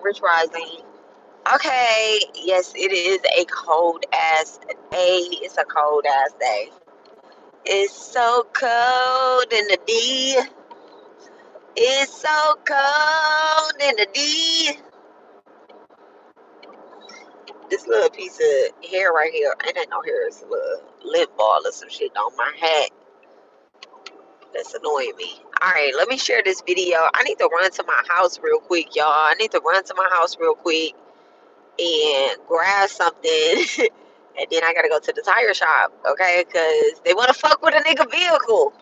Rich Rising. Okay, yes, it is a cold ass day. It's a cold ass day. It's so cold in the D. It's so cold in the D. This little piece of hair right here, ain't no hair, it's a little lip ball or some shit on my hat. That's annoying me. Alright, let me share this video. I need to run to my house real quick, y'all. I need to run to my house real quick and grab something. And then I gotta go to the tire shop, okay? Cause they wanna fuck with a nigga vehicle.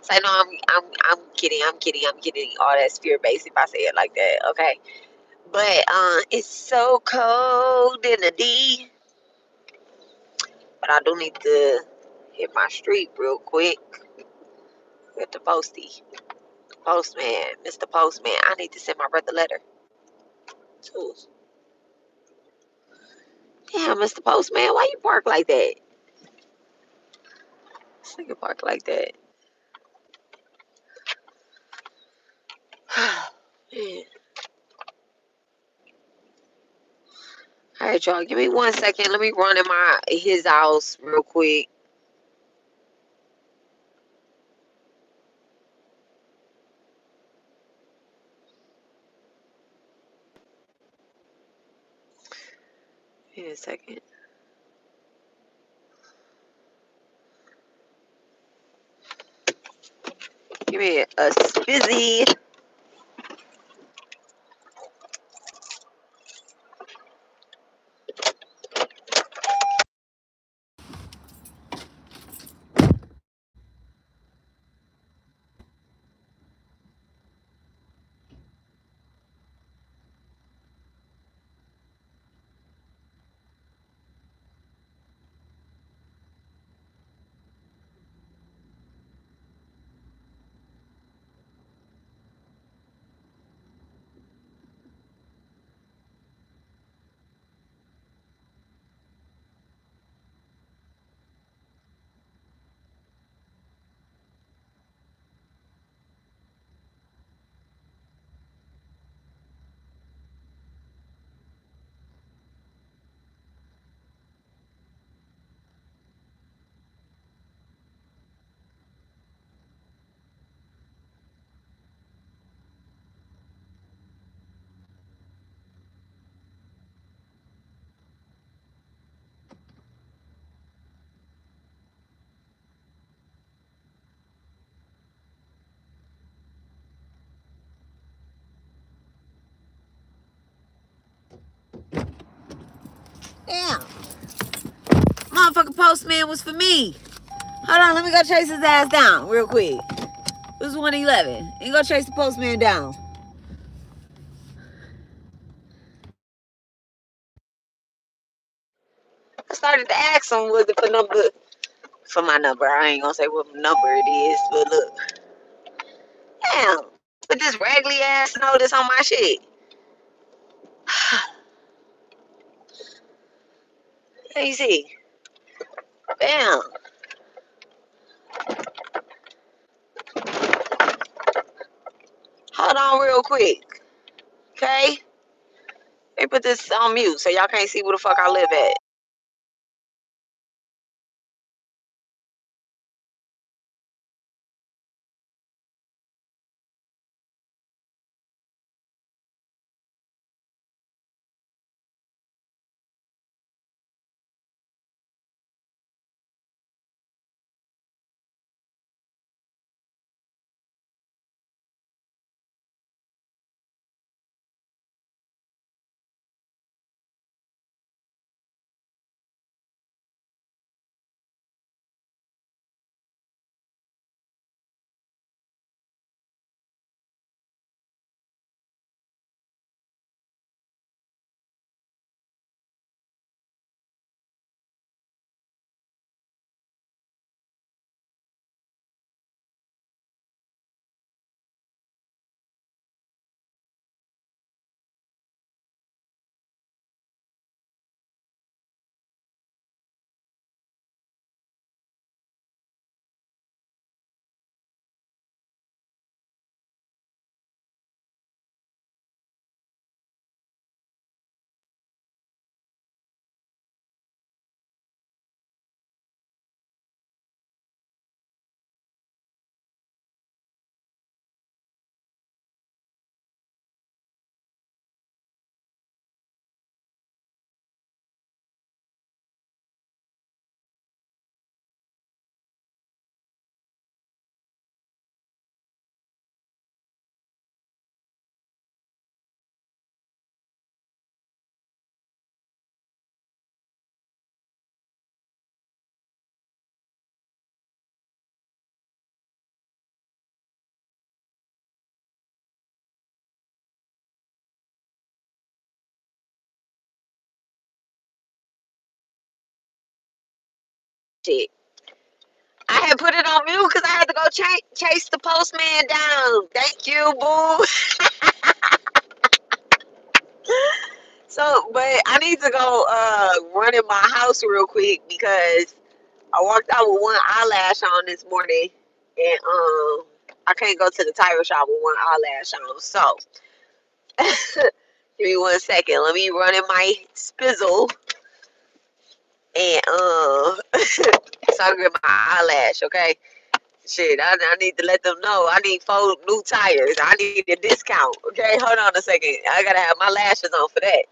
So no, I'm kidding, I'm kidding. All that's fear based if I say it like that, okay? But it's so cold in the D. But I do need to hit my street real quick with the postie. Postman, Mr. Postman. I need to send my brother a letter. Tools. Damn, Mr. Postman, why you park like that? This nigga park like that. Man. Alright, y'all, give me 1 second. Let me run in his house real quick. Give me a second. Give me a spizzy. Damn. Motherfucking postman was for me. Hold on, let me go chase his ass down real quick. It was 111. You go chase the postman down. I started to ask him was it for my number. I ain't gonna say what number it is, but look. Damn. Put this raggedy ass notice on my shit. Let me see. Damn. Hold on real quick. Okay? Let me put this on mute so y'all can't see where the fuck I live at. shit. I had put it on mute because I had to go chase the postman down. Thank you, boo. So, but I need to go run in my house real quick because I walked out with one eyelash on this morning, and I can't go to the tire shop with one eyelash on. So, give me 1 second. Let me run in my spizzle and so I can get my eyelash. Okay. Shit, I need to let them know. I need 4 new tires. I need a discount. Okay, hold on a second. I gotta have my lashes on for that.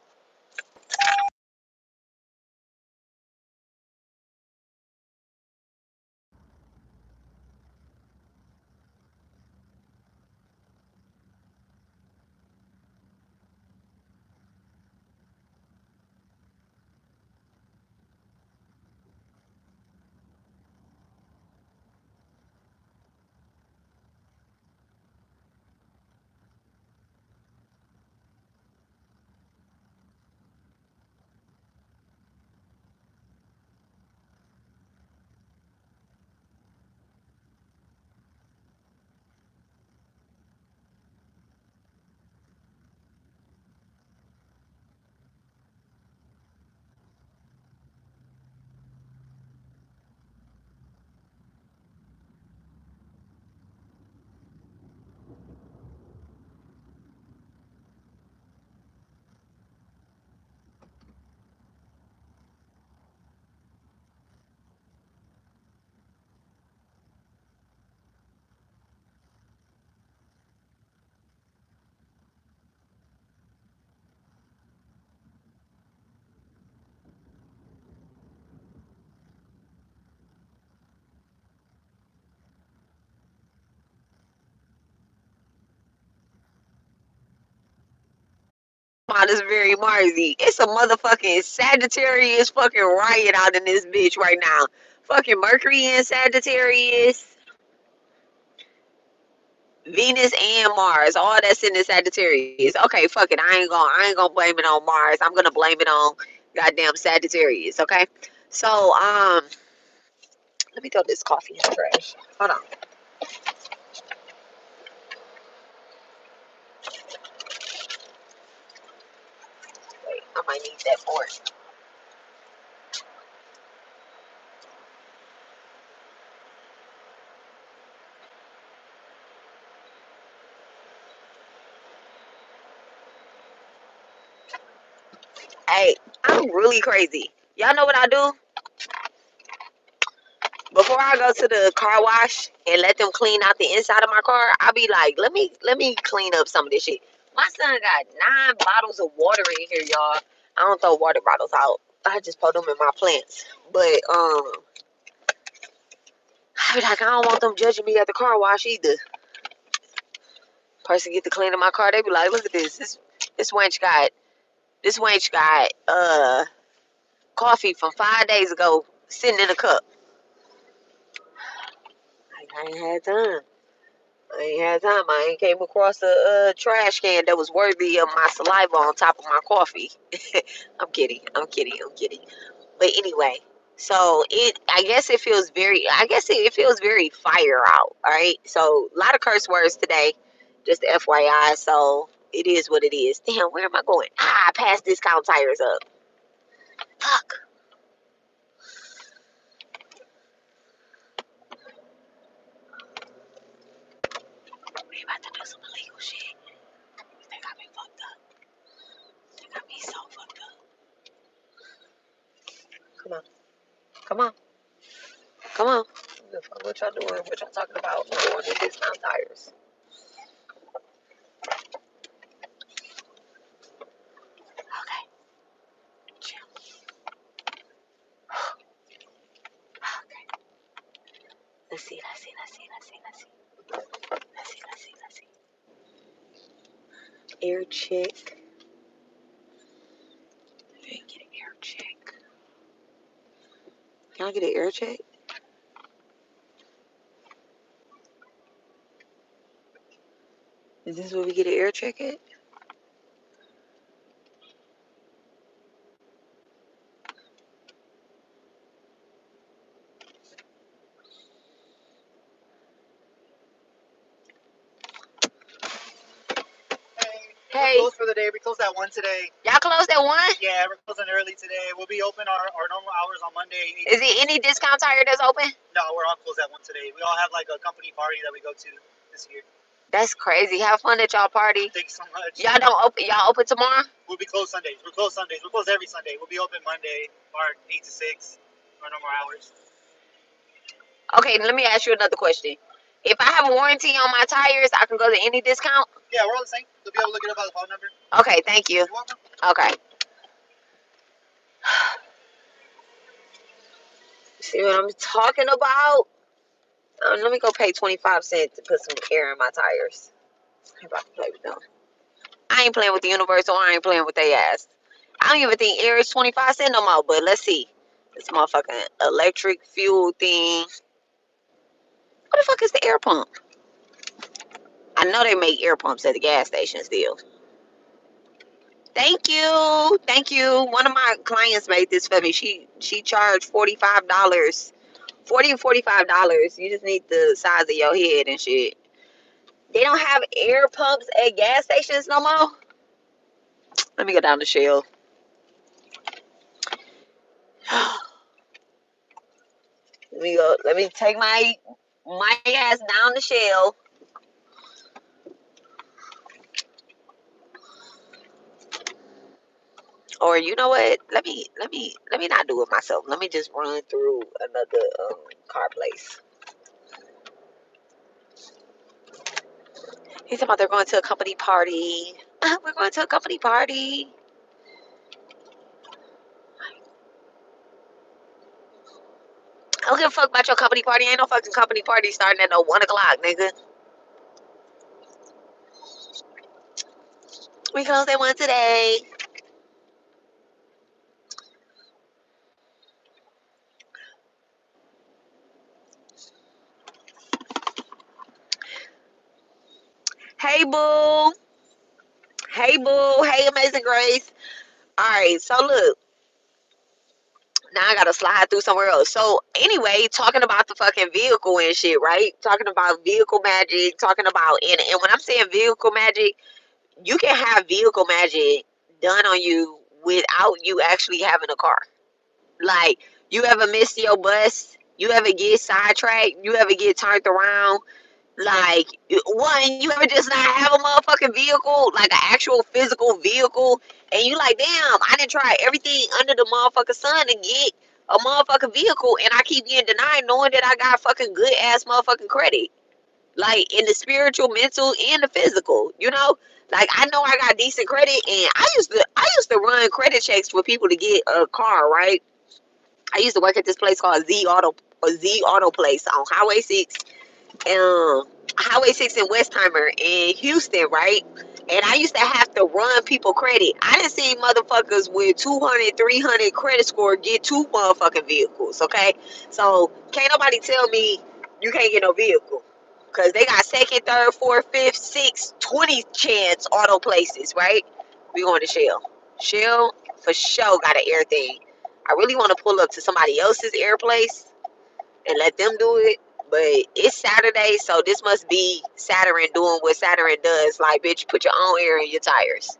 On this very Marzi. It's a motherfucking Sagittarius fucking riot out in this bitch right now. Fucking Mercury and Sagittarius, Venus and Mars, all that's in the Sagittarius. Okay, fuck it. I ain't gonna blame it on Mars. I'm gonna blame it on goddamn Sagittarius. Okay, so let me throw this coffee in the trash. Hold on. Wait, I might need that more. Hey, I'm really crazy. Y'all know what I do? Before I go to the car wash and let them clean out the inside of my car, I'll be like, let me clean up some of this shit. My son got 9 bottles of water in here, y'all. I don't throw water bottles out. I just put them in my plants. But I be like, I don't want them judging me at the car wash either. Person get to clean up my car, they be like, look at this. This wench got coffee from 5 days ago sitting in a cup. I ain't had time. I ain't had time. I ain't came across a trash can that was worthy of my saliva on top of my coffee. I'm kidding. I'm kidding. I'm kidding. But anyway, so I guess it feels very. I guess it feels very fire out. All right. So a lot of curse words today. Just FYI. So it is what it is. Damn, where am I going? I passed discount tires up. Fuck. We about to do some illegal shit. They got me fucked up. They got me so fucked up. Come on. Come on. Come on. What y'all doing? What y'all talking about? We're going to discount tires. Okay. Chill. Okay. Let's see. Let's see. Let's see. Let's see. Let's see. Let's see. Let's see. Let's see. Air check. I didn't get an air check. Can I get an air check? Is this where we get an air check at? closed for the day. We closed at 1 today. Y'all closed at 1? Yeah, we're closing early today. We'll be open our normal hours on Monday. Is there any discount tire that's open? No, we're all closed at 1 today. We all have like a company party that we go to this year. That's crazy. Have fun at y'all party. Thanks so much. Y'all don't open. Y'all open tomorrow? We'll be closed Sundays. We're closed Sundays. We're closed every Sunday. We'll be open Monday, 8 to 6, our normal hours. Okay, let me ask you another question. If I have a warranty on my tires, I can go to any discount? Yeah, we're all the same. You'll be able to look it up by the phone number. Okay, thank you. You're welcome. Okay. See what I'm talking about? Let me go pay 25 cents to put some air in my tires. I'm about to play with them. I ain't playing with the Universal. I ain't playing with they ass. I don't even think air is 25 cents no more, but let's see. This motherfucking electric fuel thing. What the fuck is the air pump? I know they make air pumps at the gas station still. Thank you. Thank you. One of my clients made this for me. She charged $45. $40 and $45. You just need the size of your head and shit. They don't have air pumps at gas stations no more. Let me go down the Shell. Let me take my ass down the Shell. Or you know what? Let me not do it myself. Let me just run through another car place. He's talking about they're going to a company party. We're going to a company party. I don't give a fuck about your company party. Ain't no fucking company party starting at no 1 o'clock, nigga. We closed at 1 today. Hey, boo. Hey, boo. Hey, Amazing Grace. All right, so look. Now I gotta slide through somewhere else. So anyway, talking about the fucking vehicle and shit, right? Talking about vehicle magic, talking about and when I'm saying vehicle magic, you can have vehicle magic done on you without you actually having a car. Like, you ever miss your bus? You ever get sidetracked? You ever get turned around? Like, one, you ever just not have a motherfucking vehicle, like an actual physical vehicle, and you like, damn, I didn't try everything under the motherfucking sun to get a motherfucking vehicle, and I keep getting denied knowing that I got fucking good ass motherfucking credit. Like, in the spiritual, mental, and the physical, you know? Like, I know I got decent credit, and I used to run credit checks for people to get a car, right? I used to work at this place called Z Auto Place on Highway 6 in Westheimer in Houston, right? And I used to have to run people credit. I didn't see motherfuckers with 200, 300 credit score get 2 motherfucking vehicles, okay? So can't nobody tell me you can't get no vehicle. Because they got second, third, fourth, fifth, sixth, 20 chance auto places, right? We going to Shell. Shell for sure got an air thing. I really want to pull up to somebody else's air place and let them do it. But it's Saturday, so this must be Saturn doing what Saturn does. Like, bitch, put your own air in your tires.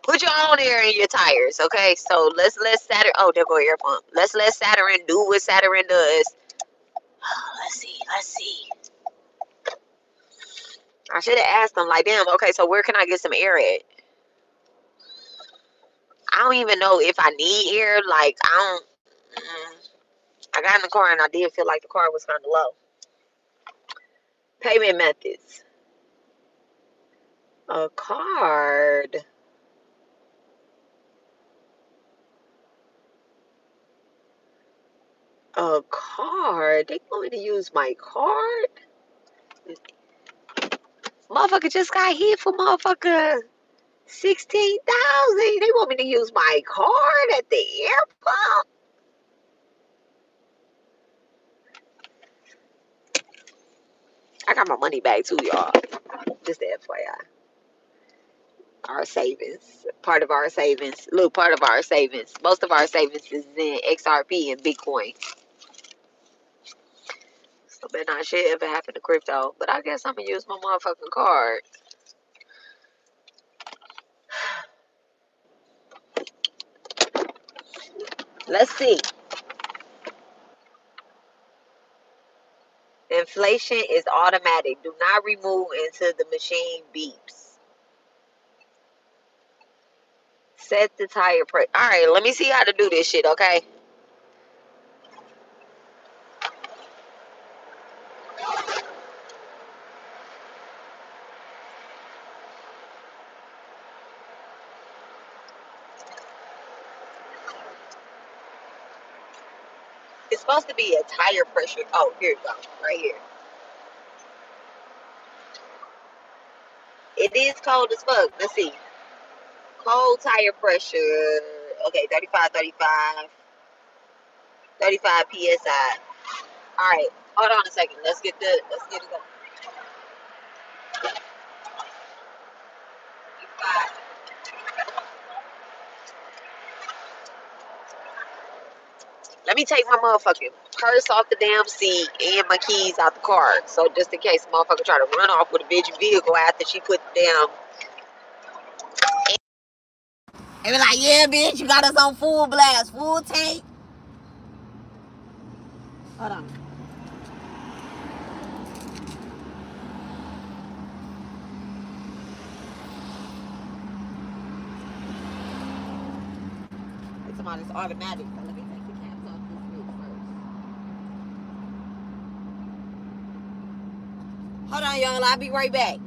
Put your own air in your tires, okay? So let's let Saturn. Oh, there go air pump. Let's let Saturn do what Saturn does. Let's see. I should have asked them, like, damn, okay, so where can I get some air at? I don't even know if I need air. Like, I got in the car and I did feel like the car was kind of low. Payment methods. A card. A card? They want me to use my card? Motherfucker just got hit for motherfucker 16,000. They want me to use my card at the airport. I got my money back too, y'all. Just the FYI. Our savings. Part of our savings. Look, part of our savings. Most of our savings is in XRP and Bitcoin. But not shit ever happened to crypto. But I guess I'm gonna use my motherfucking card. Let's see. Inflation is automatic. Do not remove until the machine beeps. Set the tire pressure. Alright, let me see how to do this shit, okay? It's supposed to be a tire pressure. Oh, here it goes. Right here. It is cold as fuck. Let's see. Cold tire pressure. Okay, 35, 35. 35 PSI. Alright, hold on a second. Let's get it going. 35. Let me take my motherfucking purse off the damn seat and my keys out the car. So just in case a motherfucker try to run off with a bitch vehicle after she put the damn. They be like, yeah, bitch, you got us on full blast, full tank. Hold on. It's about it's automatic. So let me take the caps off this bitch first. Hold on, y'all. I'll be right back.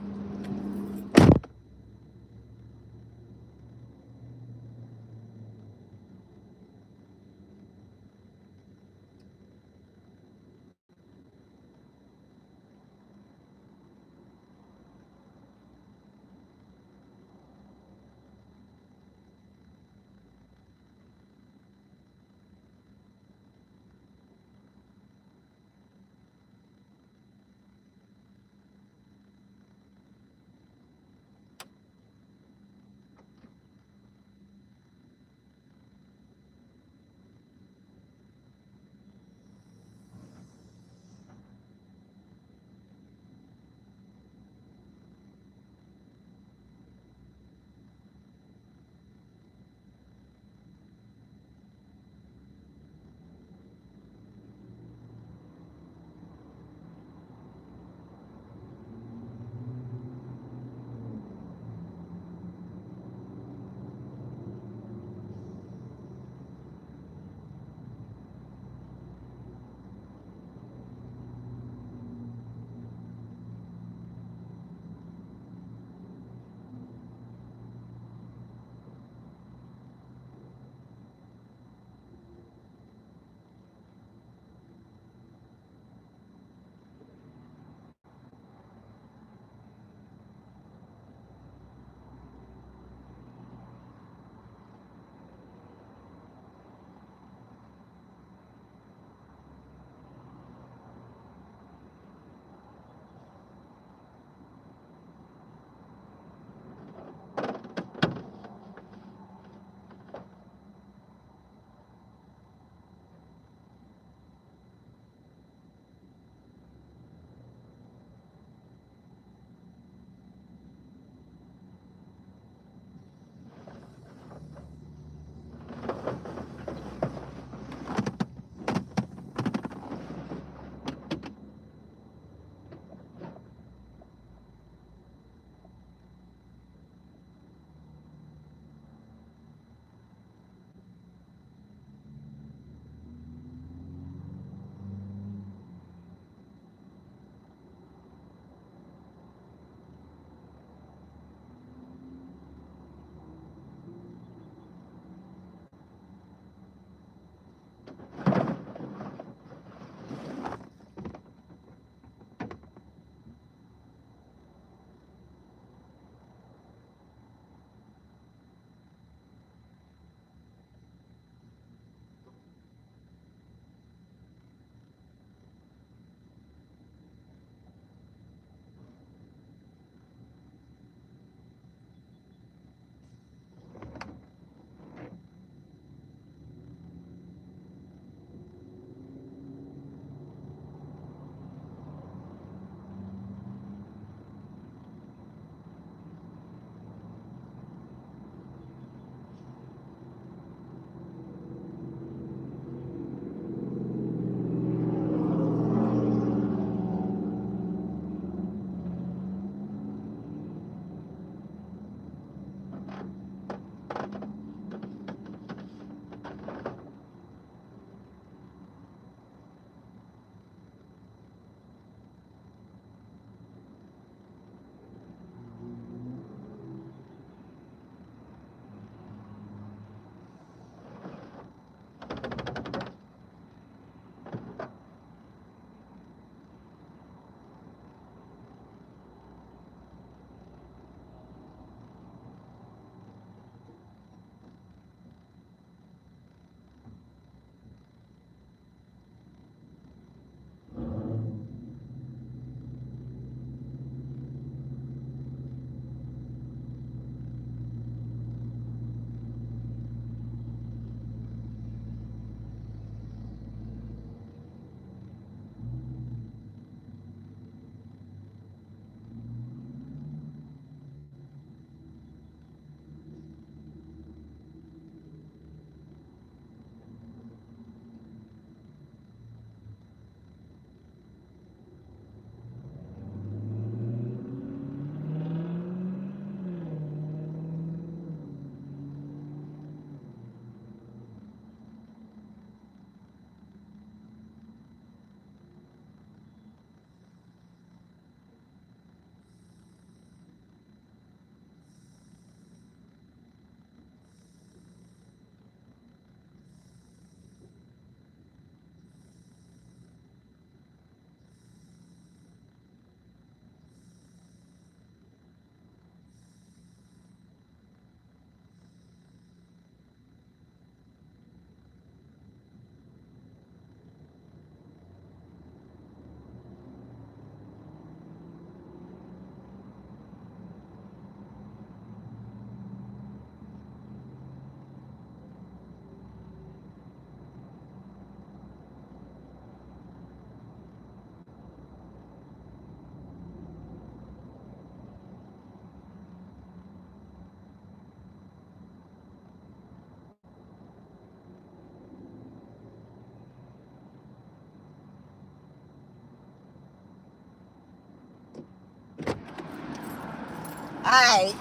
Alright.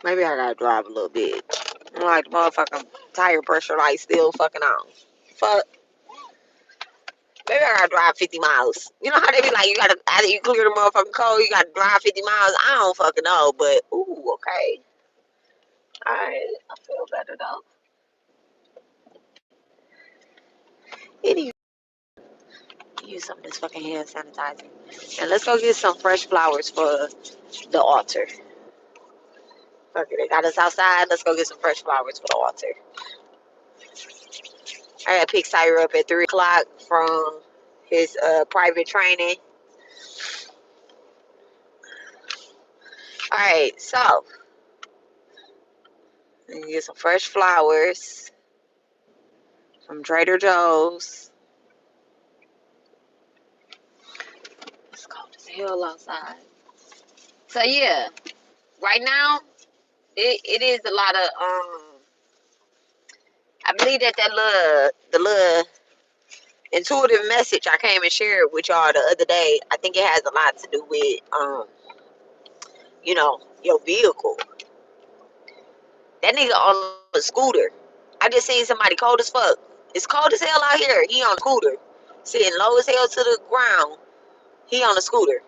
Maybe I gotta drive a little bit. Like the motherfucking tire pressure light still fucking on. Fuck. Maybe I gotta drive 50 miles. You know how they be like, you gotta, either you clear the motherfucking code, you gotta drive 50 miles? I don't fucking know, but, ooh, okay. Alright, I feel better though. Anyway, use some of this fucking hand sanitizer. And let's go get some fresh flowers for the altar. Fuck it, they got us outside. Let's go get some fresh flowers for the altar. I gotta pick Sire up at 3 o'clock from his private training. Alright, so we can get some fresh flowers from Trader Joe's. It's cold as hell outside. So yeah, right now it is a lot of I believe that the little intuitive message I came and shared with y'all the other day, I think it has a lot to do with you know, your vehicle. That nigga on a scooter. I just seen somebody cold as fuck. It's cold as hell out here. He on a scooter. Sitting low as hell to the ground. He on a scooter.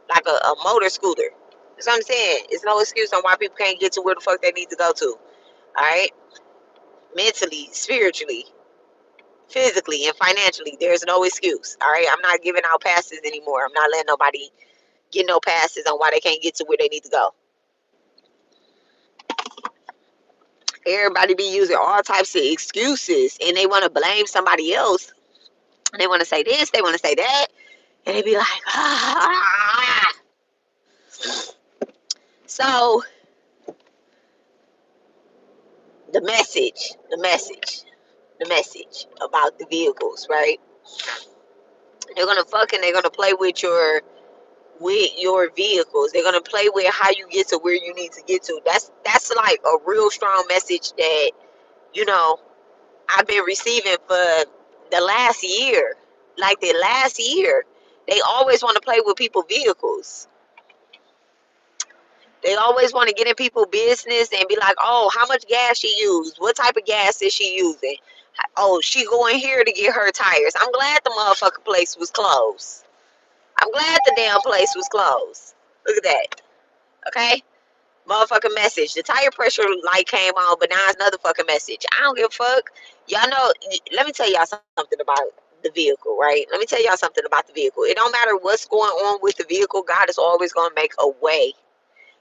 Like a motor scooter. That's what I'm saying. It's no excuse on why people can't get to where the fuck they need to go to. Alright? Mentally, spiritually, physically, and financially. There's no excuse. Alright? I'm not giving out passes anymore. I'm not letting nobody get no passes on why they can't get to where they need to go. Everybody be using all types of excuses and they want to blame somebody else. And they want to say this, they want to say that. And they be like, ah. So, the message about the vehicles, right? They're gonna play with your vehicles. They're gonna play with how you get to where you need to get to. That's like a real strong message that, you know, I've been receiving for the last year. Like the last year. They always want to play with people's vehicles. They always want to get in people's business and be like, oh, how much gas she used? What type of gas is she using? Oh, she going here to get her tires. I'm glad the motherfucking place was closed. I'm glad the damn place was closed. Look at that. Okay? Motherfucking message. The tire pressure light came on, but now it's another fucking message. I don't give a fuck. Y'all know, let me tell y'all something about the vehicle, right? Let me tell y'all something about the vehicle. It don't matter what's going on with the vehicle. God is always going to make a way.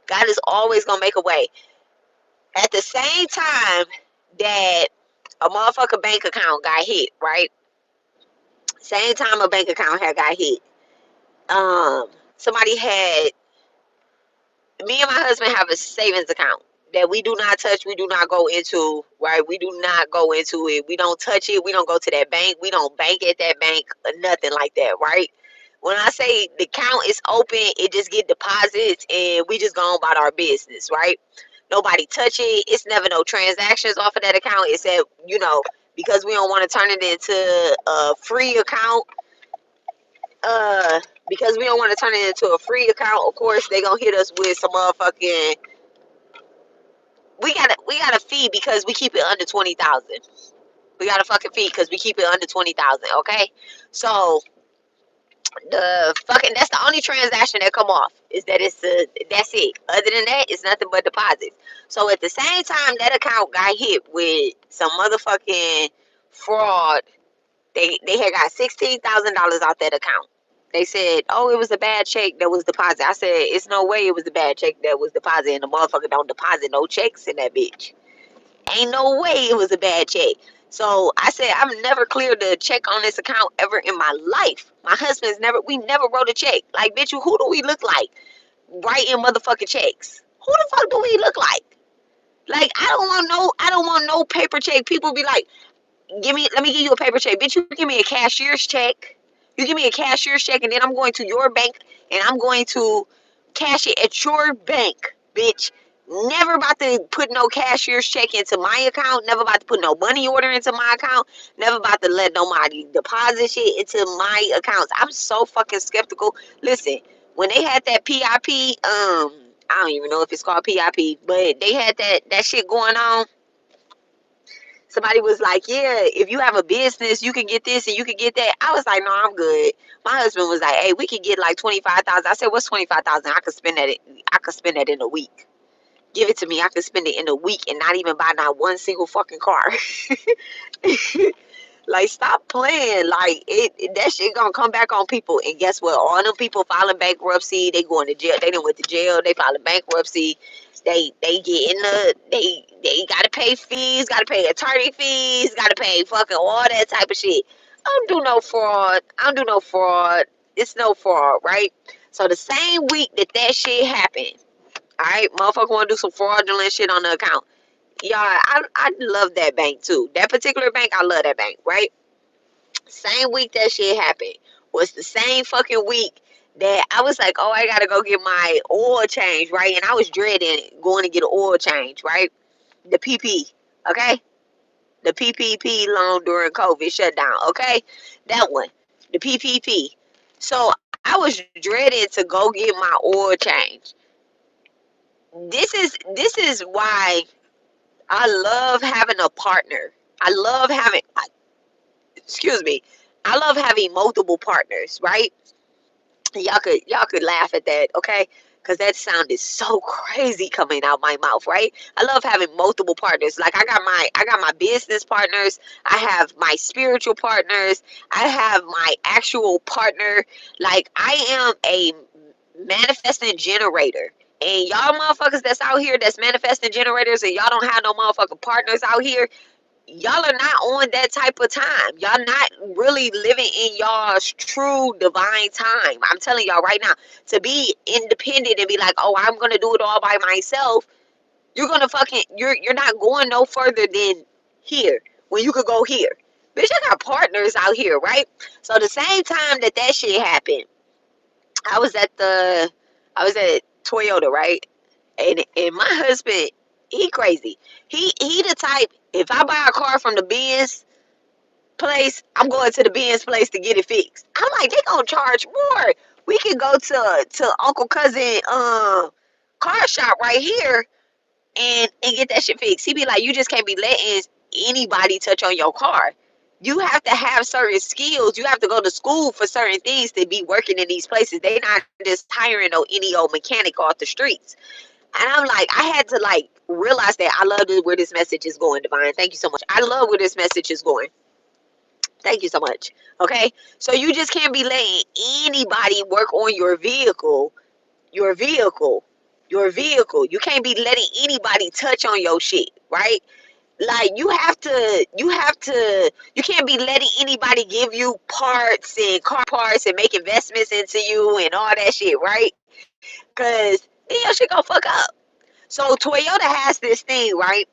God is always going to make a way. At the same time that a motherfucker bank account got hit, right? Same time a bank account had got hit. Somebody had, me and my husband have a savings account that we do not touch, we do not go into, right? We do not go into it. We don't touch it. We don't go to that bank. We don't bank at that bank or nothing like that, right? When I say the account is open, it just get deposits and we just go on about our business, right? Nobody touch it. It's never no transactions off of that account. It said, you know, because we don't want to turn it into a free account. Because we don't want to turn it into a free account. Of course, they gonna hit us with some motherfucking. We got a fee because we keep it under 20,000. We got a fucking fee because we keep it under 20,000. Okay, so the fucking that's the only transaction that come off is that that's it. Other than that, it's nothing but deposits. So at the same time that account got hit with some motherfucking fraud, they had got $16,000 out that account. They said, oh, it was a bad check that was deposited. I said, it's no way it was a bad check that was deposited, and the motherfucker don't deposit no checks in that bitch. Ain't no way it was a bad check. So I said, I've never cleared a check on this account ever in my life. My husband's we never wrote a check. Like, bitch, who do we look like writing motherfucking checks? Who the fuck do we look like? Like I don't want no paper check. People be like, let me give you a paper check. Bitch, you give me a cashier's check. You give me a cashier's check, and then I'm going to your bank and I'm going to cash it at your bank, bitch. Never about to put no cashier's check into my account. Never about to put no money order into my account. Never about to let nobody deposit shit into my accounts. I'm so fucking skeptical. Listen, when they had that PIP, I don't even know if it's called PIP, but they had that shit going on. Somebody was like, yeah, if you have a business, you can get this and you can get that. I was like, no, I'm good. My husband was like, hey, we could get like 25,000. I said, what's 25,000? I could spend that in a week. Give it to me. I could spend it in a week and not even buy not one single fucking car. Like, stop playing. Like, that shit gonna come back on people. And guess what? All them people filing bankruptcy, they going to jail. They done went to jail. They filing bankruptcy. They get in the they gotta pay fees, gotta pay attorney fees, gotta pay fucking all that type of shit. I don't do no fraud. I don't do no fraud. It's no fraud, right? So the same week that shit happened, all right, motherfucker want to do some fraudulent shit on the account. Y'all, I love that bank too. That particular bank, I love that bank, right? Same week that shit happened was the same fucking week that I was like, oh, I gotta go get my oil change, right? And I was dreading going to get an oil change, right? The PP, okay? The PPP loan during COVID shutdown, okay? That one, the PPP. So I was dreading to go get my oil change. This is why I love having a partner. I love having, excuse me, I love having multiple partners, right? Y'all could laugh at that, okay? Because that sounded so crazy coming out my mouth, right? I love having multiple partners. Like I got my business partners, I have my spiritual partners, I have my actual partner. Like I am a manifesting generator. And y'all motherfuckers that's out here that's manifesting generators and y'all don't have no motherfucking partners out here, y'all are not on that type of time. Y'all not really living in y'all's true divine time. I'm telling y'all right now, to be independent and be like, oh, I'm gonna do it all by myself. You're gonna fucking you're not going no further than here when you could go here. Bitch, I got partners out here, right? So the same time that shit happened, I was at the I was at Toyota, right? And my husband, he crazy. He the type, if I buy a car from the Benz place, I'm going to the Benz place to get it fixed. I'm like, they gonna charge more. We can go to Uncle Cousin car shop right here and get that shit fixed. He be like, you just can't be letting anybody touch on your car. You have to have certain skills. You have to go to school for certain things to be working in these places. They not just hiring no any old mechanic off the streets. And I'm like, I had to like realize that I love where this message is going, Divine. Thank you so much. I love where this message is going. Thank you so much. Okay. So you just can't be letting anybody work on your vehicle, your vehicle, your vehicle. You can't be letting anybody touch on your shit, right? Like you can't be letting anybody give you parts and car parts and make investments into you and all that shit, right? Because then your shit gonna fuck up. So Toyota has this thing, right?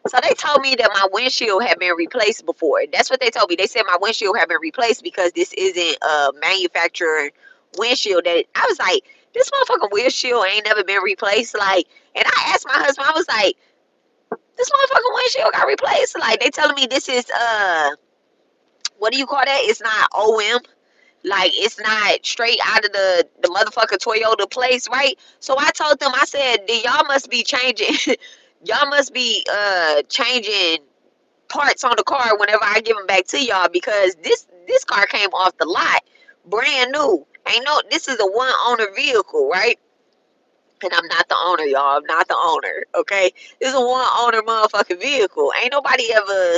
So they told me that my windshield had been replaced before. That's what they told me. They said my windshield had been replaced because this isn't a manufacturer windshield. That I was like, this motherfucking windshield ain't never been replaced. Like, and I asked my husband, I was like, this motherfucking windshield got replaced. Like, they telling me this is what do you call that? It's not OM. Like it's not straight out of the motherfucking Toyota place, right? So I told them, I said, then y'all must be changing y'all must be changing parts on the car whenever I give them back to y'all, because this car came off the lot brand new. Ain't no, this is a one owner vehicle, right? And I'm not the owner, y'all. I'm not the owner, okay? This is a one owner motherfucking vehicle. Ain't nobody ever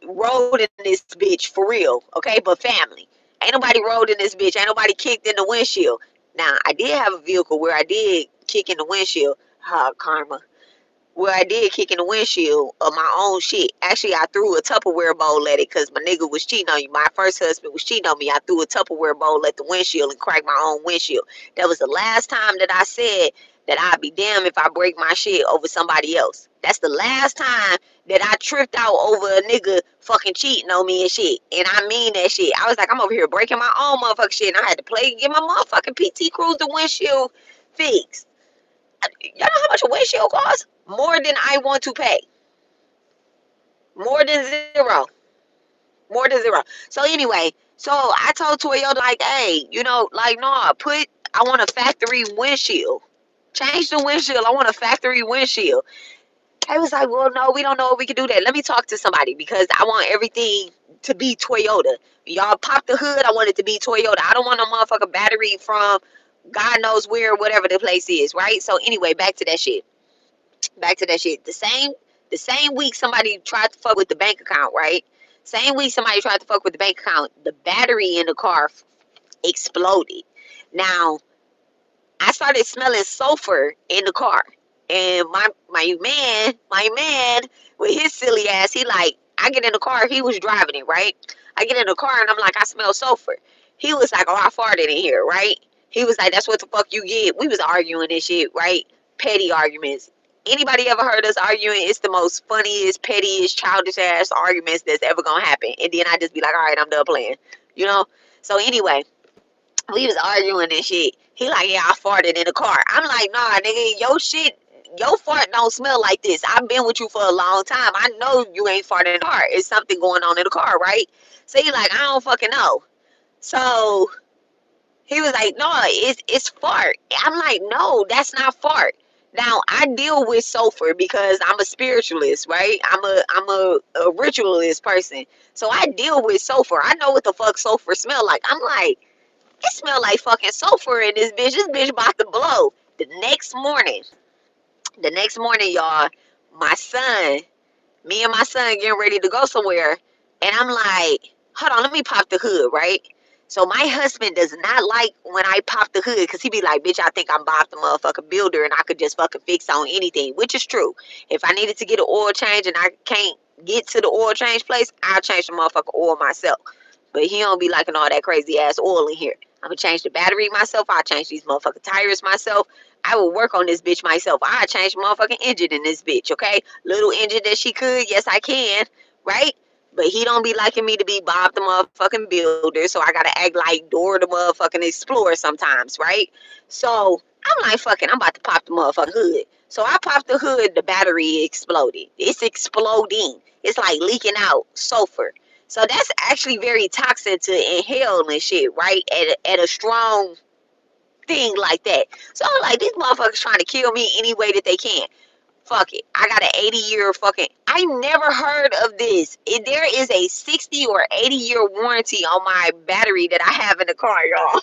rode in this bitch for real, okay? But family. Ain't nobody rode in this bitch. Ain't nobody kicked in the windshield. Now, I did have a vehicle where I did kick in the windshield. Karma. Where I did kick in the windshield of my own shit. Actually, I threw a Tupperware bowl at it because my nigga was cheating on you. My first husband was cheating on me. I threw a Tupperware bowl at the windshield and cracked my own windshield. That was the last time that I said that I'd be damned if I break my shit over somebody else. That's the last time that I tripped out over a nigga fucking cheating on me and shit. And I mean that shit. I was like, I'm over here breaking my own motherfucking shit, and I had to get my motherfucking PT Cruiser windshield fixed. Y'all know how much a windshield costs? More than I want to pay. More than zero. More than zero. So anyway, so I told Toyota like, hey, like, no, I want a factory windshield. Change the windshield. I want a factory windshield. I was like, well, no, we don't know if we can do that. Let me talk to somebody because I want everything to be Toyota. Y'all pop the hood. I want it to be Toyota. I don't want no motherfucking battery from God knows where, whatever the place is, right? So anyway, back to that shit. Back to that shit. The same week somebody tried to fuck with the bank account, right? Same week somebody tried to fuck with the bank account. The battery in the car exploded. Now I started smelling sulfur in the car. And my man, with his silly ass, he like, I get in the car, he was driving it, right? I get in the car and I'm like, I smell sulfur. He was like, oh, I farted in here, right? He was like, that's what the fuck you get. We was arguing this shit, right? Petty arguments. Anybody ever heard us arguing? It's the most funniest, pettiest, childish ass arguments that's ever gonna happen. And then I just be like, all right, I'm done playing. You know? So anyway, we was arguing and shit. He like, yeah, I farted in the car. I'm like, nah, nigga, your fart don't smell like this. I've been with you for a long time. I know you ain't farting in the car. It's something going on in the car, right? So he like, I don't fucking know. So he was like, no, it's fart. I'm like, no, that's not fart. Now I deal with sulfur because I'm a spiritualist, right? I'm a ritualist person. So I deal with sulfur. I know what the fuck sulfur smell like. I'm like, it smelled like fucking sulfur in this bitch. This bitch about to blow. The next morning, y'all, my son, me and my son getting ready to go somewhere. And I'm like, hold on, let me pop the hood, right? So my husband does not like when I pop the hood because he be like, bitch, I think I'm Bob the motherfucking builder and I could just fucking fix on anything, which is true. If I needed to get an oil change and I can't get to the oil change place, I'll change the motherfucking oil myself. But he don't be liking all that crazy ass oil in here. I'm gonna change the battery myself. I'll change these motherfucking tires myself. I will work on this bitch myself. I'll change the motherfucking engine in this bitch, okay? Little engine that she could, yes I can, right? But he don't be liking me to be Bob the motherfucking builder, so I gotta act like Dora the motherfucking explorer sometimes, right? So I'm like, fucking, I'm about to pop the motherfucking hood. So I popped the hood, the battery exploded. It's exploding. It's like leaking out sulfur. So that's actually very toxic to inhale and shit, right? At a strong thing like that. So I'm like, these motherfuckers trying to kill me any way that they can. Fuck it. I got an 80-year fucking. I never heard of this. There is a 60 or 80-year warranty on my battery that I have in the car, y'all.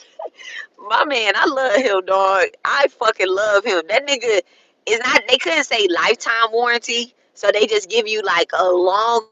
My man, I love him, dog. I fucking love him. That nigga is not. They couldn't say lifetime warranty, so they just give you like a long.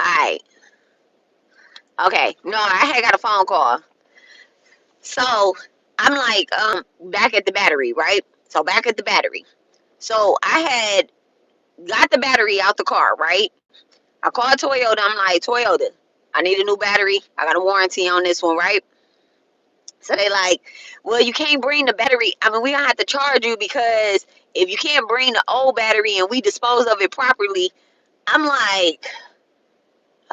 Alright, okay. No, I had got a phone call. So I'm like, back at the battery, right? So back at the battery. So I had got the battery out the car, right? I called Toyota. I'm like, Toyota, I need a new battery. I got a warranty on this one, right? So they like, well, you can't bring the battery. I mean, we don't have to charge you because if you can't bring the old battery and we dispose of it properly, I'm like,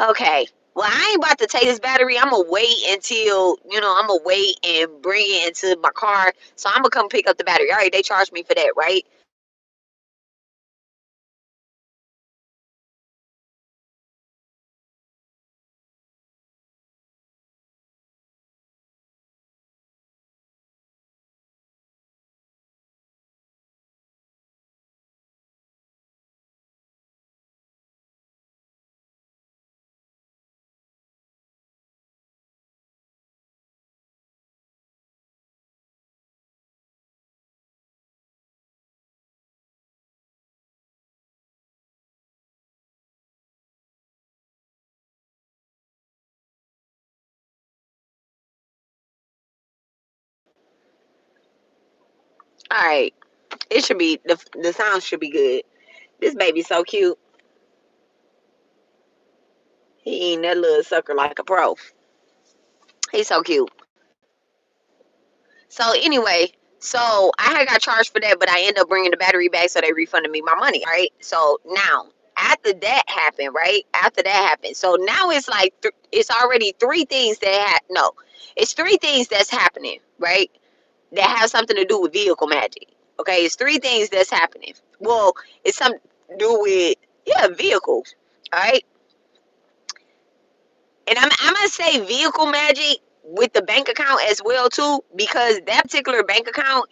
okay. Well, I ain't about to take this battery. I'm gonna wait until, I'm gonna wait and bring it into my car. So I'm gonna come pick up the battery. All right, they charged me for that, right? All right. It should be, the sound should be good. This baby's so cute. He ain't that little sucker like a pro. He's so cute. So anyway, so I had got charged for that, but I ended up bringing the battery back, so they refunded me my money, right? So now, after that happened, right? After that happened, so now it's like it's already three things that no, it's three things that's happening, right? That have something to do with vehicle magic. Okay, it's three things that's happening. Well, it's something to do with vehicles. All right, and I'm gonna say vehicle magic with the bank account as well too, because that particular bank account,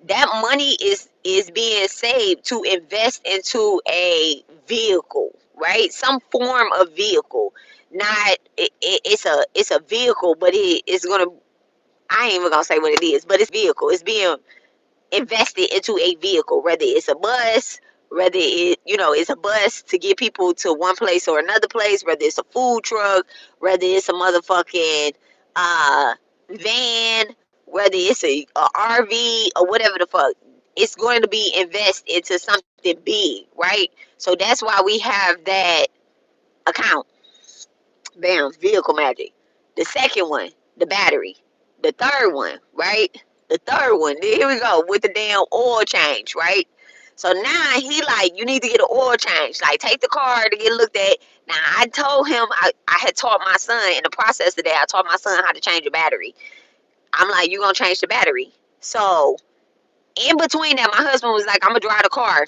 that money is being saved to invest into a vehicle, right? Some form of vehicle. Not it's a vehicle, but it's gonna, I ain't even gonna say what it is, but it's vehicle. It's being invested into a vehicle, whether it's a bus, whether it's a bus to get people to one place or another place, whether it's a food truck, whether it's a motherfucking van, whether it's a RV or whatever the fuck. It's going to be invested into something big, right? So that's why we have that account. Bam, vehicle magic. The second one, the battery. The third one, right? The third one, here we go with the damn oil change, right? So now he like, you need to get an oil change. Like, take the car to get looked at. Now I told him, I had taught my son in the process today. I taught my son how to change a battery. I'm like, you gonna change the battery. So in between that, my husband was like, I'm gonna drive the car.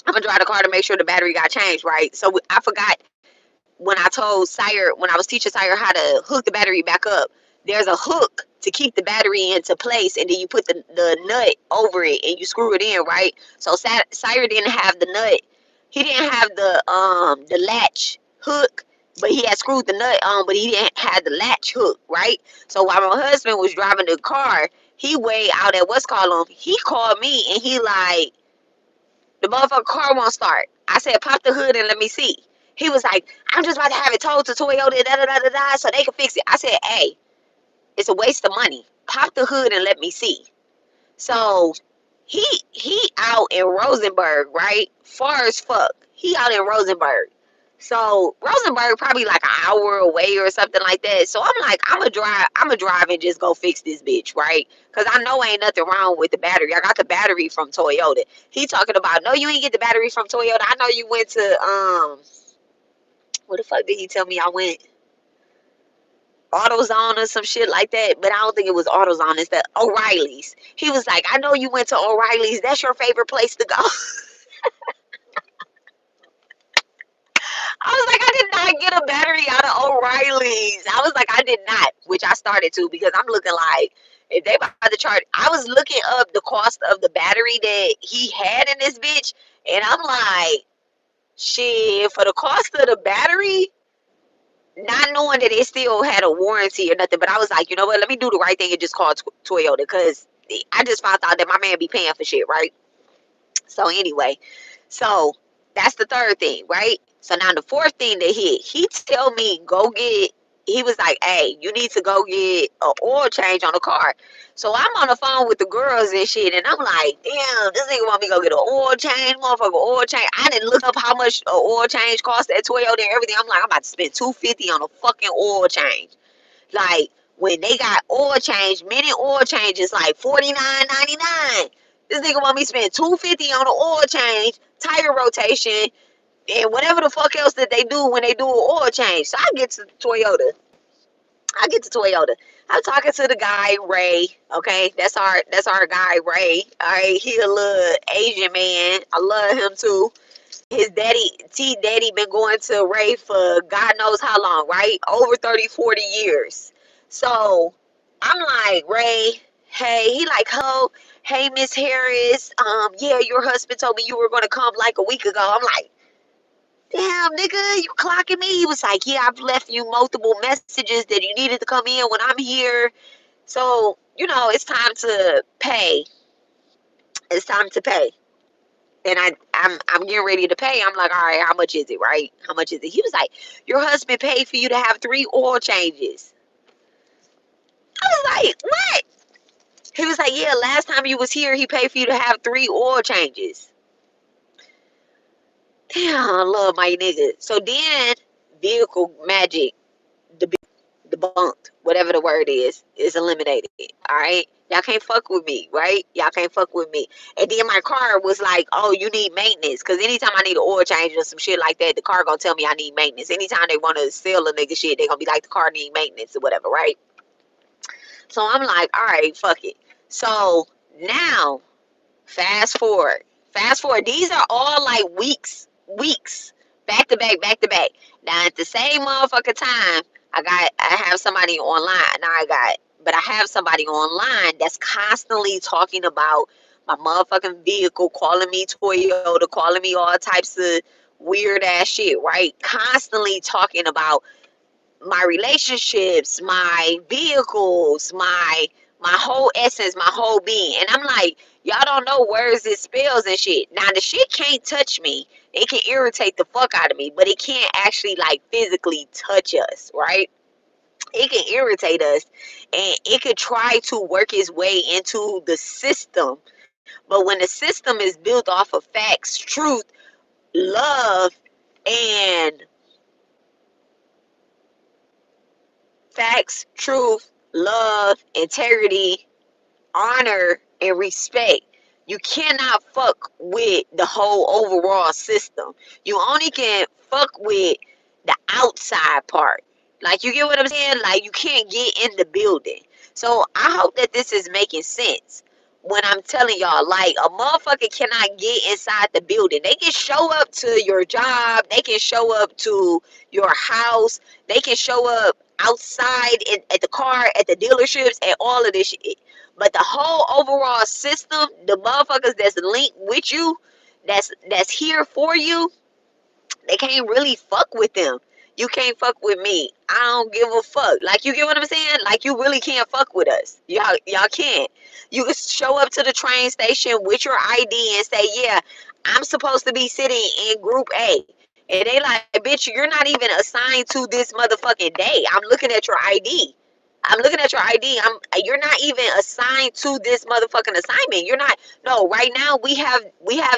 I'm gonna drive the car to make sure the battery got changed, right? So I forgot when I told Sire, when I was teaching Sire how to hook the battery back up, there's a hook to keep the battery into place, and then you put the nut over it and you screw it in, right? So Sire didn't have the nut. He didn't have the latch hook, but he had screwed the nut on, but he didn't have the latch hook, right? So while my husband was driving the car, he way out at what's called him. He called me and he like, the motherfucker car won't start. I said, pop the hood and let me see. He was like, I'm just about to have it towed to Toyota, da da da da da, so they can fix it. I said, hey, it's a waste of money. Pop the hood and let me see. So he out in Rosenberg, right? Far as fuck. He out in Rosenberg. So Rosenberg probably like an hour away or something like that. So I'm like, I'ma drive and just go fix this bitch, right? Cause I know ain't nothing wrong with the battery. I got the battery from Toyota. He talking about, no, you ain't get the battery from Toyota. I know you went to where the fuck did he tell me I went? AutoZone or some shit like that, but I don't think it was AutoZone. It's the O'Reilly's. He was like, I know you went to O'Reilly's. That's your favorite place to go. I was like, I did not get a battery out of O'Reilly's. I was like, I did not, which I started to, because I'm looking like, if they about to charge, I was looking up the cost of the battery that he had in this bitch, and I'm like, shit, for the cost of the battery, not knowing that it still had a warranty or nothing, but I was like, you know what, let me do the right thing and just call Toyota, because I just found out that my man be paying for shit, right? So anyway, so that's the third thing, right? So now the fourth thing that he tell me go get. He was like, "Hey, you need to go get an oil change on the car." So I'm on the phone with the girls and shit, and I'm like, "Damn, this nigga want me to go get an oil change, motherfucker, oil change." I didn't look up how much an oil change cost at Toyota and everything. I'm like, I'm about to spend $250 on a fucking oil change. Like, when they got oil change, mini oil changes like $49.99. This nigga want me to spend $250 on an oil change, tire rotation, and whatever the fuck else that they do when they do an oil change. So I get to Toyota. I'm talking to the guy Ray. Okay, that's our guy Ray. All right, he a little Asian man. I love him too. His daddy been going to Ray for God knows how long, right? Over 30, 40 years. So I'm like, Ray, hey, he like, oh, hey, Miss Harris, yeah, your husband told me you were gonna come like a week ago. I'm like, damn, nigga, you clocking me? He was like, yeah, I've left you multiple messages that you needed to come in when I'm here. So, it's time to pay. It's time to pay. And I'm getting ready to pay. I'm like, all right, how much is it, right? How much is it? He was like, your husband paid for you to have 3 oil changes. I was like, what? He was like, yeah, last time you was here, he paid for you to have 3 oil changes. Damn, I love my nigga. So then, vehicle magic debunked, whatever the word is eliminated. All right, y'all can't fuck with me, right? Y'all can't fuck with me. And then my car was like, oh, you need maintenance, because anytime I need an oil change or some shit like that, the car gonna tell me I need maintenance. Anytime they want to sell a nigga shit, they gonna be like, the car need maintenance or whatever, right? So I'm like, all right, fuck it. So now, fast forward. Fast forward. These are all like weeks, back to back, back to back. Now at the same motherfucking time, I have somebody online. Now but I have somebody online that's constantly talking about my motherfucking vehicle, calling me Toyota, calling me all types of weird ass shit, right? Constantly talking about my relationships, my vehicles, my whole essence, my whole being. And I'm like, y'all don't know words and spells and shit. Now the shit can't touch me. It can irritate the fuck out of me, but it can't actually like physically touch us, right? It can irritate us and it could try to work its way into the system. But when the system is built off of facts, truth, love, and facts, truth, love, integrity, honor, and respect. You cannot fuck with the whole overall system. You only can fuck with the outside part. Like, you get what I'm saying? Like, you can't get in the building. So I hope that this is making sense when I'm telling y'all, like, a motherfucker cannot get inside the building. They can show up to your job, they can show up to your house, they can show up outside at the car, at the dealerships, and all of this shit. But the whole overall system, the motherfuckers that's linked with you, that's here for you, they can't really fuck with them. You can't fuck with me. I don't give a fuck. Like, you get what I'm saying? Like, you really can't fuck with us. Y'all can't. You can show up to the train station with your ID and say, yeah, I'm supposed to be sitting in group A. And they like, bitch, you're not even assigned to this motherfucking day. I'm looking at your ID. I'm looking at your ID. You're not even assigned to this motherfucking assignment. You're not. No, right now we have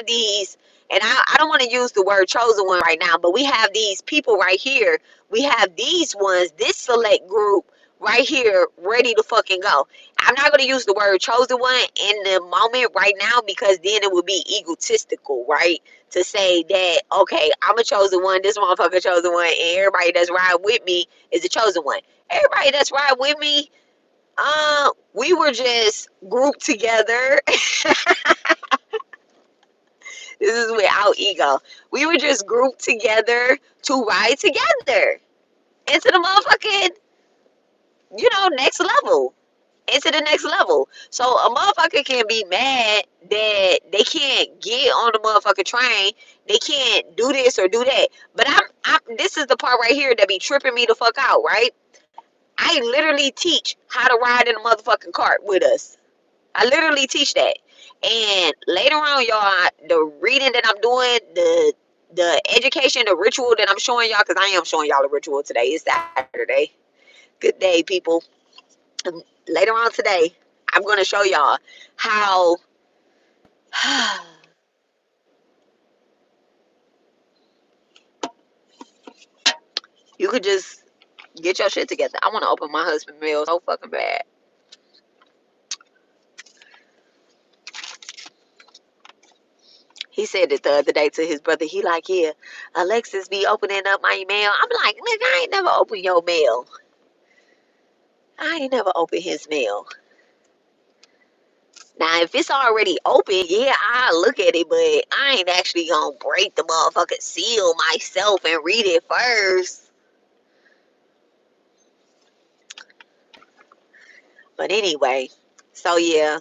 these, and I don't want to use the word chosen one right now, but we have these people right here. We have these ones, this select group right here, ready to fucking go. I'm not gonna use the word chosen one in the moment right now, because then it would be egotistical, right? To say that, okay, I'm a chosen one, this motherfucker chosen one, and everybody that's riding with me is a chosen one. Everybody that's riding with me, we were just grouped together. This is without ego. We were just grouped together to ride together into the motherfucking, next level. Into the next level. So a motherfucker can be mad that they can't get on the motherfucking train. They can't do this or do that. But this is the part right here that be tripping me the fuck out, right? I literally teach how to ride in a motherfucking cart with us. I literally teach that. And later on, y'all, the reading that I'm doing, the education, the ritual that I'm showing y'all, because I am showing y'all a ritual today. It's Saturday. Good day, people. Later on today, I'm going to show y'all how you could just get your shit together. I want to open my husband's mail so fucking bad. He said it the other day to his brother. He like, yeah, Alexis be opening up my mail. I'm like, nigga, I ain't never open your mail. I ain't never open his mail. Now, if it's already open, yeah, I'll look at it, but I ain't actually gonna break the motherfucking seal myself and read it first. But anyway, so yeah.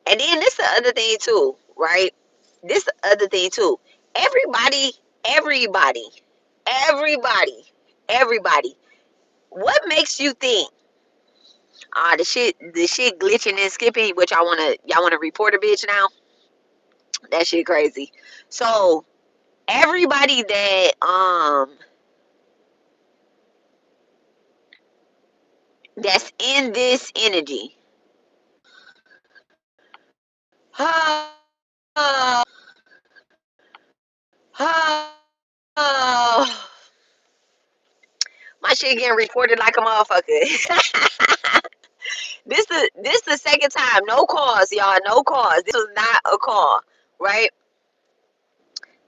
And then this the other thing too, right? This the other thing too. Everybody, everybody, everybody, everybody. What makes you think, the shit glitching and skipping, which y'all wanna report a bitch now? That shit crazy. So everybody that's in this energy, Oh, oh. My shit getting recorded like a motherfucker. This the second time. No cause, y'all. No cause. This was not a call, right?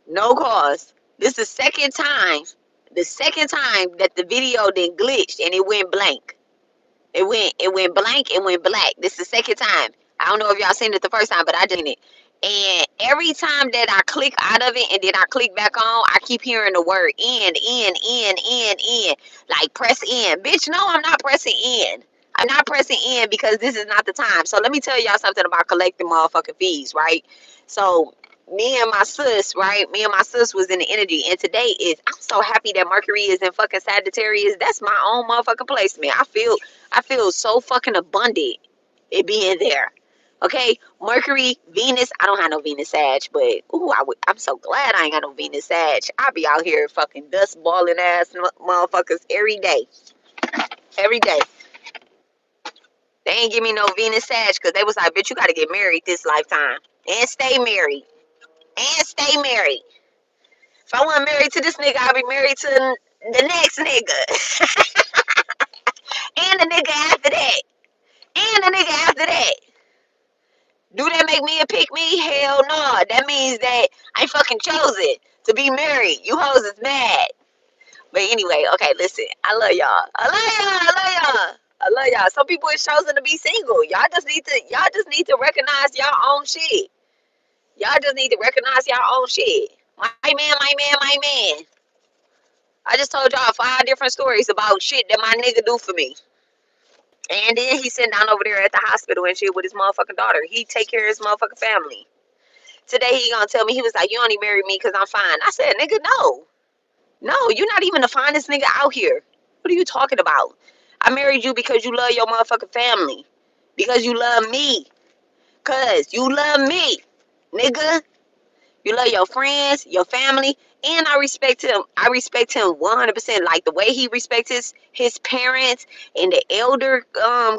No cause. This the second time. The second time that the video then glitched and it went blank. It went blank and went black. This is the second time. I don't know if y'all seen it the first time, but I did it. And every time that I click out of it and then I click back on, I keep hearing the word in. Like press in. Bitch, no, I'm not pressing in. I'm not pressing in because this is not the time. So let me tell y'all something about collecting motherfucking fees, right? So me and my sis, right? Me and my sis was in the energy, and today is I'm so happy that Mercury is in fucking Sagittarius. That's my own motherfucking placement. I feel so fucking abundant it being there. Okay, Mercury, Venus. I don't have no Venus Sag, but I'm so glad I ain't got no Venus Sag. I be out here fucking dust balling ass motherfuckers every day, every day. They ain't give me no Venus Sag because they was like, bitch, you got to get married this lifetime and stay married and stay married. If I wasn't married to this nigga, I'll be married to the next nigga and the nigga after that and the nigga after that. Do that make me a pick me? Hell no. That means that I fucking chosen to be married. You hoes is mad. But anyway, okay, listen. I love y'all. I love y'all. I love y'all. I love y'all. Some people is chosen to be single. Y'all just need to recognize y'all own shit. Y'all just need to recognize y'all own shit. My man, my man, my man. I just told y'all 5 different stories about shit that my nigga do for me. And then he sitting down over there at the hospital and shit with his motherfucking daughter. He take care of his motherfucking family. Today he gonna tell me, he was like, you only married me because I'm fine. I said, nigga, no. No, you're not even the finest nigga out here. What are you talking about? I married you because you love your motherfucking family. Because you love me. Cause you love me. Nigga. You love your friends, your family, and I respect him. I respect him 100%. Like the way he respects his parents and the elder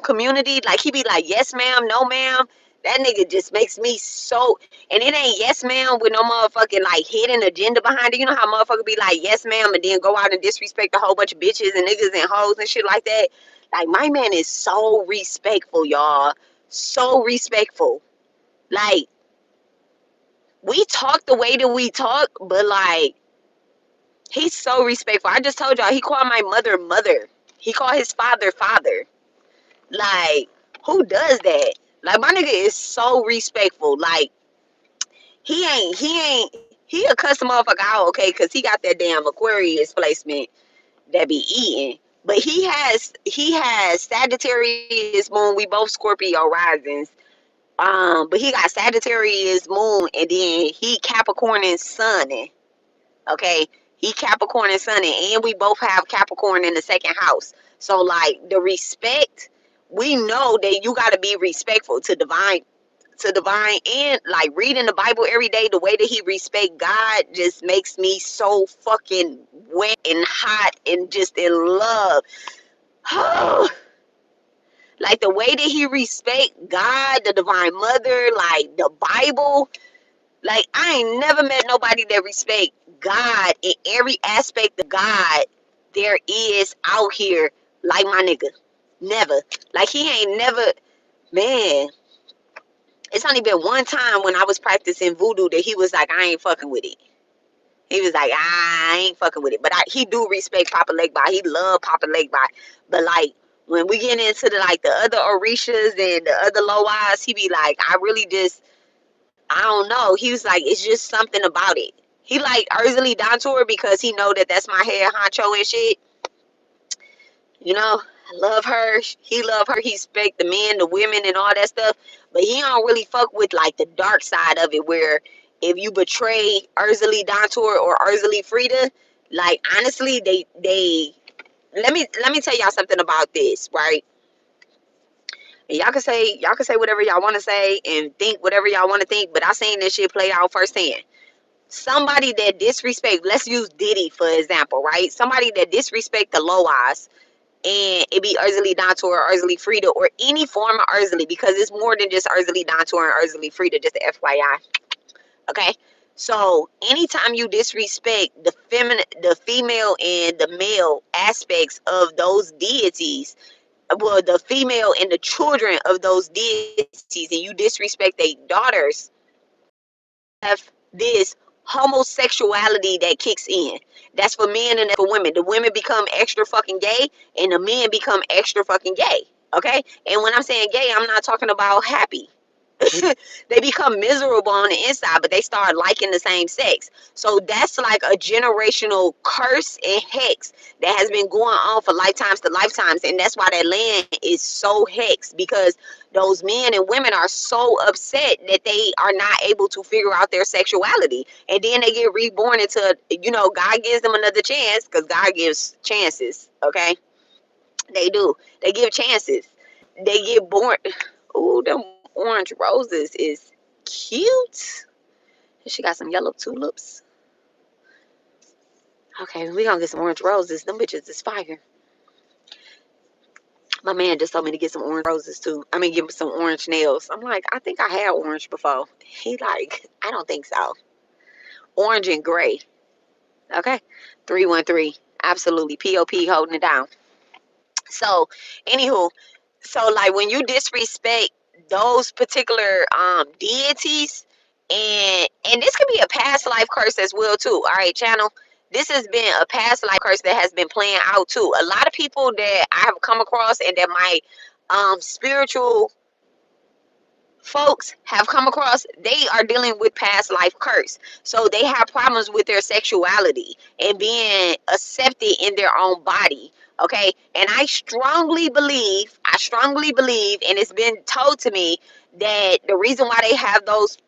community. Like he be like, yes, ma'am, no, ma'am. That nigga just makes me so. And it ain't yes, ma'am, with no motherfucking like hidden agenda behind it. You know how motherfucker be like, yes, ma'am, and then go out and disrespect a whole bunch of bitches and niggas and hoes and shit like that. Like my man is so respectful, y'all. So respectful. Like we talk the way that we talk, but like he's so respectful. I just told y'all he called my mother mother. He called his father father. Like who does that? Like my nigga is so respectful. Like he a cuss motherfucker out, okay, cause he got that damn Aquarius placement that be eating. But he has Sagittarius moon. We both Scorpio risings. But he got Sagittarius moon, and then he Capricorn and sun. Okay, he Capricorn and Sun, and we both have Capricorn in the second house. So like the respect, we know that you got to be respectful to divine, and like reading the Bible every day. The way that he respect God just makes me so fucking wet and hot and just in love. Like the way that he respect God, the divine mother, like the Bible. Like I ain't never met nobody that respect God in every aspect of God there is out here like my nigga. Never. Like he ain't never, man. It's only been one time when I was practicing voodoo that he was like, I ain't fucking with it. He was like, I ain't fucking with it. But he do respect Papa Legba. He love Papa Legba. But like when we get into the like the other Orishas and the other Loas, he be like, I really just I don't know. He was like, it's just something about it. He like Ursula Dontour because he know that that's my head honcho and shit. You know, I love her. He love her. He respect the men, the women, and all that stuff. But he don't really fuck with like the dark side of it, where if you betray Ursula Dontour or Ursula Frida, like honestly, they let me tell y'all something about this, right? And y'all can say whatever y'all want to say and think whatever y'all want to think, but I seen this shit play out firsthand. Somebody that disrespect, let's use Diddy for example, right? Somebody that disrespect the Loas, and it be earthly Dantor or earthly Frida or any form of earthly, because it's more than just earthly Dantor and earthly Frida, just the FYI. Okay, so anytime you disrespect the feminine, the female and the male aspects of those deities, well, the female and the children of those deities, and you disrespect their daughters, have this homosexuality that kicks in. That's for men and for women. The women become extra fucking gay and the men become extra fucking gay. Okay? And when I'm saying gay, I'm not talking about happy. They become miserable on the inside, but they start liking the same sex. So that's like a generational curse and hex that has been going on for lifetimes to lifetimes. And that's why that land is so hexed, because those men and women are so upset that they are not able to figure out their sexuality. And then they get reborn into, God gives them another chance, because God gives chances. Okay? They do. They give chances. They get born. Ooh, them orange roses is cute. She got some yellow tulips. Okay, we gonna get some orange roses. Them bitches is fire. My man just told me to get some orange roses too. I mean, give him some orange nails. I'm like, I think I had orange before. He like, I don't think so. Orange and gray. Okay, 313. Absolutely. POP holding it down. So, anywho, so like when you disrespect those particular deities, and this could be a past life curse as well too. All right, channel. This has been a past life curse that has been playing out too. A lot of people that I have come across and that my spiritual folks have come across, they are dealing with past life curse. So they have problems with their sexuality and being accepted in their own body. Okay. And I strongly believe, and it's been told to me that the reason why they have those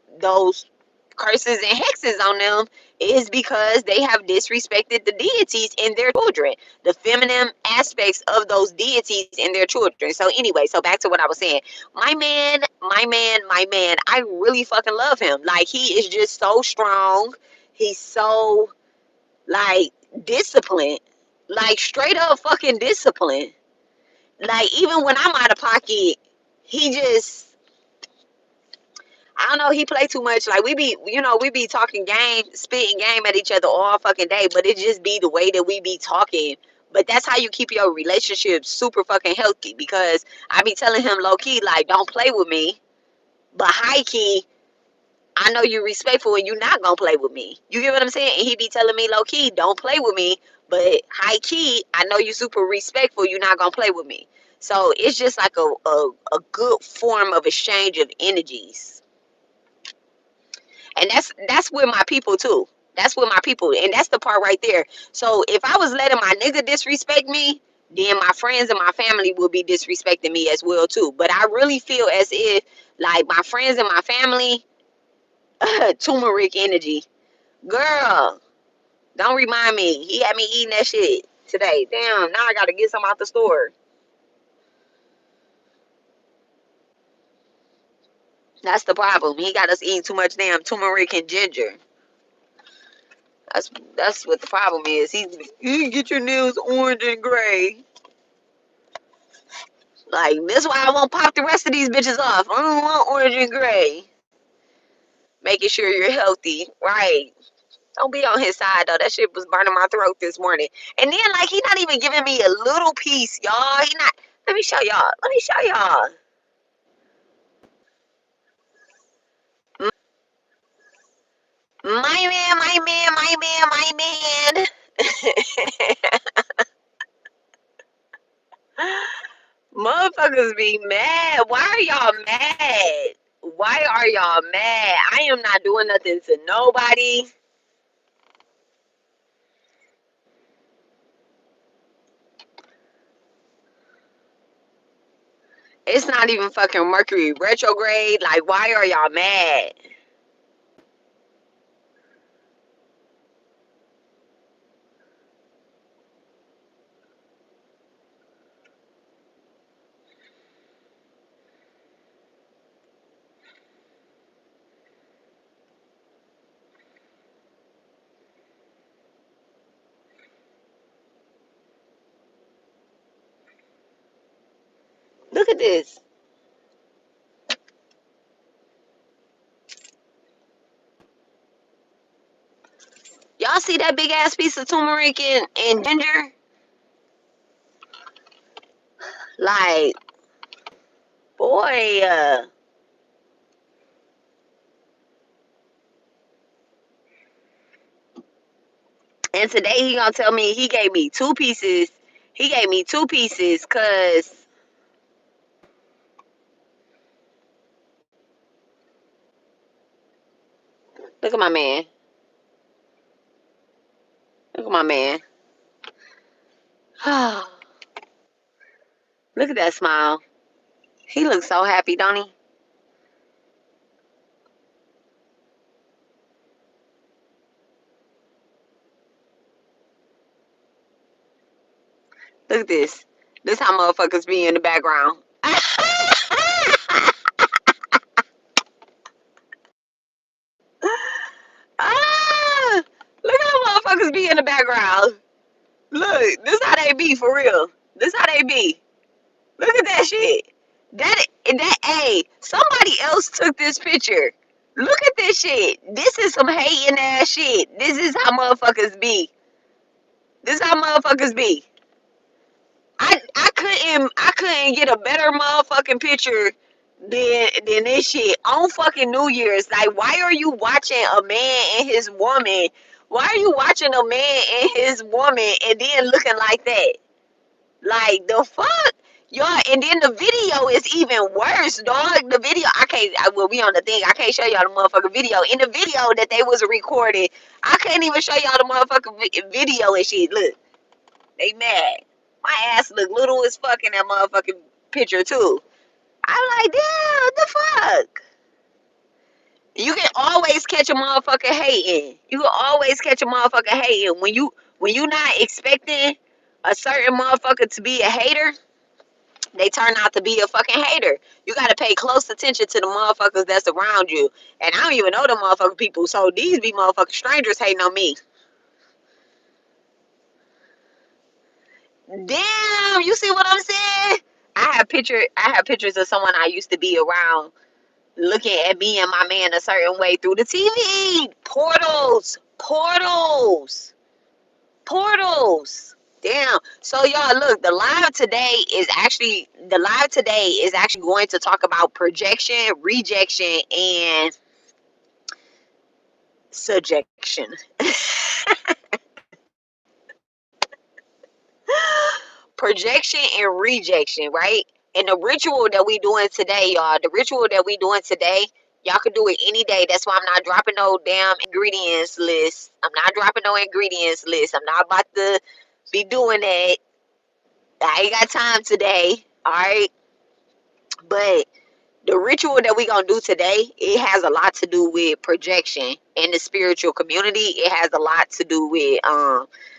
curses and hexes on them is because they have disrespected the deities in their children, the feminine aspects of those deities in their children. So anyway, so back to what I was saying. My man, I really fucking love him. Like, he is just so strong. He's so, like, disciplined. Like, straight up fucking disciplined. Like, even when I'm out of pocket, he just, I don't know, he play too much. Like, we be talking game, spitting game at each other all fucking day, but it just be the way that we be talking. But that's how you keep your relationship super fucking healthy, because I be telling him low key, like, don't play with me. But high key, I know you're respectful and you're not gonna play with me. You get what I'm saying? And he be telling me low key, don't play with me. But high key, I know you're super respectful, you're not gonna play with me. So it's just like a good form of exchange of energies. And that's with my people too. That's with my people. And that's the part right there. So if I was letting my nigga disrespect me, then my friends and my family will be disrespecting me as well too. But I really feel as if, like, my friends and my family, turmeric energy. Girl, don't remind me. He had me eating that shit today. Damn, now I gotta get some out the store. That's the problem. He got us eating too much damn turmeric and ginger. That's what the problem is. You can get your nails orange and gray. Like, that's why I won't pop the rest of these bitches off. I don't want orange and gray. Making sure you're healthy. Right. Don't be on his side though. That shit was burning my throat this morning. And then, like, he not even giving me a little piece, y'all. He not. Let me show y'all. Let me show y'all. My man. Motherfuckers be mad. Why are y'all mad? Why are y'all mad? I am not doing nothing to nobody. It's not even fucking Mercury retrograde. Like, why are y'all mad? Look at this. Y'all see that big ass piece of turmeric and ginger? Like, boy, and today he gonna tell me he gave me 2 pieces. He gave me 2 pieces cause look at my man. Look at my man. Look at that smile. He looks so happy, don't he? Look at this. This how motherfuckers be in the background. Ah, look how motherfuckers be in the background. Look, this how they be for real. This how they be. Look at that shit. Hey, somebody else took this picture. Look at this shit. This is some hating ass shit. This is how motherfuckers be. This is how motherfuckers be. I couldn't get a better motherfucking picture than this shit on fucking New Year's. Like, why are you watching a man and his woman? Why are you watching a man and his woman and then looking like that? Like, the fuck? Y'all, and then the video is even worse, dog. The video, well, we on the thing. I can't show y'all the motherfucking video. In the video that they was recording, I can't even show y'all the motherfucking video and shit. Look, they mad. My ass look little as fuck in that motherfucking picture, too. I'm like, damn, what the fuck? You can always catch a motherfucker hating. You can always catch a motherfucker hating. When you not expecting a certain motherfucker to be a hater, they turn out to be a fucking hater. You gotta pay close attention to the motherfuckers that's around you. And I don't even know the motherfucking people, so these be motherfucking strangers hating on me. Damn, you see what I'm saying? I have pictures of someone I used to be around looking at me and my man a certain way through the TV. Portals. Damn. So y'all look, the live today is actually going to talk about projection, rejection, and subjection. Projection and rejection, right? And the ritual that we doing today, y'all, y'all can do it any day. That's why I'm not dropping no damn ingredients list. I'm not dropping no ingredients list. I'm not about to be doing that. I ain't got time today. All right. But the ritual that we gonna do today, it has a lot to do with projection in the spiritual community. It has a lot to do with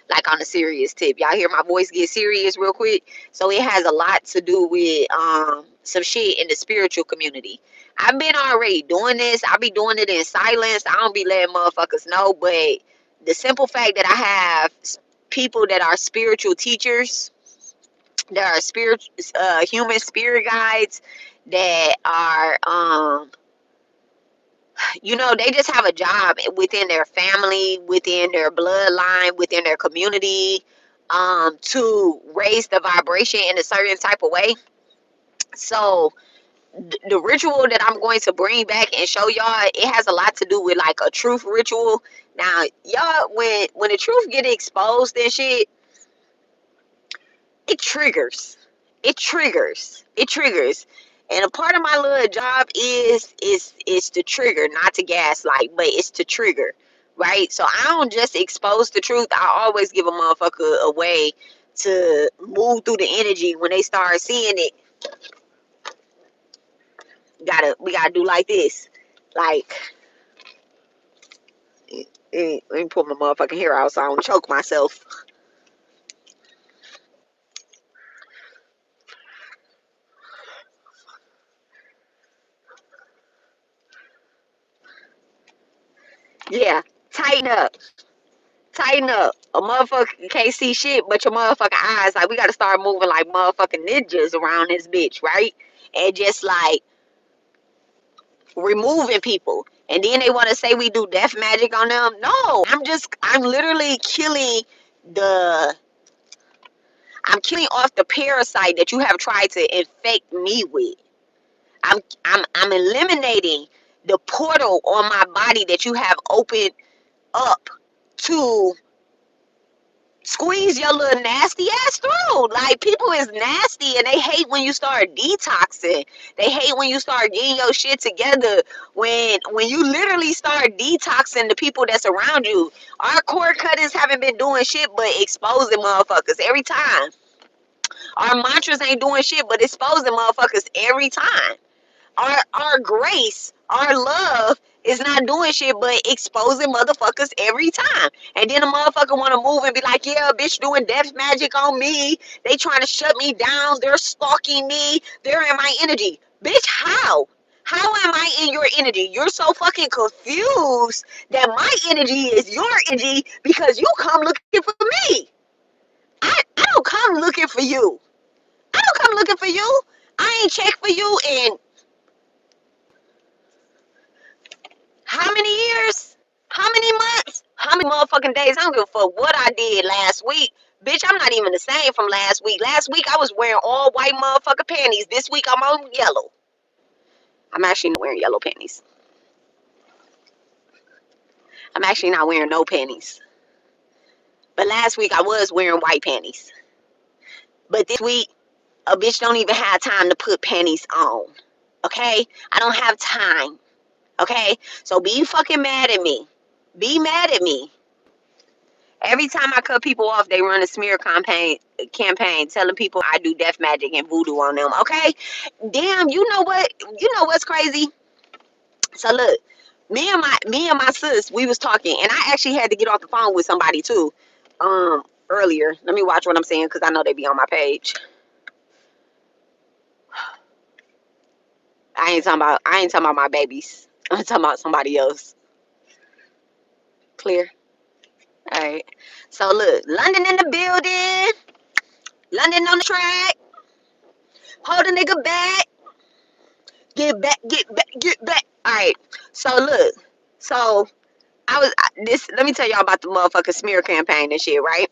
like on a serious tip. Y'all hear my voice get serious real quick? So it has a lot to do with some shit in the spiritual community. I've been already doing this. I be doing it in silence. I don't be letting motherfuckers know, but the simple fact that I have people that are spiritual teachers, there are human spirit guides that are they just have a job within their family, within their bloodline, within their community, to raise the vibration in a certain type of way. So the ritual that I'm going to bring back and show y'all, it has a lot to do with like a truth ritual. Now y'all, when the truth get exposed and shit, it triggers. It triggers. And a part of my little job is to trigger, not to gaslight, but it's to trigger. Right? So I don't just expose the truth. I always give a motherfucker a way to move through the energy. When they start seeing it, we gotta do like this. Like, let me pull my motherfucking hair out so I don't choke myself. Yeah. Tighten up. Tighten up. A motherfucker can't see shit but your motherfucking eyes. Like, we gotta start moving like motherfucking ninjas around this bitch, right? And just like removing people. And then they want to say we do death magic on them. No, I'm literally killing the, I'm killing off the parasite that you have tried to infect me with. I'm eliminating the portal on my body that you have opened up to squeeze your little nasty ass through. Like, people is nasty and they hate when you start detoxing. They hate when you start getting your shit together. When you literally start detoxing the people that's around you. Our cord cutters haven't been doing shit but exposing motherfuckers every time. Our mantras ain't doing shit but exposing motherfuckers every time. Our grace, our love is not doing shit but exposing motherfuckers every time. And then a motherfucker want to move and be like, yeah, bitch doing death magic on me. They trying to shut me down. They're stalking me. They're in my energy. Bitch, how? How am I in your energy? You're so fucking confused that my energy is your energy because you come looking for me. I don't come looking for you. I don't come looking for you. I ain't check for you in how many years? How many months? How many motherfucking days? I don't give a fuck what I did last week. Bitch, I'm not even the same from last week. Last week I was wearing all white motherfucking panties. This week I'm on yellow. I'm actually not wearing yellow panties. I'm actually not wearing no panties. But last week I was wearing white panties. But this week, a bitch don't even have time to put panties on. Okay? I don't have time. Okay? So be fucking mad at me. Be mad at me. Every time I cut people off, they run a smear campaign telling people I do death magic and voodoo on them. Okay, damn. You know what? You know what's crazy? So look, me and my sis, we was talking, and I actually had to get off the phone with somebody too, earlier. Let me watch what I'm saying because I know they be on my page. I ain't talking about my babies. I'm talking about somebody else. Clear. All right. So look, London in the building. London on the track. Hold a nigga back. Get back, get back, get back. All right. So look. So this. Let me tell y'all about the motherfucking smear campaign and shit, right?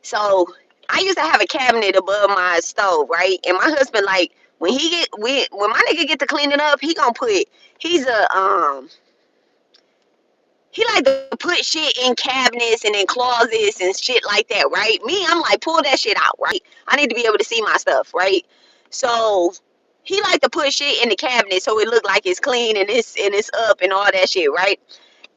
So I used to have a cabinet above my stove, right? And my husband, like, when my nigga get to cleaning up, he gonna put. He's a He like to put shit in cabinets and in closets and shit like that, right? Me, I'm like, pull that shit out, right? I need to be able to see my stuff, right? So he like to put shit in the cabinet so it look like it's clean and it's up and all that shit, right?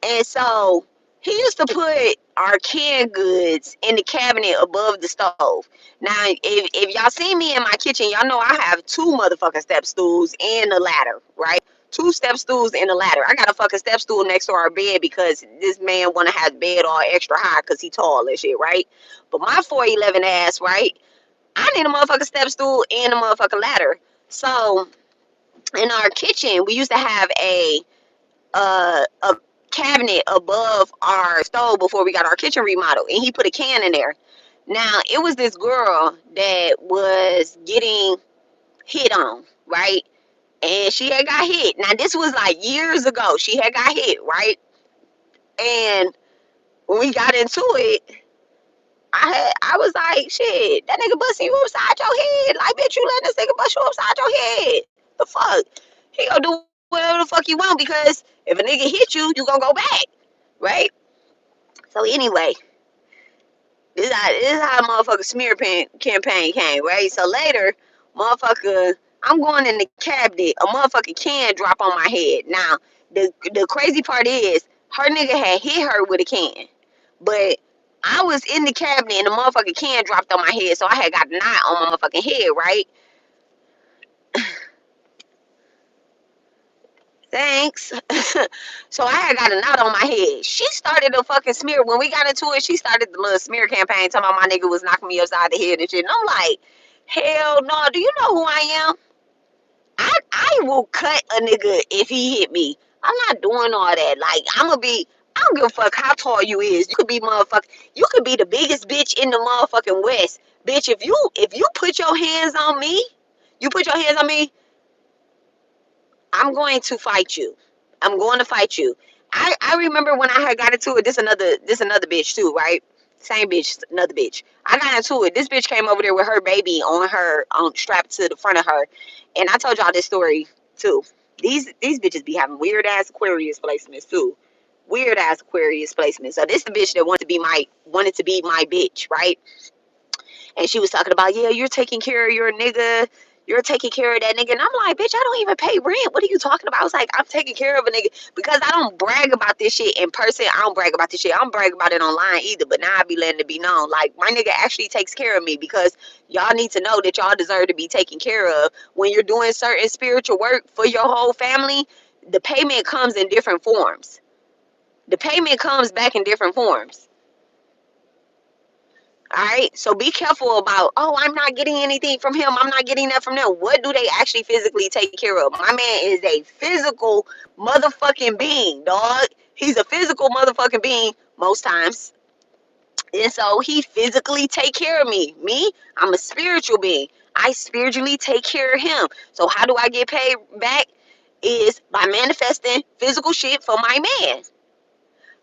And so he used to put our canned goods in the cabinet above the stove. Now, if y'all see me in my kitchen, y'all know I have two motherfucking step stools and a ladder, right? Two step stools and a ladder. I got a fucking step stool next to our bed because this man want to have bed all extra high because he tall and shit, right? But my 4'11" ass, right? I need a motherfucking step stool and a motherfucking ladder. So in our kitchen, we used to have a cabinet above our stove before we got our kitchen remodeled, and he put a can in there. Now it was this girl that was getting hit on, right? And she had got hit. Now this was like years ago. She had got hit, right? And when we got into it, I was like, shit, that nigga busting you upside your head. Like, bitch, you letting this nigga bust you upside your head. The fuck? He gonna do whatever the fuck you want because if a nigga hit you, you gonna go back, right? So anyway, this is how motherfucker campaign came, right? So later, motherfucker, I'm going in the cabinet, a motherfucker can drop on my head. Now, the crazy part is, her nigga had hit her with a can, but I was in the cabinet and the motherfucker can dropped on my head, so I had got a knot on my motherfucking head, right? Thanks. So I had got a knot on my head. She started a fucking smear. When we got into it, she started the little smear campaign talking about my nigga was knocking me upside the head and shit. And I'm like, hell no. Do you know who I am? I will cut a nigga if he hit me. I'm not doing all that. Like, I'm don't give a fuck how tall you is. You could be motherfucking. You could be the biggest bitch in the motherfucking West, bitch. If you put your hands on me, you put your hands on me. I'm going to fight you. I'm going to fight you. I remember when I had got into it. This another bitch too, right? Same bitch, another bitch. I got into it. This bitch came over there with her baby on her, strapped to the front of her, and I told y'all this story too. These bitches be having weird ass Aquarius placements too. Weird ass Aquarius placements. So this the bitch that wanted to be my bitch, right? And she was talking about, yeah, you're taking care of your nigga. You're taking care of that nigga. And I'm like, bitch, I don't even pay rent. What are you talking about? I was like, I'm taking care of a nigga. Because I don't brag about this shit in person. I don't brag about this shit. I don't brag about it online either. But now I be letting it be known. Like, my nigga actually takes care of me. Because y'all need to know that y'all deserve to be taken care of. When you're doing certain spiritual work for your whole family, the payment comes in different forms. The payment comes back in different forms. All right, so be careful about, oh, I'm not getting anything from him. I'm not getting that from them. What do they actually physically take care of? My man is a physical motherfucking being, dog. He's a physical motherfucking being most times. And so he physically take care of me. Me, I'm a spiritual being. I spiritually take care of him. So how do I get paid back? Is by manifesting physical shit for my man.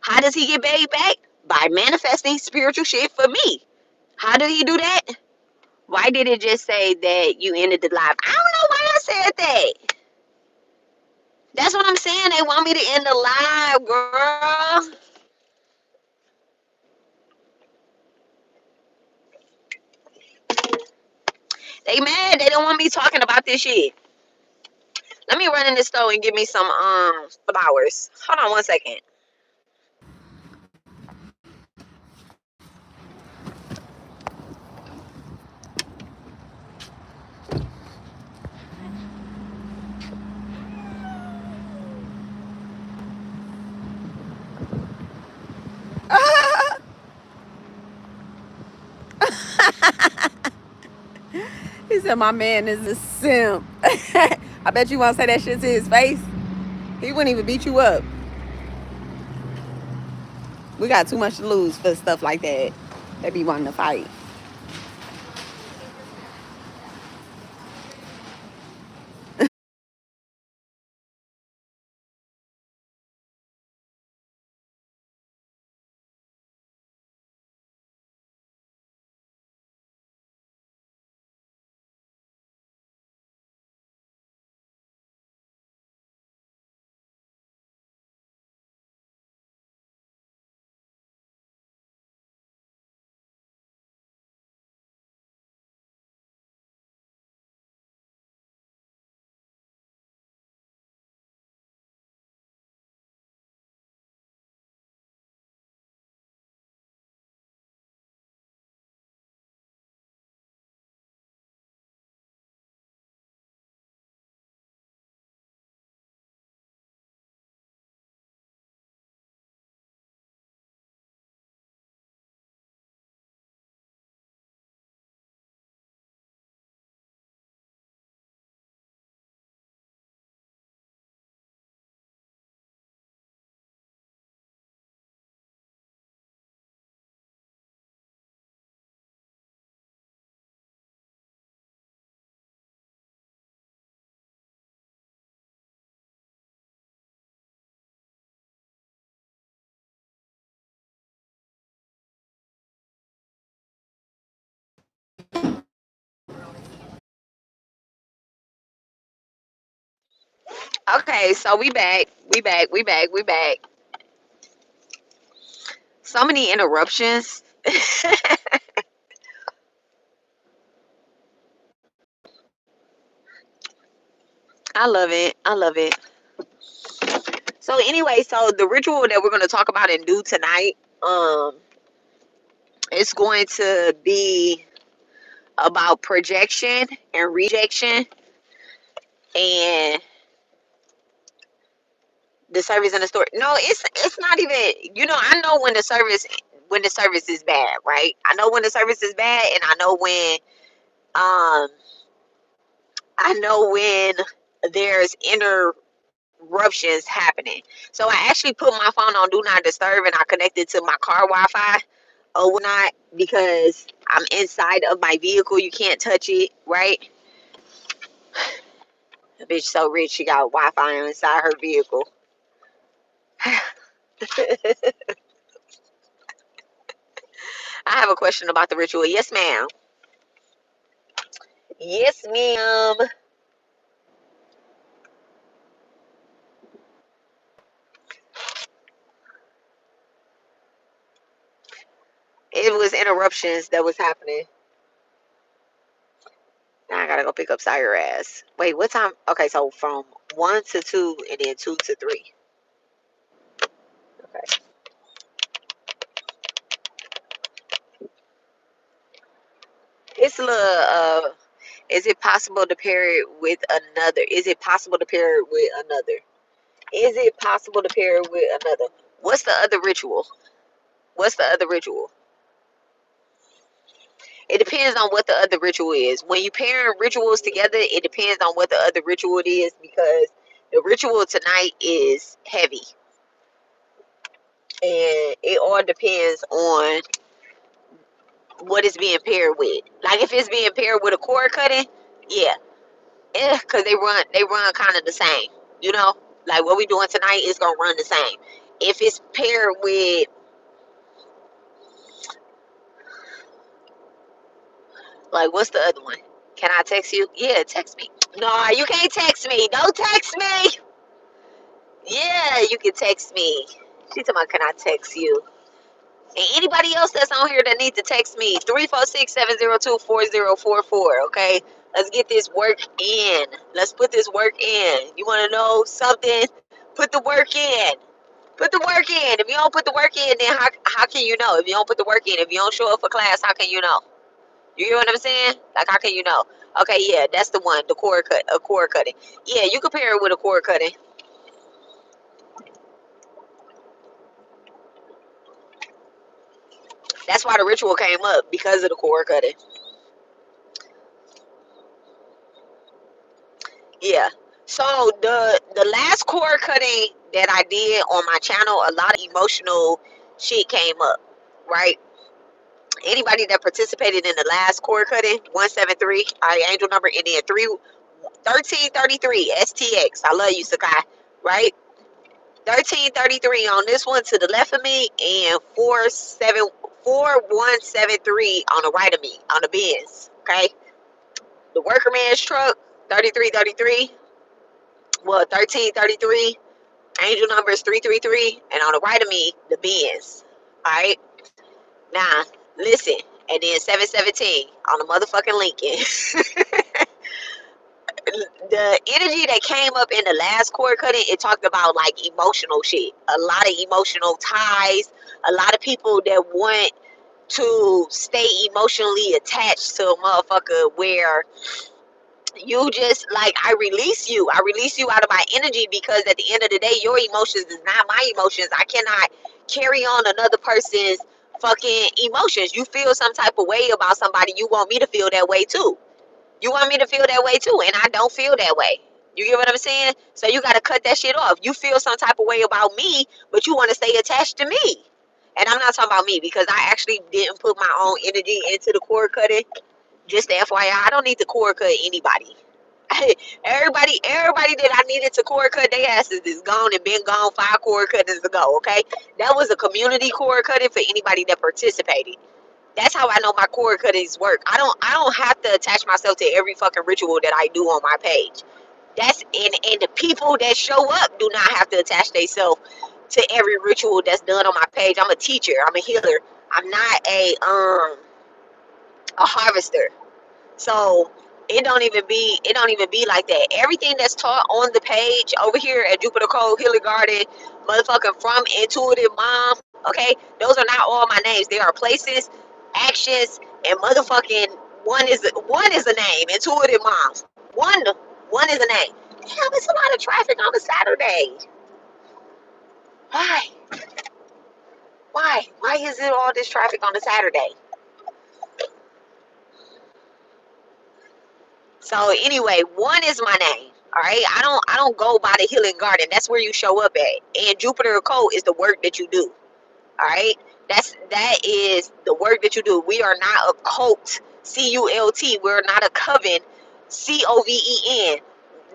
How does he get paid back? By manifesting spiritual shit for me. How did he do that? Why did it just say that you ended the live? I don't know why I said that. That's what I'm saying. They want me to end the live, girl. They mad. They don't want me talking about this shit. Let me run in the store and give me some flowers. Hold on one second. He said my man is a simp. I bet you won't say that shit to his face. He wouldn't even beat you up. We got too much to lose for stuff like that. They be wanting to fight. Okay, so we back. We back. So many interruptions. I love it. I love it. So anyway, so the ritual that we're going to talk about and do tonight, it's going to be about projection and rejection and the service and the story. No, it's not even, I know when the service is bad, right? I know when the service is bad, and um I know when there's inner eruptions happening. So I actually put my phone on do not disturb and I connected to my car Wi-Fi or whatnot because I'm inside of my vehicle. You can't touch it, right? The bitch so rich she got Wi-Fi inside her vehicle. I have a question about the ritual. Yes, ma'am. Yes, ma'am. It was interruptions that was happening. Now I gotta go pick up Sire ass. Wait, what time? Okay, so from 1 to 2 and then 2 to 3. Okay. It's a little, is it possible to pair it with another? Is it possible to pair it with another? Is it possible to pair it with another? What's the other ritual? What's the other ritual? It depends on what the other ritual is. When you pair rituals together, it depends on what the other ritual it is because the ritual tonight is heavy. And it all depends on what it's being paired with. Like if it's being paired with a cord cutting, yeah. Because they run kind of the same. You know? Like what we doing tonight is gonna run the same. If it's paired with like what's the other one? Can I text you? Yeah, text me. No, you can't text me. Don't text me. Yeah, you can text me. She talking about can I text you? And anybody else that's on here that needs to text me, 346-702-4044, okay? Let's get this work in. Let's put this work in. You want to know something? Put the work in. Put the work in. If you don't put the work in, then how can you know? If you don't put the work in, if you don't show up for class, how can you know? You hear what I'm saying? Like, how can you know? Okay, yeah, that's the one, the cord cutting. Yeah, you compare it with a cord cutting. That's why the ritual came up, because of the cord cutting. Yeah. So the last cord cutting that I did on my channel, a lot of emotional shit came up, right? Anybody that participated in the last cord cutting, 173, our angel number, and then 1333 STX. I love you, Sakai, right? 1333 on this one to the left of me, and 4173 on the right of me, on the Benz. Okay, the worker man's truck, 3333. Well, 1333. Angel number is 333, and on the right of me, the Benz. All right, now listen, and then 717 on the motherfucking Lincoln. The energy that came up in the last cord cutting, it talked about like emotional shit, a lot of emotional ties, a lot of people that want to stay emotionally attached to a motherfucker where you just like I release you out of my energy, because at the end of the day your emotions is not my emotions. I cannot carry on another person's fucking emotions. You feel some type of way about somebody, you want me to feel that way too. You want me to feel that way too, and I don't feel that way. You get what I'm saying? So you got to cut that shit off. You feel some type of way about me, but you want to stay attached to me. And I'm not talking about me, because I actually didn't put my own energy into the cord cutting. Just the FYI, I don't need to cord cut anybody. everybody that I needed to cord cut, their asses is gone and been gone 5 cord cuttings ago, okay? That was a community cord cutting for anybody that participated. That's how I know my cord cuttings work. I don't have to attach myself to every fucking ritual that I do on my page. That's and the people that show up do not have to attach themselves to every ritual that's done on my page. I'm a teacher. I'm a healer. I'm not a harvester. So it don't even be like that. Everything that's taught on the page over here at Jupiter Code Healing Garden, motherfucking from Intuitive Mom, okay? Those are not all my names. They are places, actions, and motherfucking one is a name. Intuitive Mom. One is a name. Damn, it's a lot of traffic on a Saturday. Why? Why is it all this traffic on a Saturday? So anyway, one is my name. All right, I don't go by the healing garden. That's where you show up at. And Jupiter Occult is the work that you do. All right, that is the work that you do. We are not a cult, CULT. We're not a coven, COVEN.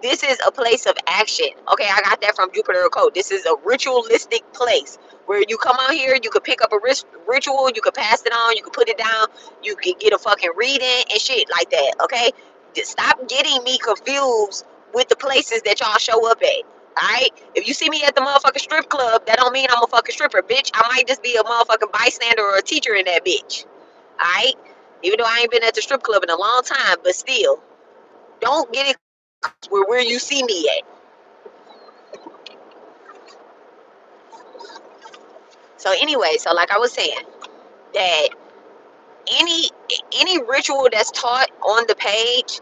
This is a place of action. Okay, I got that from Jupiter Code. This is a ritualistic place where you come out here, you could pick up a ritual, you could pass it on, you could put it down, you could get a fucking reading and shit like that. Okay, just stop getting me confused with the places that y'all show up at. Alright? If you see me at the motherfucking strip club, that don't mean I'm a fucking stripper, bitch. I might just be a motherfucking bystander or a teacher in that bitch. Alright? Even though I ain't been at the strip club in a long time, but still, don't get it where you see me at. So anyway, so like I was saying, that any any ritual that's taught on the page,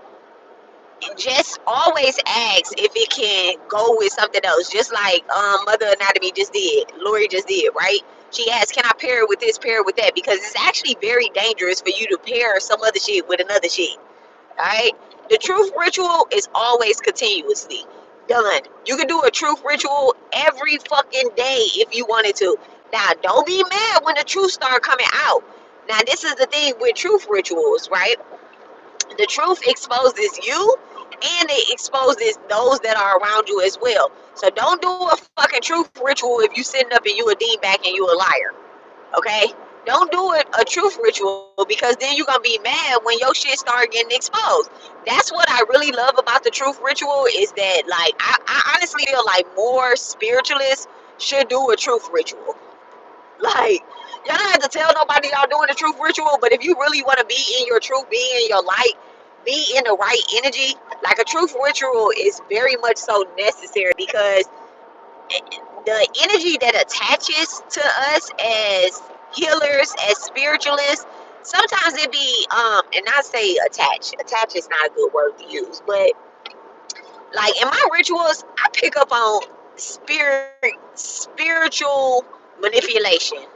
just always ask if it can go with something else. Just like Mother Anatomy just did, Lori just did, right? She asked, can I pair it with this, pair it with that? Because it's actually very dangerous for you to pair some other shit with another shit. Alright? The truth ritual is always continuously done. You can do a truth ritual every fucking day if you wanted to. Now, don't be mad when the truth start coming out. Now, this is the thing with truth rituals, right? The truth exposes you and it exposes those that are around you as well. So don't do a fucking truth ritual if you sitting up and you a D-back and you a liar. Okay? Don't do it a truth ritual because then you're gonna be mad when your shit start getting exposed. That's what I really love about the truth ritual is that like I honestly feel like more spiritualists should do a truth ritual. Like y'all don't have to tell nobody y'all doing a truth ritual, but if you really want to be in your truth, be in your light, be in the right energy, like a truth ritual is very much so necessary because the energy that attaches to us as healers, as spiritualists, sometimes it be and I say attach is not a good word to use, but like in my rituals I pick up on spiritual manipulation.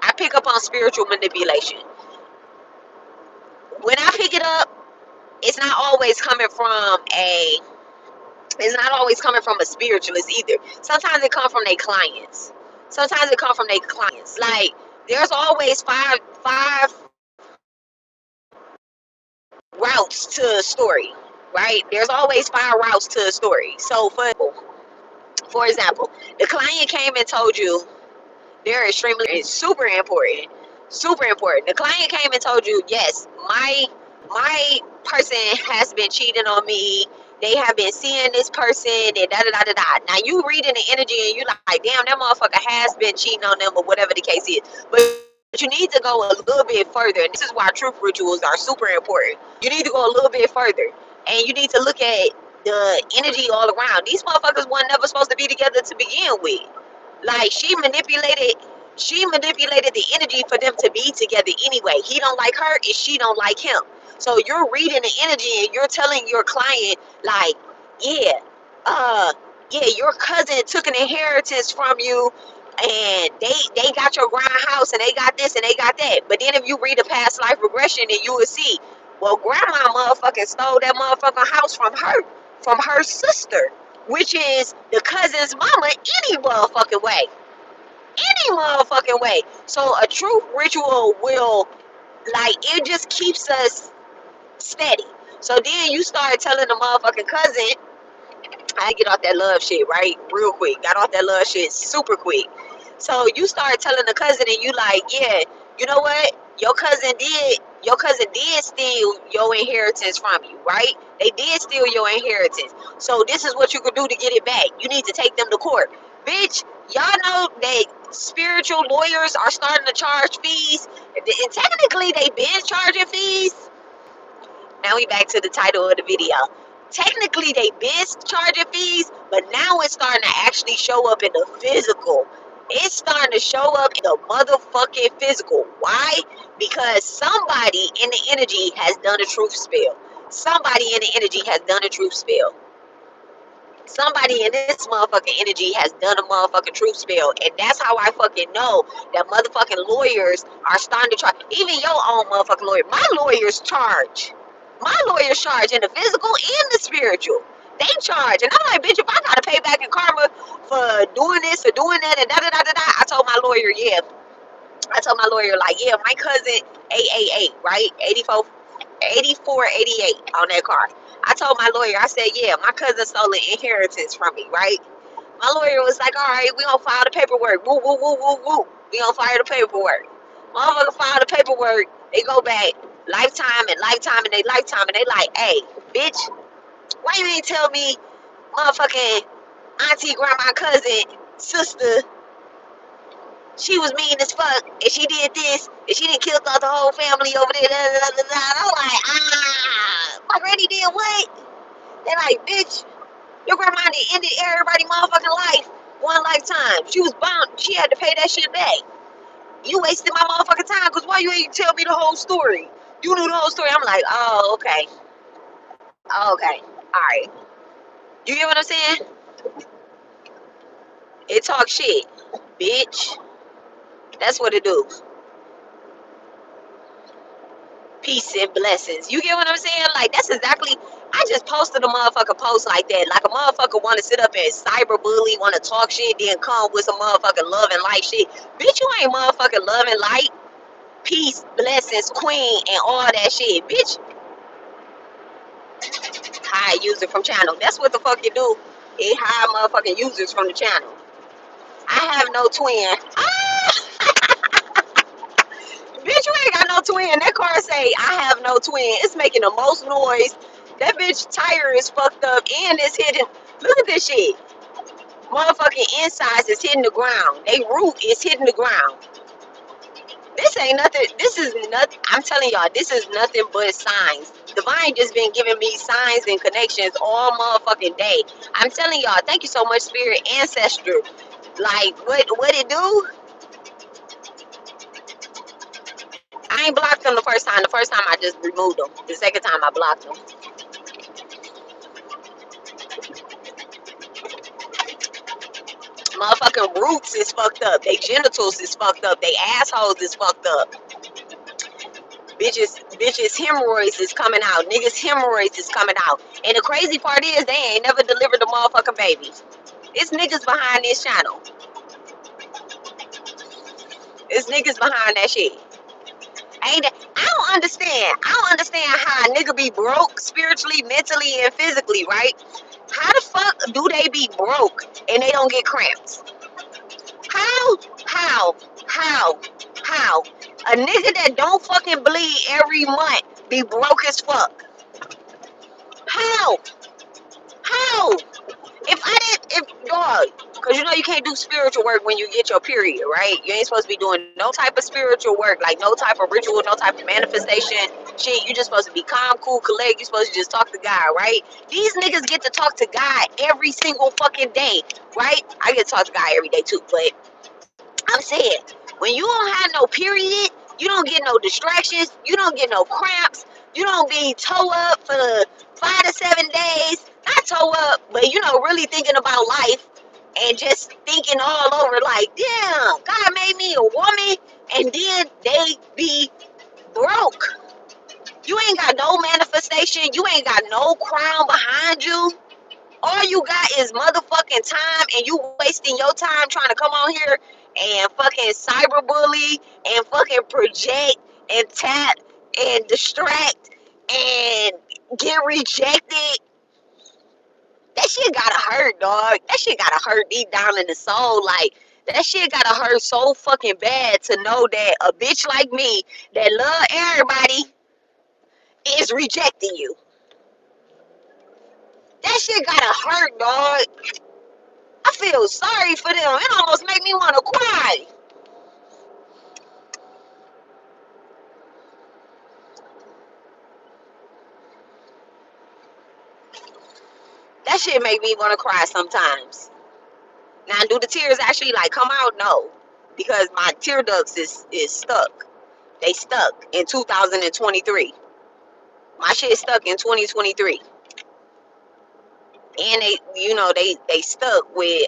I pick up on spiritual manipulation. When I pick it up, it's not always coming from a it's not always coming from a spiritualist either. Sometimes it comes from their clients. Sometimes it comes from their clients. Like there's always five routes to a story, right? There's always 5 routes to a story. So for example, the client came and told you they're it's super important. Super important. The client came and told you, yes, my person has been cheating on me. They have been seeing this person and da da da da da. Now you reading the energy and you like, damn, that motherfucker has been cheating on them or whatever the case is. But you need to go a little bit further. And this is why truth rituals are super important. You need to go a little bit further. And you need to look at the energy all around. These motherfuckers weren't never supposed to be together to begin with. Like she manipulated the energy for them to be together anyway. He don't like her and she don't like him. So you're reading the energy and you're telling your client like, yeah, yeah, your cousin took an inheritance from you and they got your grindhouse and they got this and they got that. But then if you read a past life regression then you will see, well, grandma motherfucking stole that motherfucking house from her sister, which is the cousin's mama any motherfucking way. Any motherfucking way. So a truth ritual will, like, it just keeps us steady. So then you start telling the motherfucking cousin, I get off that love shit, right? Real quick. Got off that love shit super quick. So you start telling the cousin and you like, yeah, you know what? Your cousin did steal your inheritance from you, right? They did steal your inheritance. So this is what you could do to get it back. You need to take them to court. Bitch, y'all know that spiritual lawyers are starting to charge fees. And technically they been charging fees. Now we back to the title of the video. Technically they been charging fees, but now it's starting to actually show up in the physical. It's starting to show up in the motherfucking physical. Why? Because somebody in the energy has done a truth spill. Somebody in the energy has done a truth spill. Somebody in this motherfucking energy has done a motherfucking truth spill. And that's how I fucking know that motherfucking lawyers are starting to charge. Even your own motherfucking lawyer. My lawyers charge in the physical and the spiritual. They charge. And I'm like, bitch, if I gotta pay back in karma for doing this or doing that and da da da da da, I told my lawyer, yeah. I told my lawyer, like, yeah, my cousin 888, right? 8488 on that car. I told my lawyer, I said, yeah, my cousin stole an inheritance from me, right? My lawyer was like, all right, we gonna file the paperwork. Woo, woo, woo, woo, woo. We gonna file the paperwork. Motherfucker file the paperwork. They go back lifetime and lifetime and they lifetime and they like, hey, bitch, why you ain't tell me motherfucking auntie, grandma, cousin, sister, she was mean as fuck and she did this and she didn't kill the whole family over there. Da, da, da, da. I'm like, my granny did what? They like, bitch, your grandma did ended everybody motherfucking life one lifetime. She was bound. She had to pay that shit back. You wasted my motherfucking time because why you ain't tell me the whole story? You knew the whole story. I'm like, oh, okay. Oh, okay. All right. You get what I'm saying? It talk shit, bitch. That's what it do. Peace and blessings. You get what I'm saying? Like, that's exactly. I just posted a motherfucking post like that. Like, a motherfucker want to sit up and cyberbully, want to talk shit, then come with some motherfucking love and light shit. Bitch, you ain't motherfucking love and light, peace, blessings, queen, and all that shit. Bitch, hide user from channel. That's what the fuck you do. It hide motherfucking users from the channel. I have no twin. Bitch, you ain't got no twin. That car say, I have no twin. It's making the most noise. That bitch tire is fucked up and it's hitting. Look at this shit. Motherfucking insides is hitting the ground. They root is hitting the ground. This ain't nothing. This is nothing. I'm telling y'all, this is nothing but signs. Divine just been giving me signs and connections all motherfucking day. I'm telling y'all, thank you so much, Spirit Ancestral. Like, what it do? I ain't blocked them the first time. The first time I just removed them. The second time I blocked them. Motherfucking roots is fucked up. They genitals is fucked up. They assholes is fucked up. Bitches hemorrhoids is coming out. Niggas hemorrhoids is coming out. And the crazy part is they ain't never delivered the motherfucking babies. It's niggas behind this channel. It's niggas behind that shit. I don't understand. I don't understand how a nigga be broke spiritually, mentally, and physically, right? How the fuck do they be broke and they don't get cramps? How? How? How? How? A nigga that don't fucking bleed every month be broke as fuck. How? How? If I didn't, if dog, because you know you can't do spiritual work when you get your period, right? You ain't supposed to be doing no type of spiritual work, like no type of ritual, no type of manifestation shit. You just supposed to be calm, cool, collect. You supposed to just talk to God, right? These niggas get to talk to God every single fucking day, right? I get to talk to God every day too, but I'm saying, when you don't have no period, you don't get no distractions, you don't get no cramps, you don't be toe up for 5 to 7 days. Not toe up, but you know, really thinking about life and just thinking all over like, damn, God made me a woman, and then they be broke. You ain't got no manifestation, you ain't got no crown behind you. All you got is motherfucking time, and you wasting your time trying to come on here and fucking cyberbully and fucking project and tap and distract and get rejected. That shit gotta hurt, dog. That shit gotta hurt deep down in the soul. Like, that shit gotta hurt so fucking bad to know that a bitch like me that love everybody is rejecting you. That shit gotta hurt, dog. I feel sorry for them. It almost make me want to cry. That shit make me want to cry sometimes. Now, do the tears actually like come out? No, because my tear ducts is stuck. They stuck in 2023. My shit stuck in 2023, and they, you know, they stuck with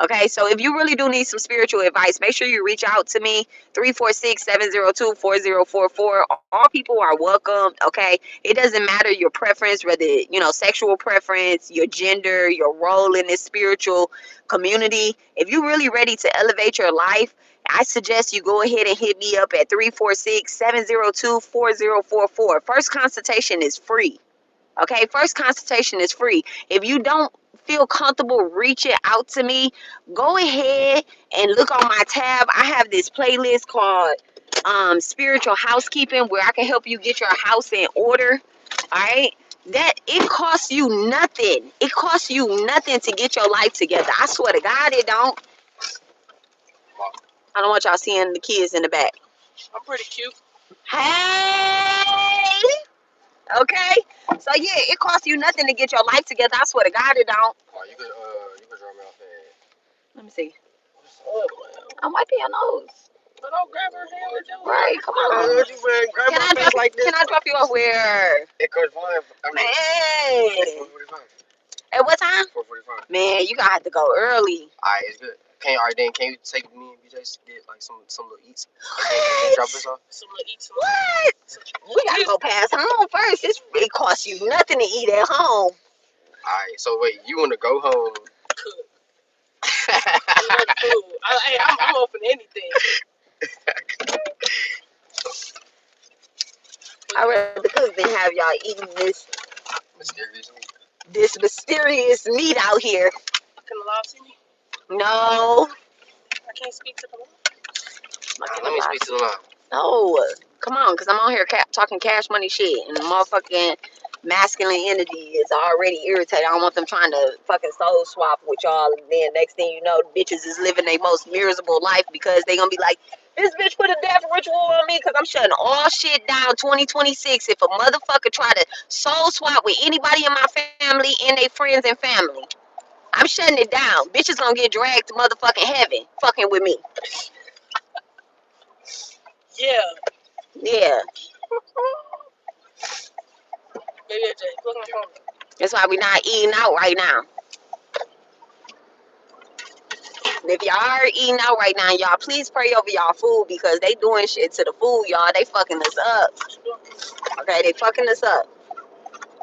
Okay, so if you really do need some spiritual advice, make sure you reach out to me, 346-702-4044. All people are welcome, okay? It doesn't matter your preference, whether, sexual preference, your gender, your role in this spiritual community. If you're really ready to elevate your life, I suggest you go ahead and hit me up at 346-702-4044. First consultation is free. Okay, first consultation is free. If you don't feel comfortable reaching out to me, go ahead and look on my tab. I have this playlist called Spiritual Housekeeping, where I can help you get your house in order. All right, that it costs you nothing. It costs you nothing to get your life together. I swear to God, it don't. I don't want y'all seeing the kids in the back. I'm pretty cute. Hey. Okay, so yeah, it costs you nothing to get your life together. I swear to God, it don't. Oh, you could draw me off that. Let me see. I'm wiping your nose. But don't grab her hand with your Right, come on. What you wearing? Grab Can my I face drop? like this. Can I drop you off where? It costs fine. I mean, Man, 4:45. at what time? 4:45. Man, you gonna have to go early. Alright, it's good. Can you take me and BJ to get like some little eats? And then drop us off. some little eat some. What? We gotta go past home first. It costs you nothing to eat at home. Alright, so wait, you wanna go home? Cook. Food. I'm open to anything. I'd rather cook than have y'all eating this mysterious meat out here. Can the law see me? No. I can't speak to the law. Let me speak to the law. No. Come on, because I'm on here talking cash money shit. And the motherfucking masculine energy is already irritated. I don't want them trying to fucking soul swap with y'all. And then next thing you know, bitches is living their most miserable life because they going to be like, this bitch put a death ritual on me because I'm shutting all shit down 2026. If a motherfucker try to soul swap with anybody in my family and their friends and family, I'm shutting it down. Bitches gonna get dragged to motherfucking heaven fucking with me. Yeah. Yeah. Maybe I just plug my phone. That's why we not eating out right now. And if y'all are eating out right now, y'all please pray over y'all food because they doing shit to the food, y'all. They fucking us up. Okay, they fucking us up.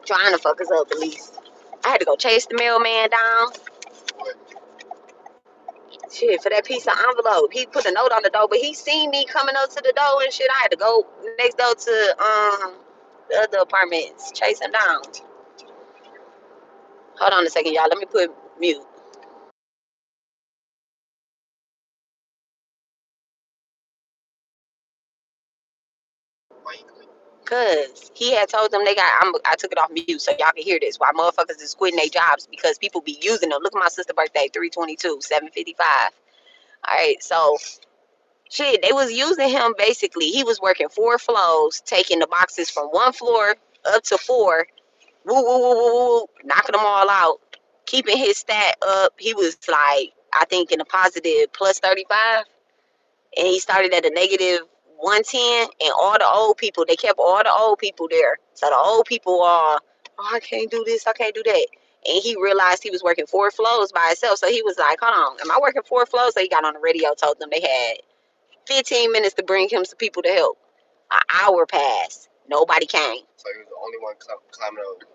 Trying to fuck us up at least. I had to go chase the mailman down. Shit, for that piece of envelope. He put a note on the door, but he seen me coming up to the door and shit. I had to go next door to the other apartments, chase him down. Hold on a second, y'all. Let me put mute. Cause he had told them I took it off mute so y'all can hear this. Why motherfuckers is quitting their jobs because people be using them. Look at my sister's birthday, 3/22, 7:55. Alright, so shit, they was using him basically. He was working 4 floors, taking the boxes from 1 floor up to 4, woo woo woo woo woo, knocking them all out, keeping his stat up. He was like, I think in a positive plus 35. And he started at a negative 110, and all the old people, they kept all the old people there. So the old people are, oh, I can't do this, I can't do that. And he realized he was working 4 floors by himself. So he was like, hold on, am I working 4 floors? So he got on the radio, told them they had 15 minutes to bring him some people to help. An hour passed. Nobody came. So he was the only one climbing over.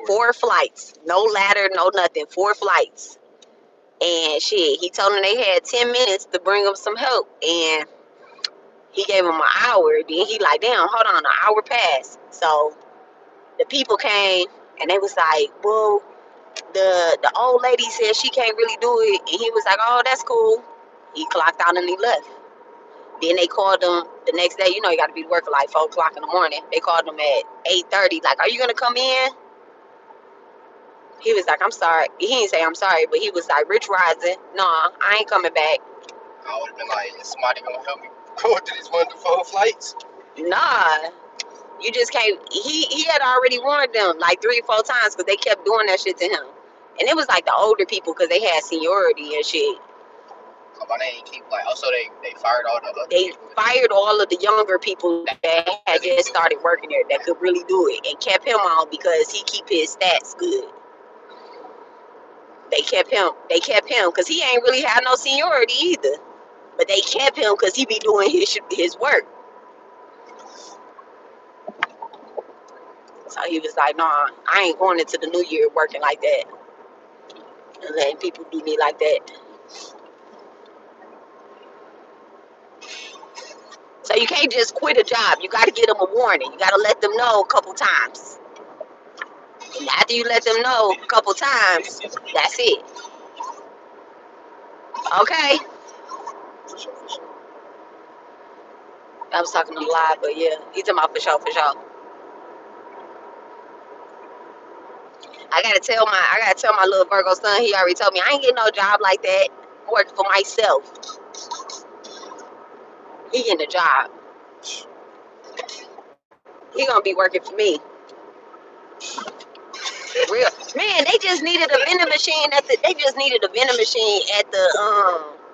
4 flights. No ladder, no nothing. 4 flights. And shit, he told them they had 10 minutes to bring him some help. And he gave him an hour. Then he like, damn, hold on, an hour passed. So the people came and they was like, well, the old lady said she can't really do it. And he was like, oh, that's cool. He clocked out and he left. Then they called him the next day. You know, you got to be to work at like 4 o'clock in the morning. They called him at 8:30. Like, are you going to come in? He was like, I'm sorry. He didn't say I'm sorry, but he was like, Rich Rising. Nah, I ain't coming back. I would have been like, is somebody going to help me go through these wonderful flights? Nah. You just can't. He had already warned them like 3 or 4 times because they kept doing that shit to him. And it was like the older people because they had seniority and shit. Oh, but they ain't keep like, also they fired all the other They people. fired all of the younger people that had just started working there that could really do it and kept him on because he keep his stats good. They kept him. They kept him because he ain't really had no seniority either. But they kept him because he be doing his work. So he was like, nah, I ain't going into the new year working like that and letting people do me like that. So you can't just quit a job. You got to get them a warning. You got to let them know a couple times. And after you let them know a couple times, that's it. Okay? I was talking to him live, but yeah, he's talking about for sure, for sure. I gotta tell my little Virgo son. He already told me I ain't getting no job like that. I'm working for myself. He getting a job. He gonna be working for me. For real, man. They just needed a vending machine at the. They just needed a vending machine at the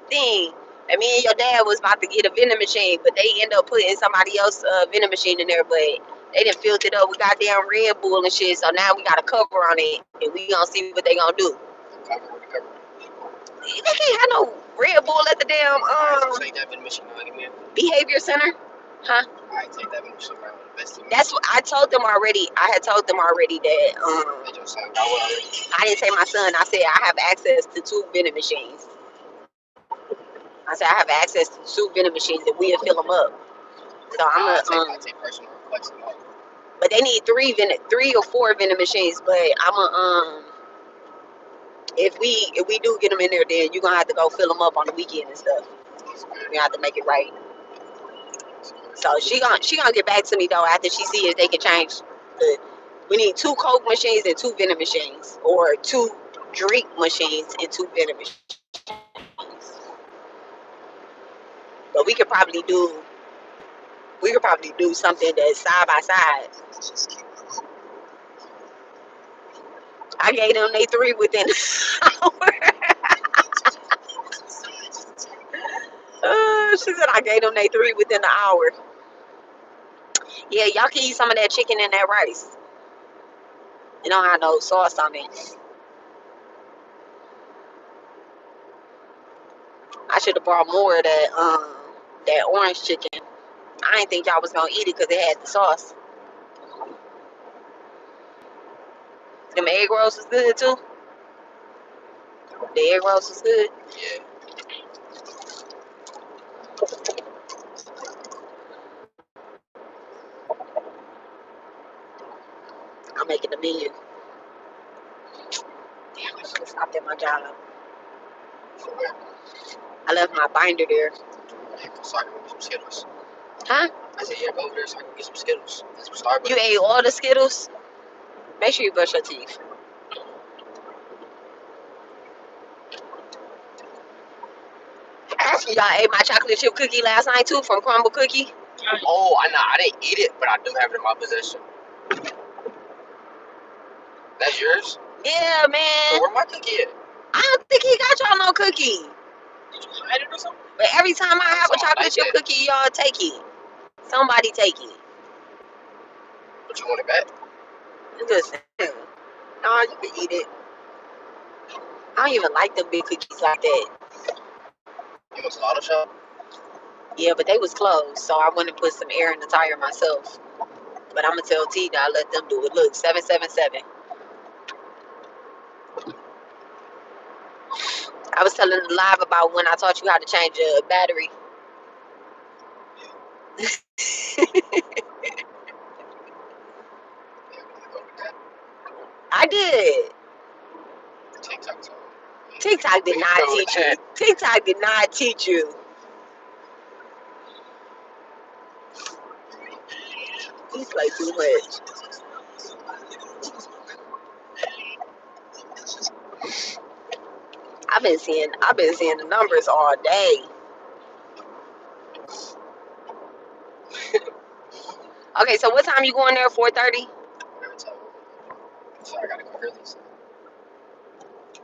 thing. And me and your dad was about to get a vending machine, but they end up putting somebody else's vending machine in there. But they didn't fill it up with goddamn Red Bull and shit. So now we got a cover on it, and we gonna see what they gonna do. They can't have no Red Bull at the damn Take that vending machine out again. behavior center, huh? I take that vending machine out. That's what I told them already. I had told them already that I didn't say my son. I said I have access to 2 vending machines. I said I have access to 2 vending machines and we'll fill them up. So I'm gonna personal reflection. but they need 3 or 4 vending machines. But I'm gonna if we do get them in there, then you're gonna have to go fill them up on the weekend and stuff. We have to make it right. So she gonna get back to me though after she see if they can change we need 2 Coke machines and 2 vending machines, or 2 drink machines and 2 vending machines. But we could probably do something that's side by side. I gave them they 3 within an hour. She said I gave them they 3 within an hour. Yeah, y'all can eat some of that chicken and that rice. It don't have no sauce on it. I should have brought more of that orange chicken. I didn't think y'all was gonna eat it because it had the sauce. Them egg rolls was good too. The egg rolls was good. Yeah. I'm making the menu. Damn, I should have stopped at my job. I left my binder there. So I can get some Skittles. Huh? I said, yeah, go over there so I can get some Skittles. Get some Starbucks. You ate all the Skittles? Make sure you brush your teeth. Y'all ate my chocolate chip cookie last night too from Crumble Cookie? Oh, I didn't eat it, but I do have it in my possession. That's yours? Yeah, man. So where my cookie at? I don't think he got y'all no cookie. Did you hide it or something? But every time I have a chocolate like chip that. cookie, y'all take it. Somebody take it. But you want it back? Listen, no, you can eat it. I don't even like them big cookies like that. You want a auto shop? Yeah, but they was closed, so I went and put some air in the tire myself. But I'm gonna tell T that I let them do it. Look, 777. I was telling them live about when I taught you how to change a battery. I did. TikTok did not teach you. TikTok did not teach you. You play too much. I've been seeing the numbers all day. Okay, so what time you going there? 4:30? So I gotta go early.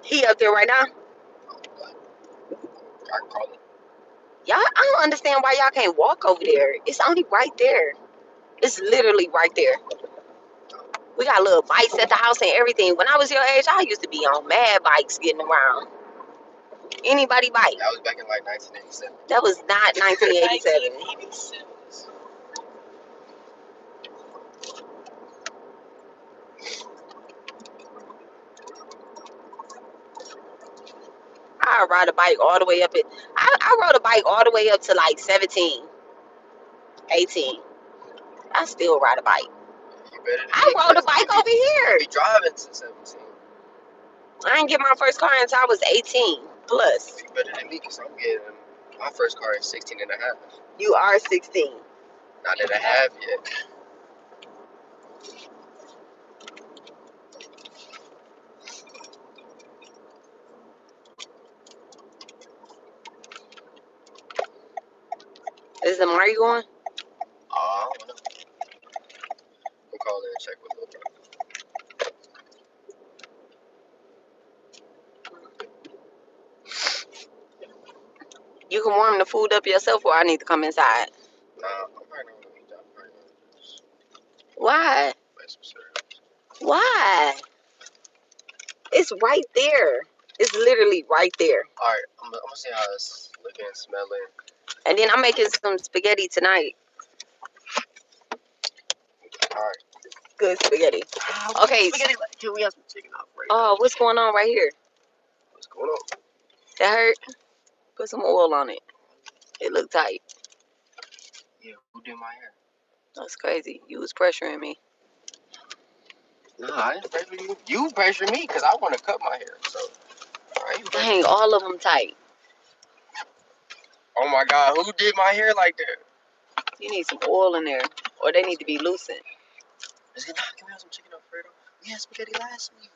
He up there right now? I can call it. Y'all, I don't understand why y'all can't walk over there. It's only right there. It's literally right there. We got little bikes at the house and everything. When I was your age, I used to be on mad bikes getting around. Anybody bike. That was back in like 1987. That was not 1987. 1987. I ride a bike all the way up it. I rode a bike all the way up to like 17, 18. I still ride a bike. You better than I me, rode a cause bike I over here. be driving since 17. I didn't get my first car until I was 18 plus. You better than me, cause I'm getting my first car is 16 and a half. You are 16. Not that I have yet. Is the Mari going? I don't know. We'll call in and check with little bro. You can warm the food up yourself, or I need to come inside. Nah, I'm probably not gonna eat that. I'm probably gonna just Why? make some cereal. Why? It's right there. It's literally right there. Alright, I'm gonna see how it's looking, smelling. And then I'm making some spaghetti tonight. Alright. Good spaghetti. Okay. Can we have some chicken Alfredo? Oh, what's going on right here? What's going on? That hurt? Put some oil on it. It looked tight. Yeah, who did my hair? That's crazy. You was pressuring me. Nah, I didn't pressure you. You pressure me because I want to cut my hair. So, alright, you pressure Dang, me. all of them tight. Oh my God, who did my hair like that? You need some oil in there, or they need to be loosened. Can we have some chicken Alfredo? We had spaghetti last week.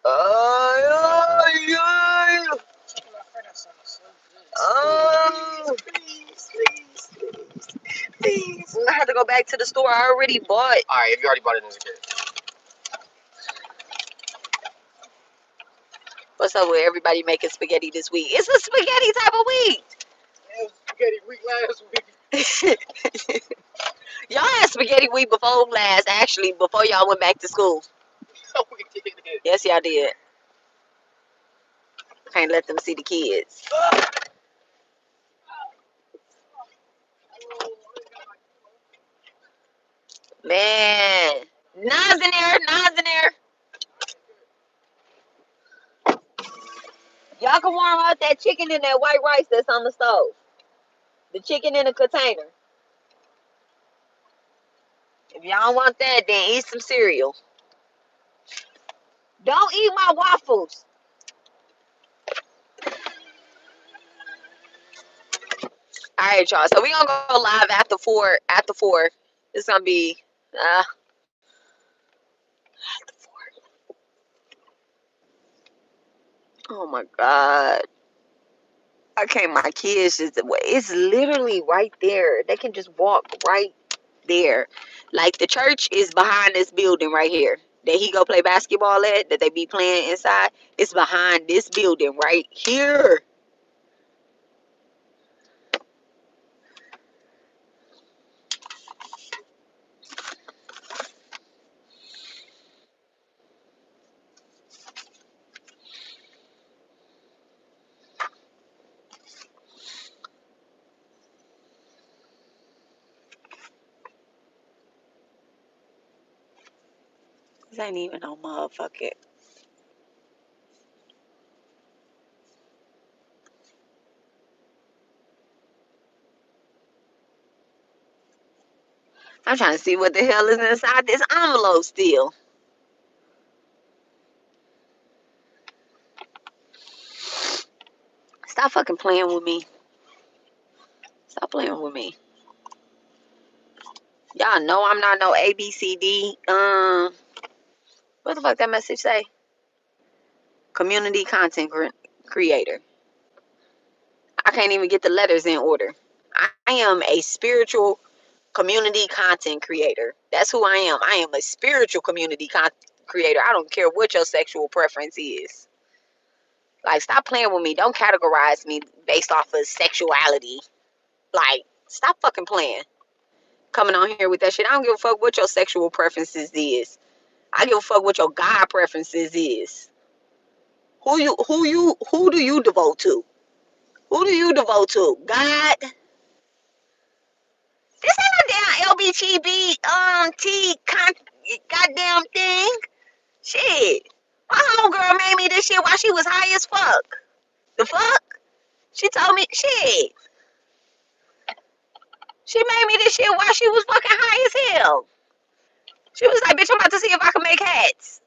Oh, Chicken Alfredo sounds so good. oh, please. I have to go back to the store. I already bought. Alright, if you already bought it, then it's good. What's up with everybody making spaghetti this week? It's a spaghetti type of week. It was spaghetti week last week. Y'all had spaghetti week before last, actually, before y'all went back to school. So we did it. Yes, y'all did. Can't let them see the kids. Man. Nas in there. Nas in there. Y'all can warm up that chicken in that white rice that's on the stove. The chicken in a container. If y'all want that, then eat some cereal. Don't eat my waffles. All right, y'all. So we gonna go live after 4. After 4, it's gonna be after 4. Oh my God. Okay, my kids just it's literally right there. They can just walk right there. Like the church is behind this building right here. That he go play basketball at, that they be playing inside. It's behind this building right here. This ain't even no motherfucker. I'm trying to see what the hell is inside this envelope still. Stop fucking playing with me. Stop playing with me. Y'all know I'm not no ABCD. What the fuck that message say? Community content creator. I can't even get the letters in order. I am a spiritual community content creator. That's who I am. I am a spiritual community content creator. I don't care what your sexual preference is. Like, stop playing with me. Don't categorize me based off of sexuality. Like, stop fucking playing. Coming on here with that shit. I don't give a fuck what your sexual preferences is. I give a fuck what your God preferences is. Who do you devote to? Who do you devote to? God? This ain't no damn LBGB T goddamn thing. Shit. My homegirl made me this shit while she was high as fuck. The fuck? She told me shit. She made me this shit while she was fucking high as hell. She was like, bitch, I'm about to see if I can make hats.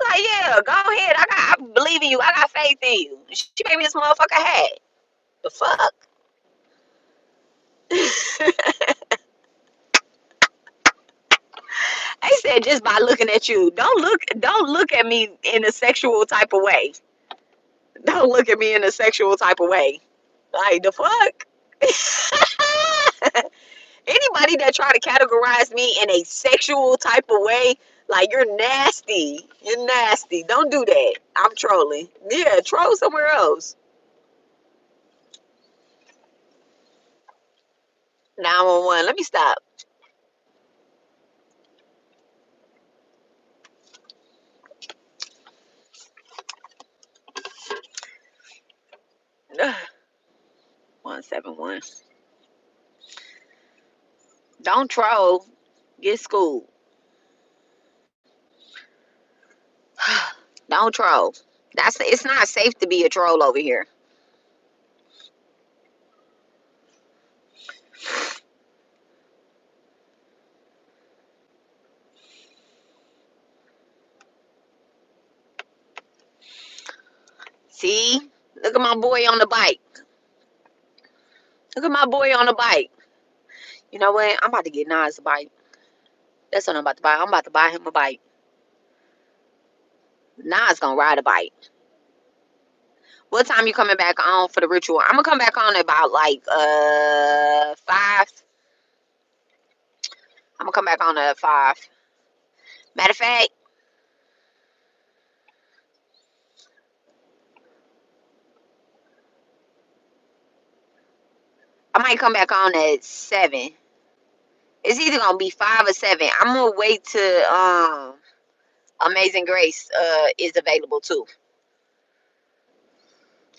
Like, yeah, go ahead. I believe in you. I got faith in you. She made me this motherfucker hat. The fuck? I said just by looking at you. Don't look at me in a sexual type of way. Don't look at me in a sexual type of way. Like the fuck? Anybody that try to categorize me in a sexual type of way, like you're nasty. You're nasty. Don't do that. I'm trolling. Yeah, troll somewhere else. 911. Let me stop. Ugh. 171. Don't troll. Get schooled. Don't troll. It's not safe to be a troll over here. See? Look at my boy on the bike. Look at my boy on the bike. You know what? I'm about to get Nas a bike. That's what I'm about to buy. I'm about to buy him a bike. Nas gonna ride a bike. What time you coming back on for the ritual? I'm gonna come back on about like 5. I'm gonna come back on at 5. Matter of fact, I might come back on at 7. It's either gonna be 5 or 7. I'm gonna wait till Amazing Grace is available too.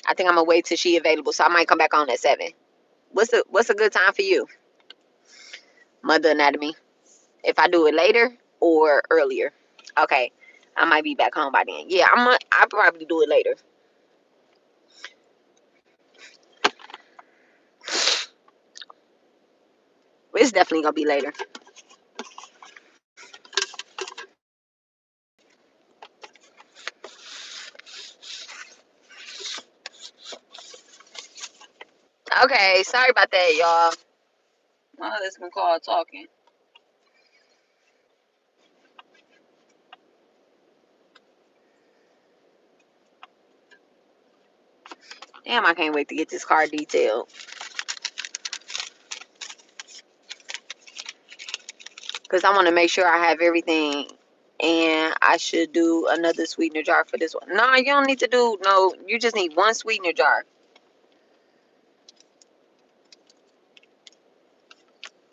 I think I'm gonna wait till she available, so I might come back on at 7. What's a good time for you, Mother Anatomy? If I do it later or earlier? Okay, I might be back home by then. Yeah, I'll probably do it later. It's definitely gonna be later. Okay, sorry about that, y'all. My husband called talking. Damn, I can't wait to get this car detailed. Because I want to make sure I have everything. And I should do another sweetener jar for this one. No, you don't need to do, no, you just need one sweetener jar.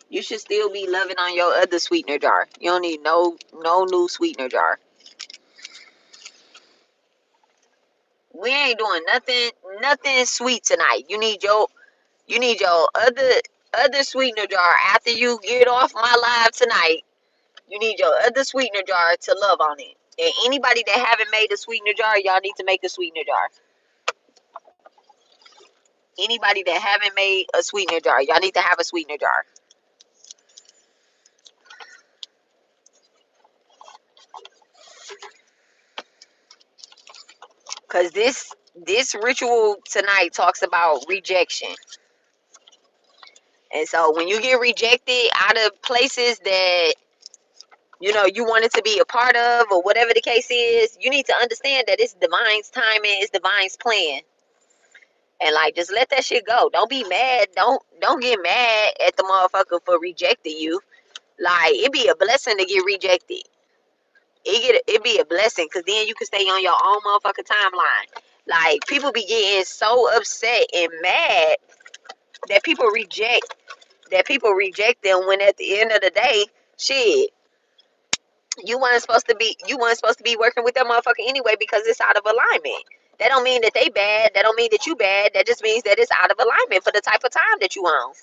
You should still be loving on your other sweetener jar. You don't need no new sweetener jar. We ain't doing nothing sweet tonight. You need your other sweetener jar after you get off my live tonight. You need your other sweetener jar to love on it. And anybody that haven't made a sweetener jar, y'all need to make a sweetener jar. Anybody that haven't made a sweetener jar, y'all need to have a sweetener jar. Cause this ritual tonight talks about rejection. And so when you get rejected out of places that you wanted to be a part of or whatever the case is, you need to understand that it's divine's timing, it's divine's plan. And like just let that shit go. Don't be mad. Don't get mad at the motherfucker for rejecting you. Like it be a blessing to get rejected. It be a blessing because then you can stay on your own motherfucking timeline. Like people be getting so upset and mad that people reject them when at the end of the day, shit, You weren't supposed to be working with that motherfucker anyway because it's out of alignment. That don't mean that they bad. That don't mean that you bad. That just means that it's out of alignment for the type of time that you on.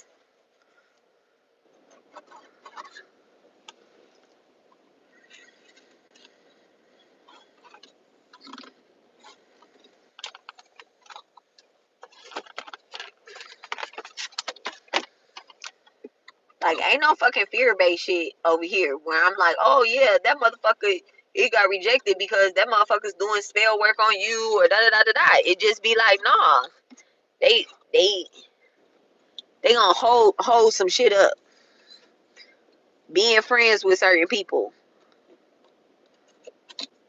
Like, ain't no fucking fear-based shit over here where I'm like, oh yeah, that motherfucker, he got rejected because that motherfucker's doing spell work on you or da-da-da-da-da. It just be like, nah, they they they gonna hold some shit up. Being friends with certain people,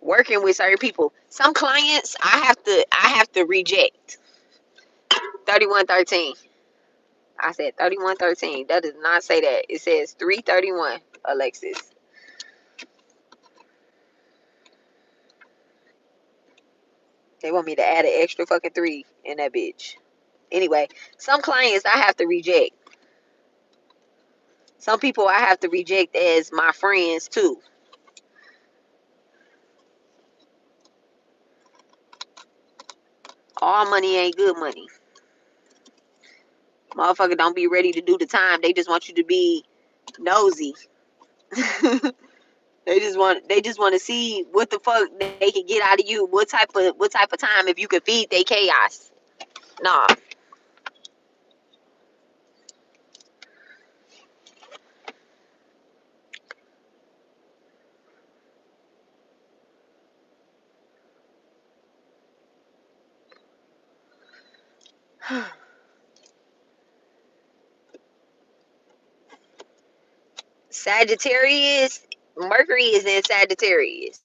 working with certain people. Some clients I have to reject. 3113. I said 3113. That does not say that. It says 331, Alexis. They want me to add an extra fucking 3 in that bitch. Anyway, some clients I have to reject. Some people I have to reject as my friends too. All money ain't good money. Motherfucker don't be ready to do the time. They just want you to be nosy. They just want to see what the fuck they can get out of you. What type of time if you could feed their chaos. Nah. Sagittarius, Mercury is in Sagittarius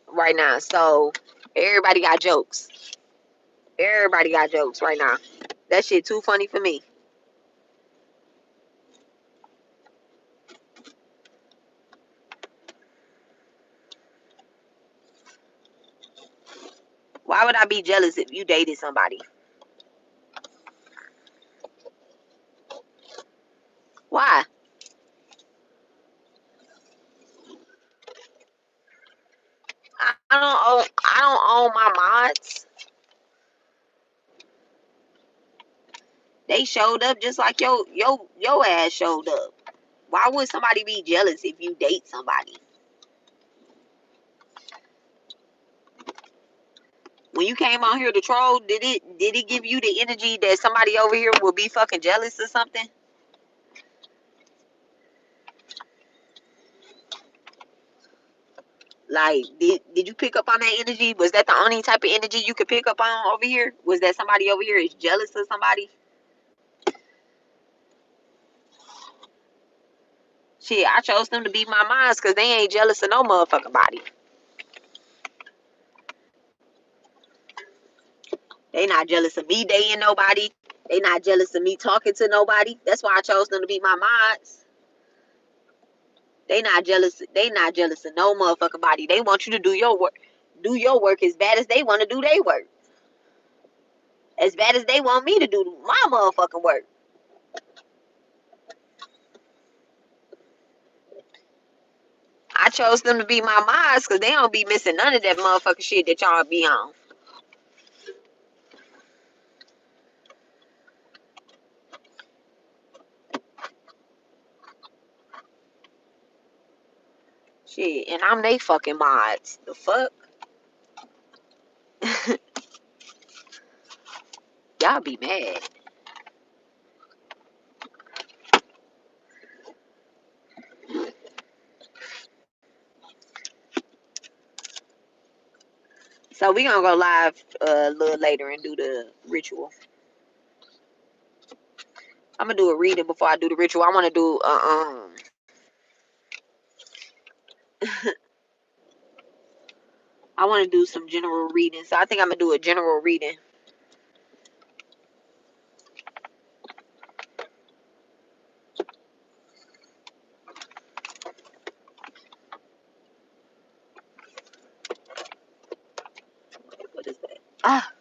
right now. So everybody got jokes. Everybody got jokes right now. That shit too funny for me. Why would I be jealous if you dated somebody? Why? I don't own my mods. They showed up just like your ass showed up. Why would somebody be jealous if you date somebody? When you came on here to troll, did it give you the energy that somebody over here will be fucking jealous or something? Like, did you pick up on that energy? Was that the only type of energy you could pick up on over here? Was that somebody over here is jealous of somebody? Shit, I chose them to be my minds because they ain't jealous of no motherfucking body. They not jealous of me dating nobody. They not jealous of me talking to nobody. That's why I chose them to be my mods. They not jealous. They not jealous of no motherfucking body. They want you to do your work. Do your work as bad as they want to do their work. As bad as they want me to do my motherfucking work. I chose them to be my mods because they don't be missing none of that motherfucking shit that y'all be on. Shit, and I'm they fucking mods. The fuck? Y'all be mad. So we gonna go live a little later and do the ritual. I'm gonna do a reading before I do the ritual. I want to do I want to do some general reading. So I think I'm gonna do a general reading. What is that? Ah,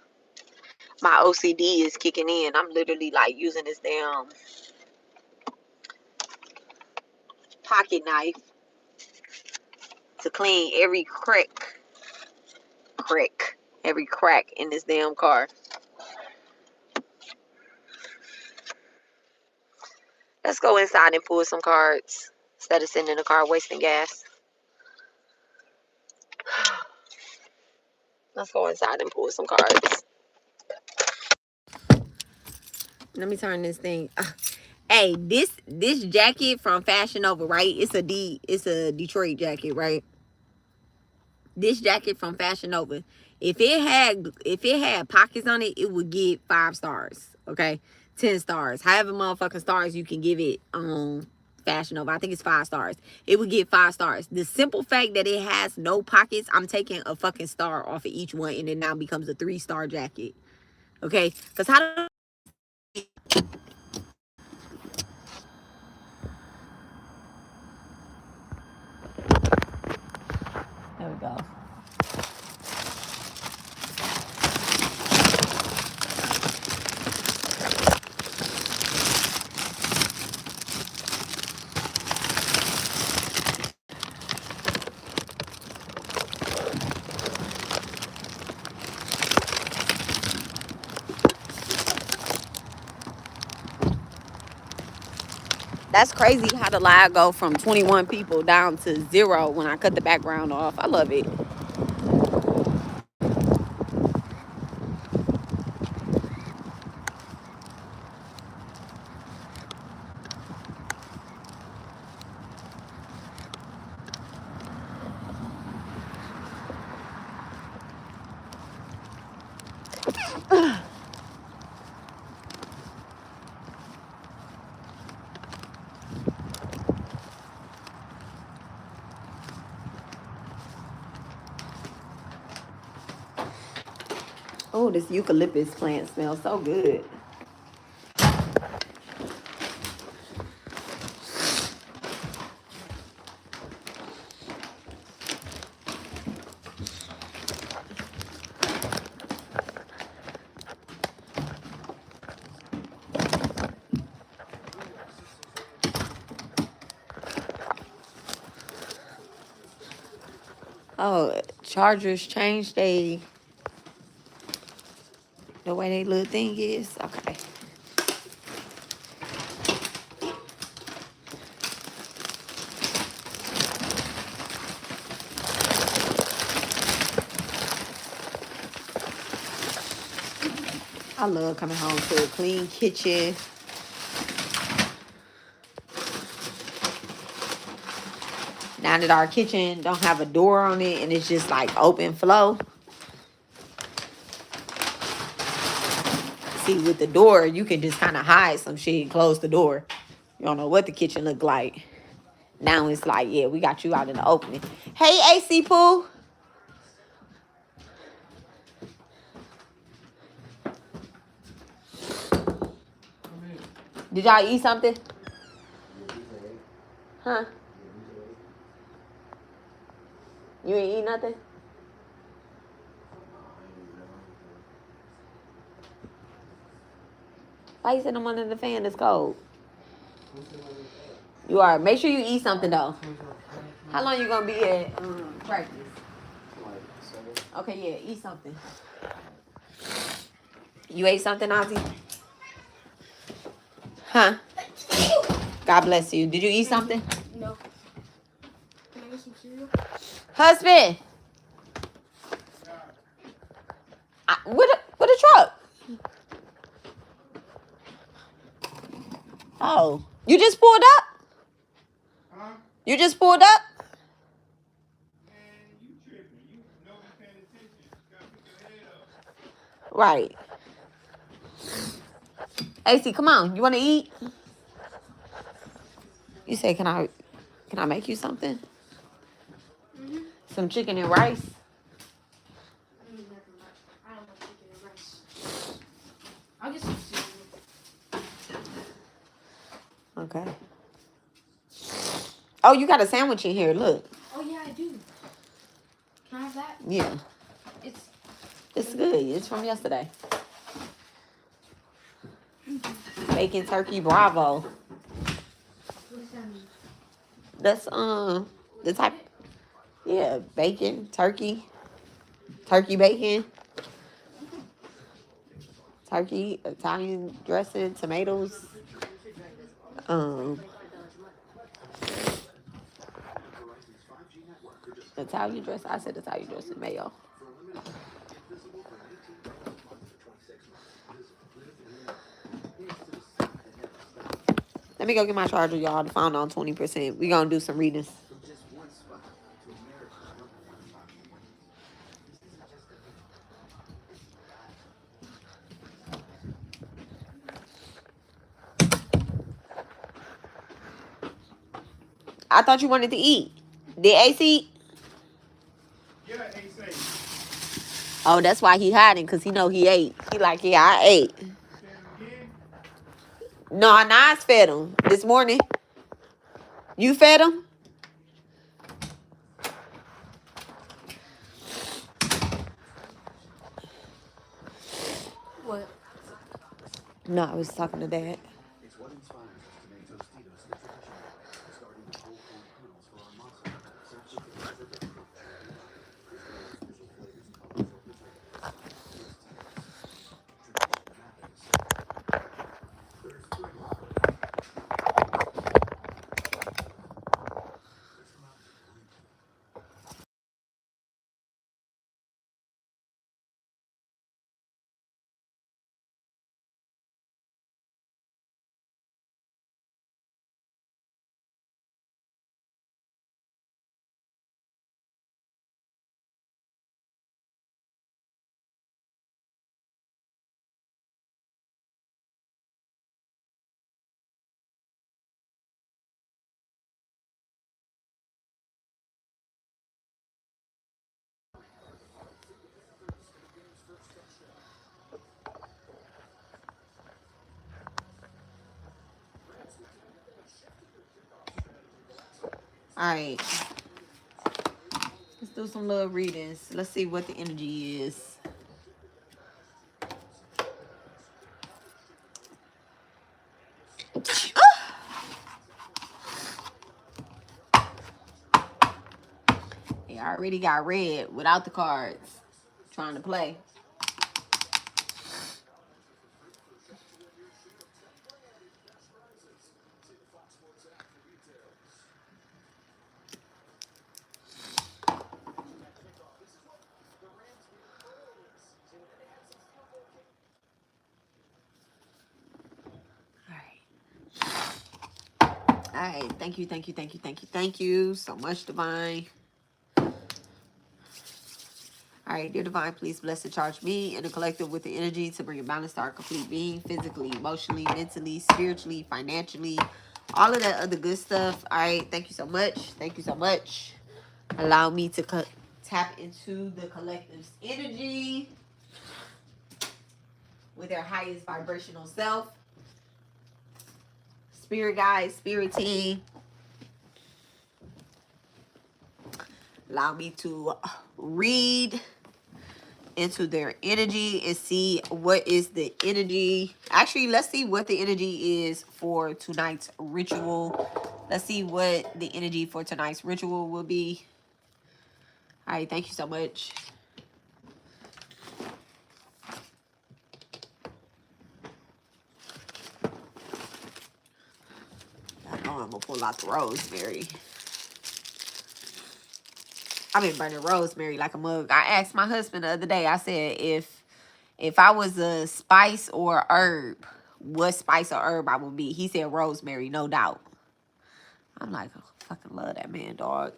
my OCD is kicking in. I'm literally like using this damn pocket knife to clean every crack in this damn car. Let's go inside and pull some cards instead of sitting in the car wasting gas. Let's go inside and pull some cards. Let me turn this thing. Hey, this jacket from Fashion Nova, right? It's a Detroit jacket, right? This jacket from Fashion Nova. If it had pockets on it, it would get 5 stars. Okay, 10 stars. However motherfucking stars you can give it on Fashion Nova. I think it's 5 stars. It would get 5 stars. The simple fact that it has no pockets, I'm taking a fucking star off of each one, and it now becomes a 3-star jacket. Okay, because how do there we go. That's crazy how the live go from 21 people down to 0 when I cut the background off. I love it. Oh, this eucalyptus plant smells so good. Oh, Chargers changed the way they little thing is. Okay. I love coming home to a clean kitchen. Now that our kitchen don't have a door on it and it's just like open flow. See, with the door, you can just kind of hide some shit and close the door. You don't know what the kitchen look like. Now it's like, yeah, we got you out in the opening. Hey, AC Pooh. Did y'all eat something? Huh? You ain't eat nothing? Why you sitting under the fan? It's cold. You are. Make sure you eat something though. How long you gonna be at practice? Okay, yeah, eat something. You ate something, Ozzy? Huh? God bless you. Did you eat something? No. Can I get some cereal? Husband. With a truck. Oh, you just pulled up? Huh? You just pulled up? Man, you tripping. You know me paying attention. You gotta pick your head up. Right. AC, come on. You want to eat? You say, can I make you something? Mm-hmm. Some chicken and rice? I don't want chicken and rice. I'll get some cereal. Okay. Oh, you got a sandwich in here. Look. Oh, yeah, I do. Can I have that? Yeah. It's good. It's from yesterday. Bacon turkey bravo. What's that mean? That's the type. Yeah, bacon, turkey bacon, turkey, Italian dressing, tomatoes, um, Italian dressing. I said Italian dressing, mayo. Let me go get my charger, y'all. The phone on 20%. We gonna do some readings. I thought you wanted to eat. Did AC? Yeah, ain't safe. Oh, that's why he hiding, because he know he ate. He like, yeah, I ate. You fed him again? No, Nas fed him this morning. You fed him? What? No, I was talking to Dad. All right. Let's do some little readings. Let's see what the energy is. Yeah, I already got red without the cards. Trying to play. All right. Thank you, thank you, thank you, thank you, thank you so much, Divine. All right, dear Divine, please bless and charge me and the collective with the energy to bring a balance to our complete being, physically, emotionally, mentally, spiritually, financially, all of that other good stuff. All right, thank you so much. Thank you so much. Allow me to tap into the collective's energy with their highest vibrational self. Spirit guides, spirit team. Allow me to read into their energy and see what is the energy. Actually, let's see what the energy is for tonight's ritual. Let's see what the energy for tonight's ritual will be. All right, thank you so much. I know I'm gonna pull out the rosemary. I've been burning rosemary like a mug. I asked my husband the other day, I said, if I was a spice or herb, what spice or herb I would be? He said rosemary, no doubt. I'm like, oh, fucking love that man, dog.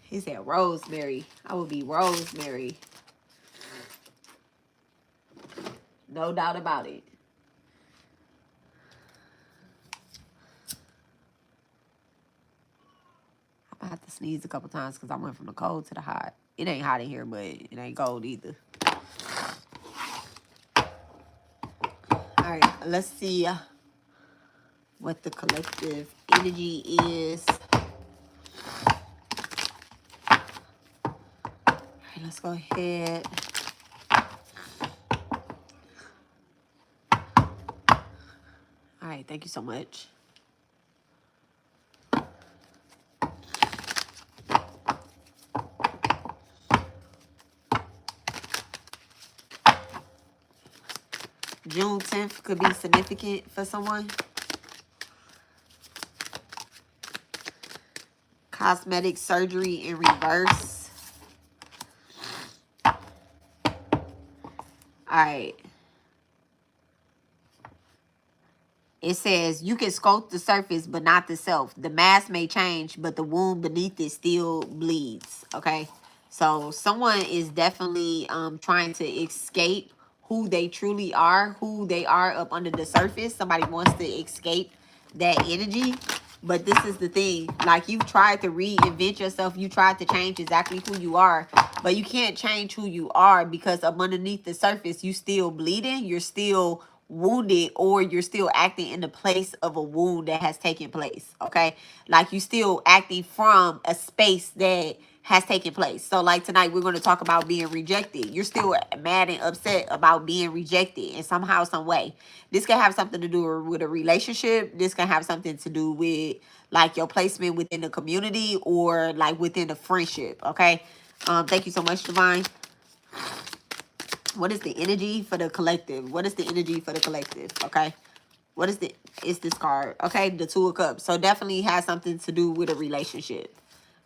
He said rosemary. I would be rosemary. No doubt about it. I'm gonna have to sneeze a couple times because I went from the cold to the hot. It ain't hot in here, but it ain't cold either. All right, let's see what the collective energy is. All right, let's go ahead. All right, thank you so much. June 10th could be significant for someone. Cosmetic surgery in reverse. All right. It says, you can sculpt the surface, but not the self. The mask may change, but the wound beneath it still bleeds. Okay. So someone is definitely trying to escape who they truly are, who they are up under the surface. Somebody wants to escape that energy. But this is the thing, like, you've tried to reinvent yourself. You tried to change exactly who you are, but you can't change who you are because up underneath the surface, you still bleeding. You're still wounded, or you're still acting in the place of a wound that has taken place. Okay. Like, you still acting from a space that has taken place. So like tonight, we're going to talk about being rejected. You're still mad and upset about being rejected in somehow, some way. This can have something to do with a relationship. This can have something to do with like your placement within the community, or like within a friendship. Okay. Thank you so much, Divine. What is the energy for the collective? What is the energy for the collective? Okay. What is the, it's this card. Okay. The Two of Cups. So definitely has something to do with a relationship.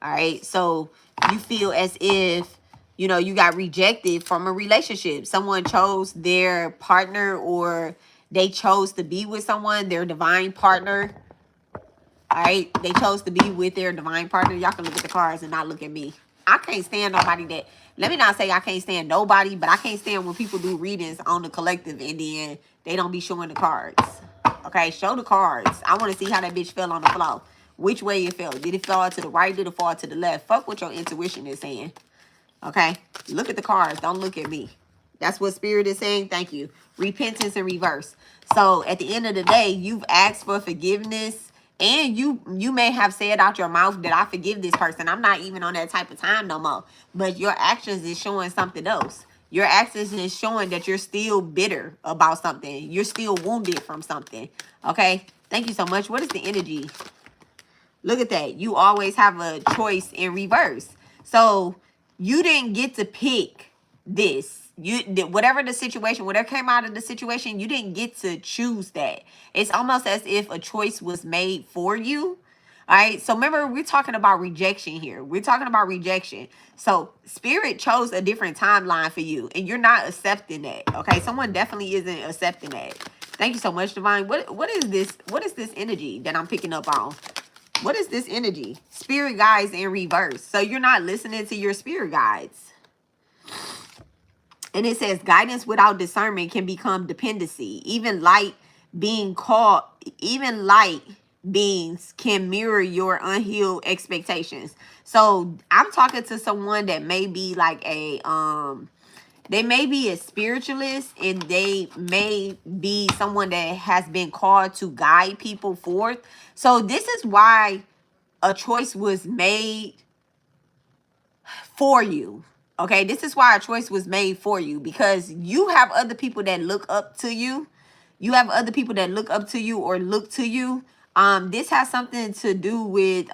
All right. So you feel as if, you know, you got rejected from a relationship. Someone chose their partner, or they chose to be with someone, their divine partner. All right. They chose to be with their divine partner. Y'all can look at the cards and not look at me. I can't stand nobody that, let me not say I can't stand nobody, but I can't stand when people do readings on the collective and then they don't be showing the cards. Okay. Show the cards. I want to see how that bitch fell on the floor. Which way it fell. Did it fall to the right? Did it fall to the left? Fuck what your intuition is saying. Okay. Look at the cards. Don't look at me. That's what Spirit is saying. Thank you. Repentance in reverse. So at the end of the day, you've asked for forgiveness, and you may have said out your mouth that I forgive this person. I'm not even on that type of time no more. But your actions is showing something else. Your actions is showing that you're still bitter about something. You're still wounded from something. Okay. Thank you so much. What is the energy? Look at that. You always have a choice in reverse. So you didn't get to pick this. You did whatever the situation, whatever came out of the situation, you didn't get to choose that. It's almost as if a choice was made for you. All right. So remember, we're talking about rejection here. We're talking about rejection. So Spirit chose a different timeline for you, and you're not accepting that. Okay. Someone definitely isn't accepting that. Thank you so much, Divine. What is this? What is this energy that I'm picking up on? What is this energy? Spirit guides in reverse. So you're not listening to your spirit guides. And it says guidance without discernment can become dependency. Even light beings can mirror your unhealed expectations. So I'm talking to someone that may be like a they may be a spiritualist, and they may be someone that has been called to guide people forth. So this is why a choice was made for you. Okay, this is why a choice was made for you, because you have other people that look up to you. You have other people that look up to you or look to you. This has something to do with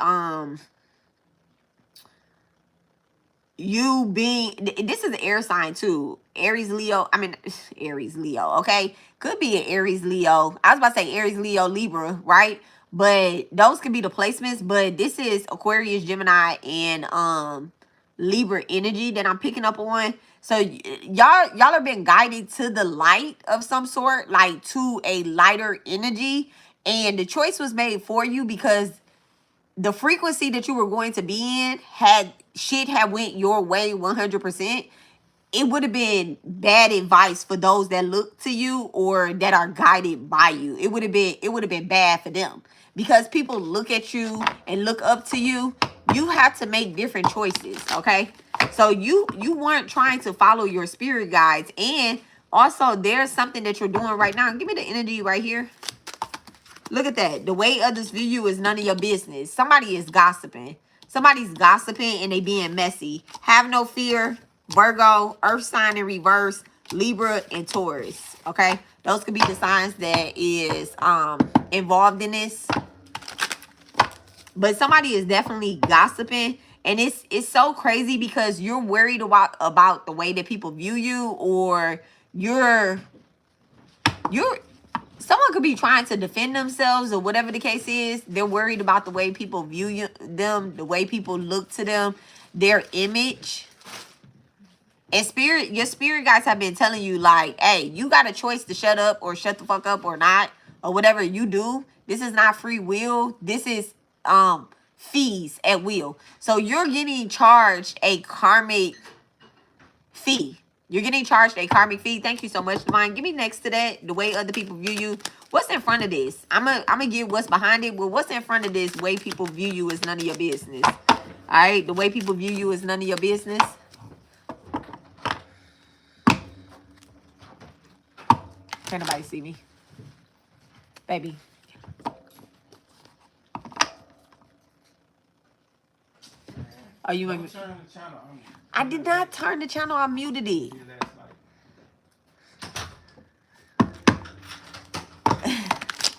you being, this is an air sign too. Aries, Leo. I mean, Aries, Leo. Okay. Could be an Aries, Leo. I was about to say Aries, Leo, Libra, right? But those could be the placements. But this is Aquarius, Gemini, and Libra energy that I'm picking up on. So y'all have been guided to the light of some sort, like to a lighter energy. And the choice was made for you because the frequency that you were going to be in, had shit had went your way 100%, it would have been bad advice for those that look to you or that are guided by you. It would have been bad for them, because people look at you and look up to you. You have to make different choices. Okay. So you weren't trying to follow your spirit guides. And also there's something that you're doing right now. Give me the energy right here. Look at that. The way others view you is none of your business. Somebody is gossiping. Somebody's gossiping and they being messy. Have no fear. Virgo, Earth sign in reverse, Libra, and Taurus. Okay? Those could be the signs that is involved in this. But somebody is definitely gossiping. And it's so crazy because you're worried about the way that people view you, or you're Someone could be trying to defend themselves or whatever the case is. They're worried about the way people view them, the way people look to them, their image. And your spirit guys have been telling you, like, hey, you got a choice to shut up or shut the fuck up or not, or whatever you do. This is not free will. This is fees at will. So you're getting charged a karmic fee. You're getting charged a karmic fee. Thank you so much, Divine. Give me next to that, the way other people view you. What's in front of this? I'm gonna get what's behind it. Well, what's in front of this, way people view you is none of your business. All right, the way people view you is none of your business. Can't nobody see me. Baby. Are you Don't turn the channel on. I did not turn the channel. I muted it. Your last light.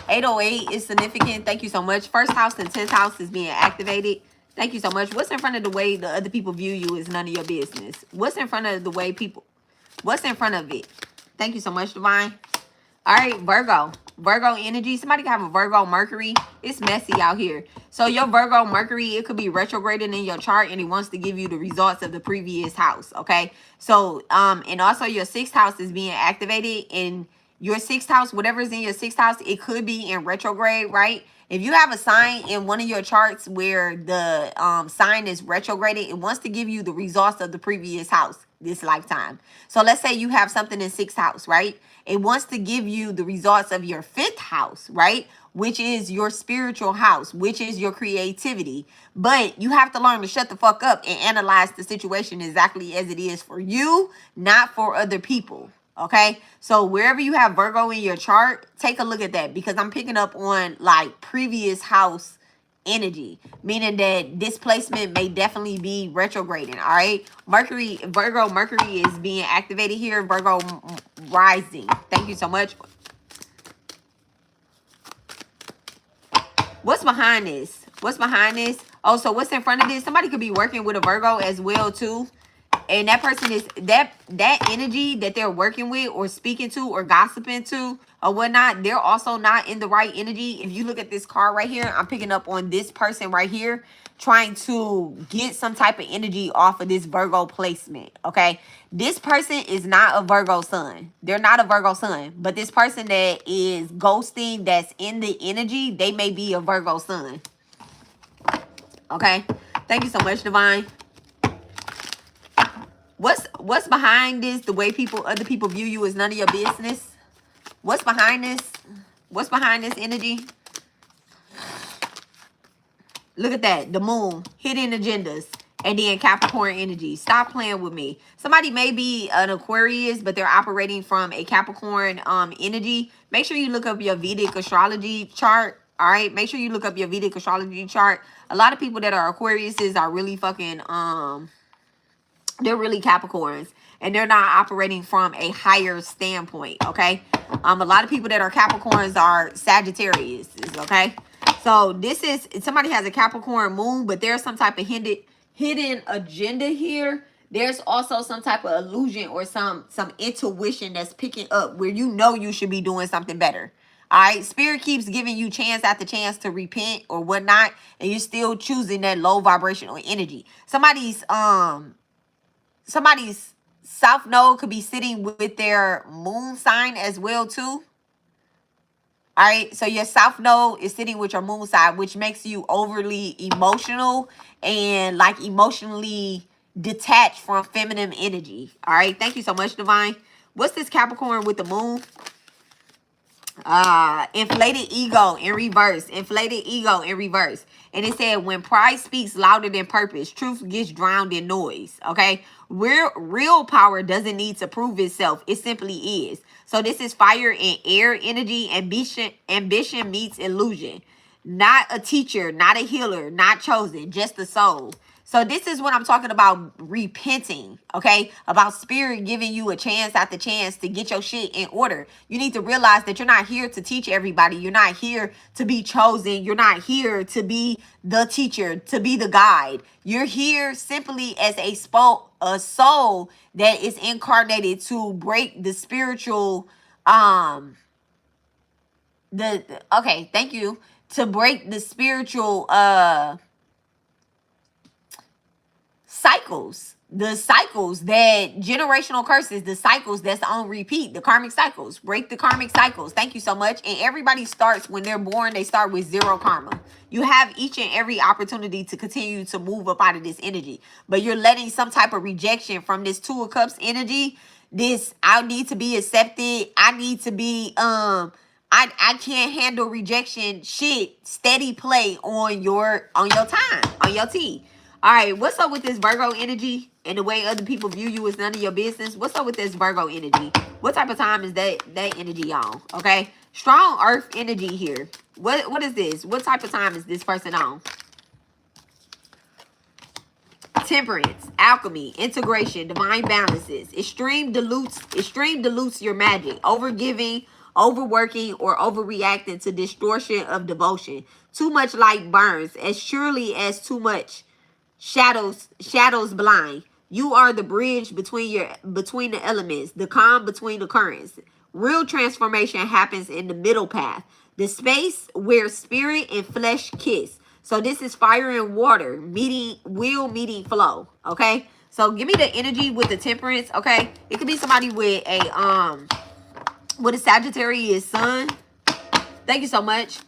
808 is significant. Thank you so much. First house and 10th house is being activated. Thank you so much. What's in front of the way the other people view you is none of your business. What's in front of the way people... What's in front of it? Thank you so much, Divine. All right, Virgo. Virgo energy. Somebody can have a Virgo Mercury. It's messy out here. So your Virgo Mercury, it could be retrograded in your chart, and it wants to give you the results of the previous house, okay? So, and also your 6th house is being activated. In your 6th house, whatever is in your 6th house, it could be in retrograde, right? If you have a sign in one of your charts where the sign is retrograded, it wants to give you the results of the previous house this lifetime. So let's say you have something in 6th house, right? It wants to give you the results of your 5th house, right? Which is your spiritual house, which is your creativity. But you have to learn to shut the fuck up and analyze the situation exactly as it is for you, not for other people. Okay, so wherever you have Virgo in your chart, take a look at that, because I'm picking up on like previous house energy, meaning that this placement may definitely be retrograding. All right, Virgo Mercury is being activated here. Virgo rising. Thank you so much. What's behind this? What's behind this? Oh, so what's in front of this? Somebody could be working with a Virgo as well too. And that person is that energy that they're working with or speaking to or gossiping to or whatnot, they're also not in the right energy. If you look at this card right here, I'm picking up on this person right here trying to get some type of energy off of this Virgo placement. Okay, this person is not a Virgo sun. They're not a Virgo sun, but this person that is ghosting, that's in the energy, they may be a Virgo sun. Okay, thank you so much, Divine. What's behind this? The way other people view you is none of your business. What's behind this? What's behind this energy? Look at that. The moon. Hidden agendas. And then Capricorn energy. Stop playing with me. Somebody may be an Aquarius, but they're operating from a Capricorn energy. Make sure you look up your Vedic astrology chart. All right. Make sure you look up your Vedic astrology chart. A lot of people that are Aquariuses are really fucking they're really Capricorns, and they're not operating from a higher standpoint, okay? A lot of people that are Capricorns are Sagittarius, okay? So this is, somebody has a Capricorn moon, but there's some type of hidden agenda here. There's also some type of illusion or some intuition that's picking up where you know you should be doing something better. All right, Spirit keeps giving you chance after chance to repent or whatnot, and you're still choosing that low vibrational energy. Somebody's South Node could be sitting with their moon sign as well too. All right, so your South Node is sitting with your moon sign, which makes you overly emotional and like emotionally detached from feminine energy. All right, thank you so much, Divine. What's this Capricorn with the moon? Inflated ego in reverse. Inflated ego in reverse. And it said, when pride speaks louder than purpose, truth gets drowned in noise. Okay, real power doesn't need to prove itself, it simply is. So this is fire and air energy. Ambition meets illusion. Not a teacher, not a healer, not chosen, just the soul. So this is what I'm talking about, repenting, okay? About Spirit giving you a chance after chance to get your shit in order. You need to realize that you're not here to teach everybody. You're not here to be chosen. You're not here to be the teacher, to be the guide. You're here simply as a soul that is incarnated to break the spiritual Okay, thank you. To break the spiritual cycles, the cycles that generational curses, the cycles that's on repeat, the karmic cycles. Break the karmic cycles. Thank you so much. And everybody starts when they're born, they start with zero karma. You have each and every opportunity to continue to move up out of this energy, but you're letting some type of rejection from this Two of Cups energy. This, I need to be accepted, I need to be I can't handle rejection shit steady play on your time, on your T. All right, what's up with this Virgo energy and the way other people view you is none of your business? What's up with this Virgo energy? What type of time is that energy on? Okay, strong Earth energy here. What is this? What type of time is this person on? Temperance, alchemy, integration, divine balances. Extreme dilutes your magic. Overgiving, overworking, or overreacting to distortion of devotion. Too much light burns as surely as too much shadows blind. You are the bridge between the elements, the calm between the currents. Real transformation happens in the middle path, the space where spirit and flesh kiss. So this is fire and water meeting flow. Okay, so give me the energy with the temperance. Okay, it could be somebody with a Sagittarius sun. Thank you so much.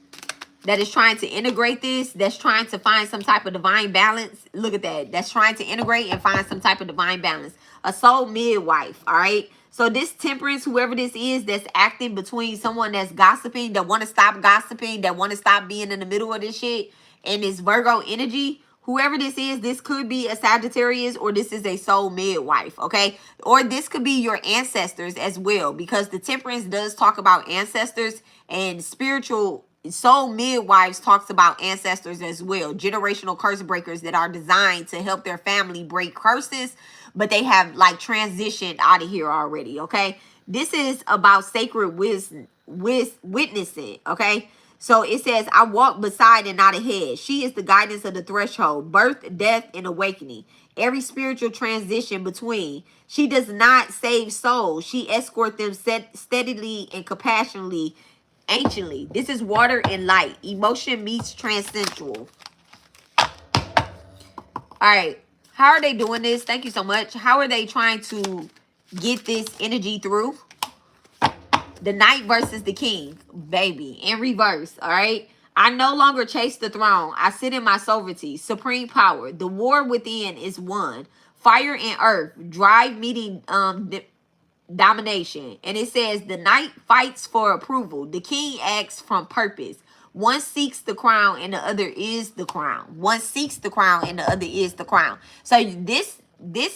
That is trying to integrate this, that's trying to find some type of divine balance. Look at that. That's trying to integrate and find some type of divine balance. A soul midwife, all right? So this temperance, whoever this is, that's acting between someone that's gossiping, that want to stop gossiping, that want to stop being in the middle of this shit, and this Virgo energy, whoever this is, this could be a Sagittarius or this is a soul midwife, okay? Or this could be your ancestors as well, because the temperance does talk about ancestors, and spiritual soul midwives talks about ancestors as well. Generational curse breakers that are designed to help their family break curses, but they have like transitioned out of here already, okay? This is about sacred wisdom, witnessing, okay? So it says, I walk beside and not ahead. She is the guidance of the threshold, birth, death, and awakening. Every spiritual transition between. She does not save souls. She escorts them steadily and compassionately, anciently. This is water and light. Emotion meets transcendental. All right. How are they doing this? Thank you so much. How are they trying to get this energy through? The knight versus the king, baby, in reverse, all right? I no longer chase the throne. I sit in my sovereignty, supreme power. The war within is won. Fire and earth, drive meeting domination. And it says the knight fights for approval. The king acts from purpose. One seeks the crown and the other is the crown. One seeks the crown and the other is the crown. So this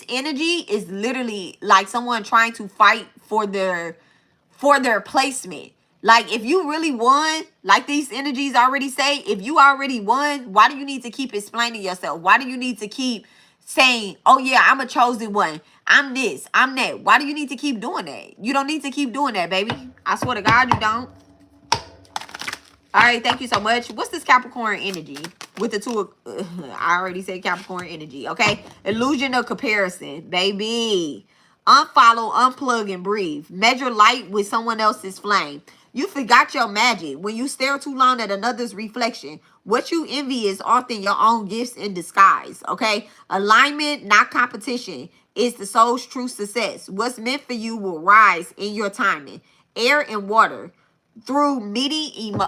energy is literally like someone trying to fight for their placement. Like if you really won, like these energies already say, if you already won, why do you need to keep explaining yourself? Why do you need to keep saying, oh yeah, I'm a chosen one, I'm this, I'm that? Why do you need to keep doing that? You don't need to keep doing that, baby. I swear to God, you don't. All right, thank you so much. What's this Capricorn energy with the two? I already said Capricorn energy, okay? Illusion of comparison, baby. Unfollow, unplug, and breathe. Measure light with someone else's flame. You forgot your magic when you stare too long at another's reflection. What you envy is often your own gifts in disguise, okay? Alignment, not competition, is the soul's true success. What's meant for you will rise in your timing. Air and water. Through meeting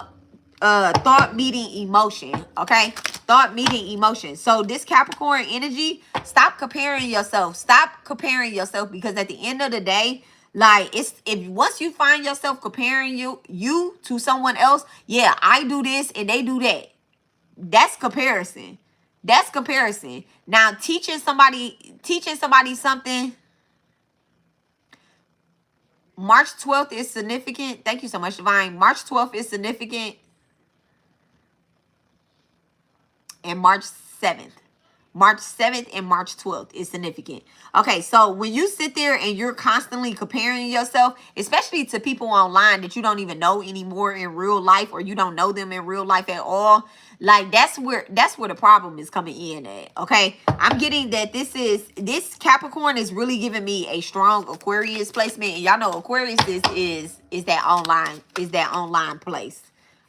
thought meeting emotion, okay? Thought meeting emotion. So this Capricorn energy, stop comparing yourself. Stop comparing yourself, because at the end of the day, like it's, if once you find yourself comparing you to someone else, yeah, I do this and they do that. That's comparison. That's comparison. Now teaching somebody something. March 12th is significant. Thank you so much, Divine. March 12th is significant. And March 7th. March 7th and March 12th is significant. Okay, so when you sit there and you're constantly comparing yourself, especially to people online that you don't even know anymore in real life, or you don't know them in real life at all, like that's where the problem is coming in at. Okay, I'm getting that this Capricorn is really giving me a strong Aquarius placement, and y'all know Aquarius is that online place.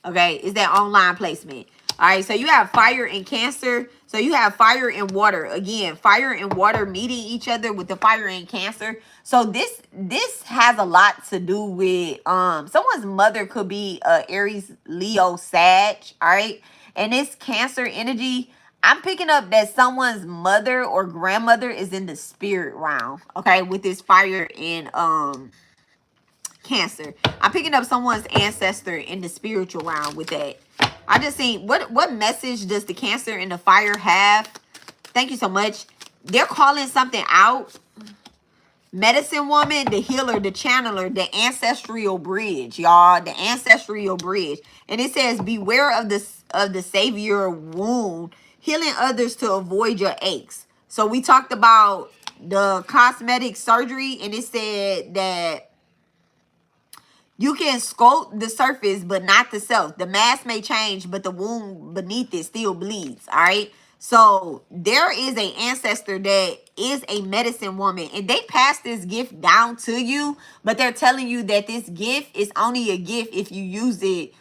Okay, is that online placement. All right, so you have fire and Cancer. So you have fire and water. Again, fire and water meeting each other with the fire and Cancer. So this has a lot to do with someone's mother could be Aries, Leo, Sag, all right? And this Cancer energy, I'm picking up that someone's mother or grandmother is in the spirit realm, okay, with this fire and Cancer. I'm picking up someone's ancestor in the spiritual realm with that. I just seen what message does the Cancer and the fire have? Thank you so much. They're calling something out. Medicine woman, the healer, the channeler, the ancestral bridge, y'all. The ancestral bridge. And it says, beware of the savior wound, healing others to avoid your aches. So we talked about the cosmetic surgery, and it said that you can sculpt the surface, but not the self. The mask may change, but the wound beneath it still bleeds. All right. So there is an ancestor that is a medicine woman, and they pass this gift down to you, but they're telling you that this gift is only a gift if you use it,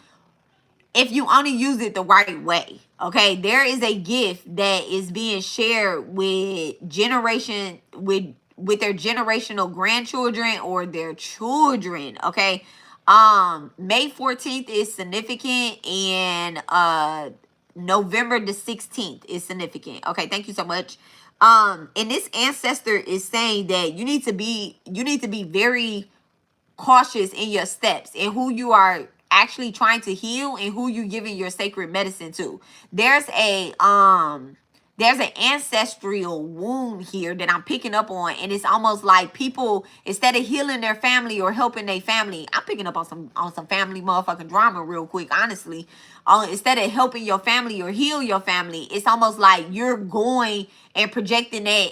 if you only use it the right way. Okay, there is a gift that is being shared with with their generational grandchildren or their children. Okay, May 14th is significant, and November the 16th is significant. Okay, thank you so much. And this ancestor is saying that you need to be very cautious in your steps and who you are actually trying to heal and who you're giving your sacred medicine to. There's an ancestral wound here that I'm picking up on, and it's almost like people, instead of healing their family or helping their family, I'm picking up on some family motherfucking drama real quick, honestly. Instead of helping your family or heal your family, it's almost like you're going and projecting that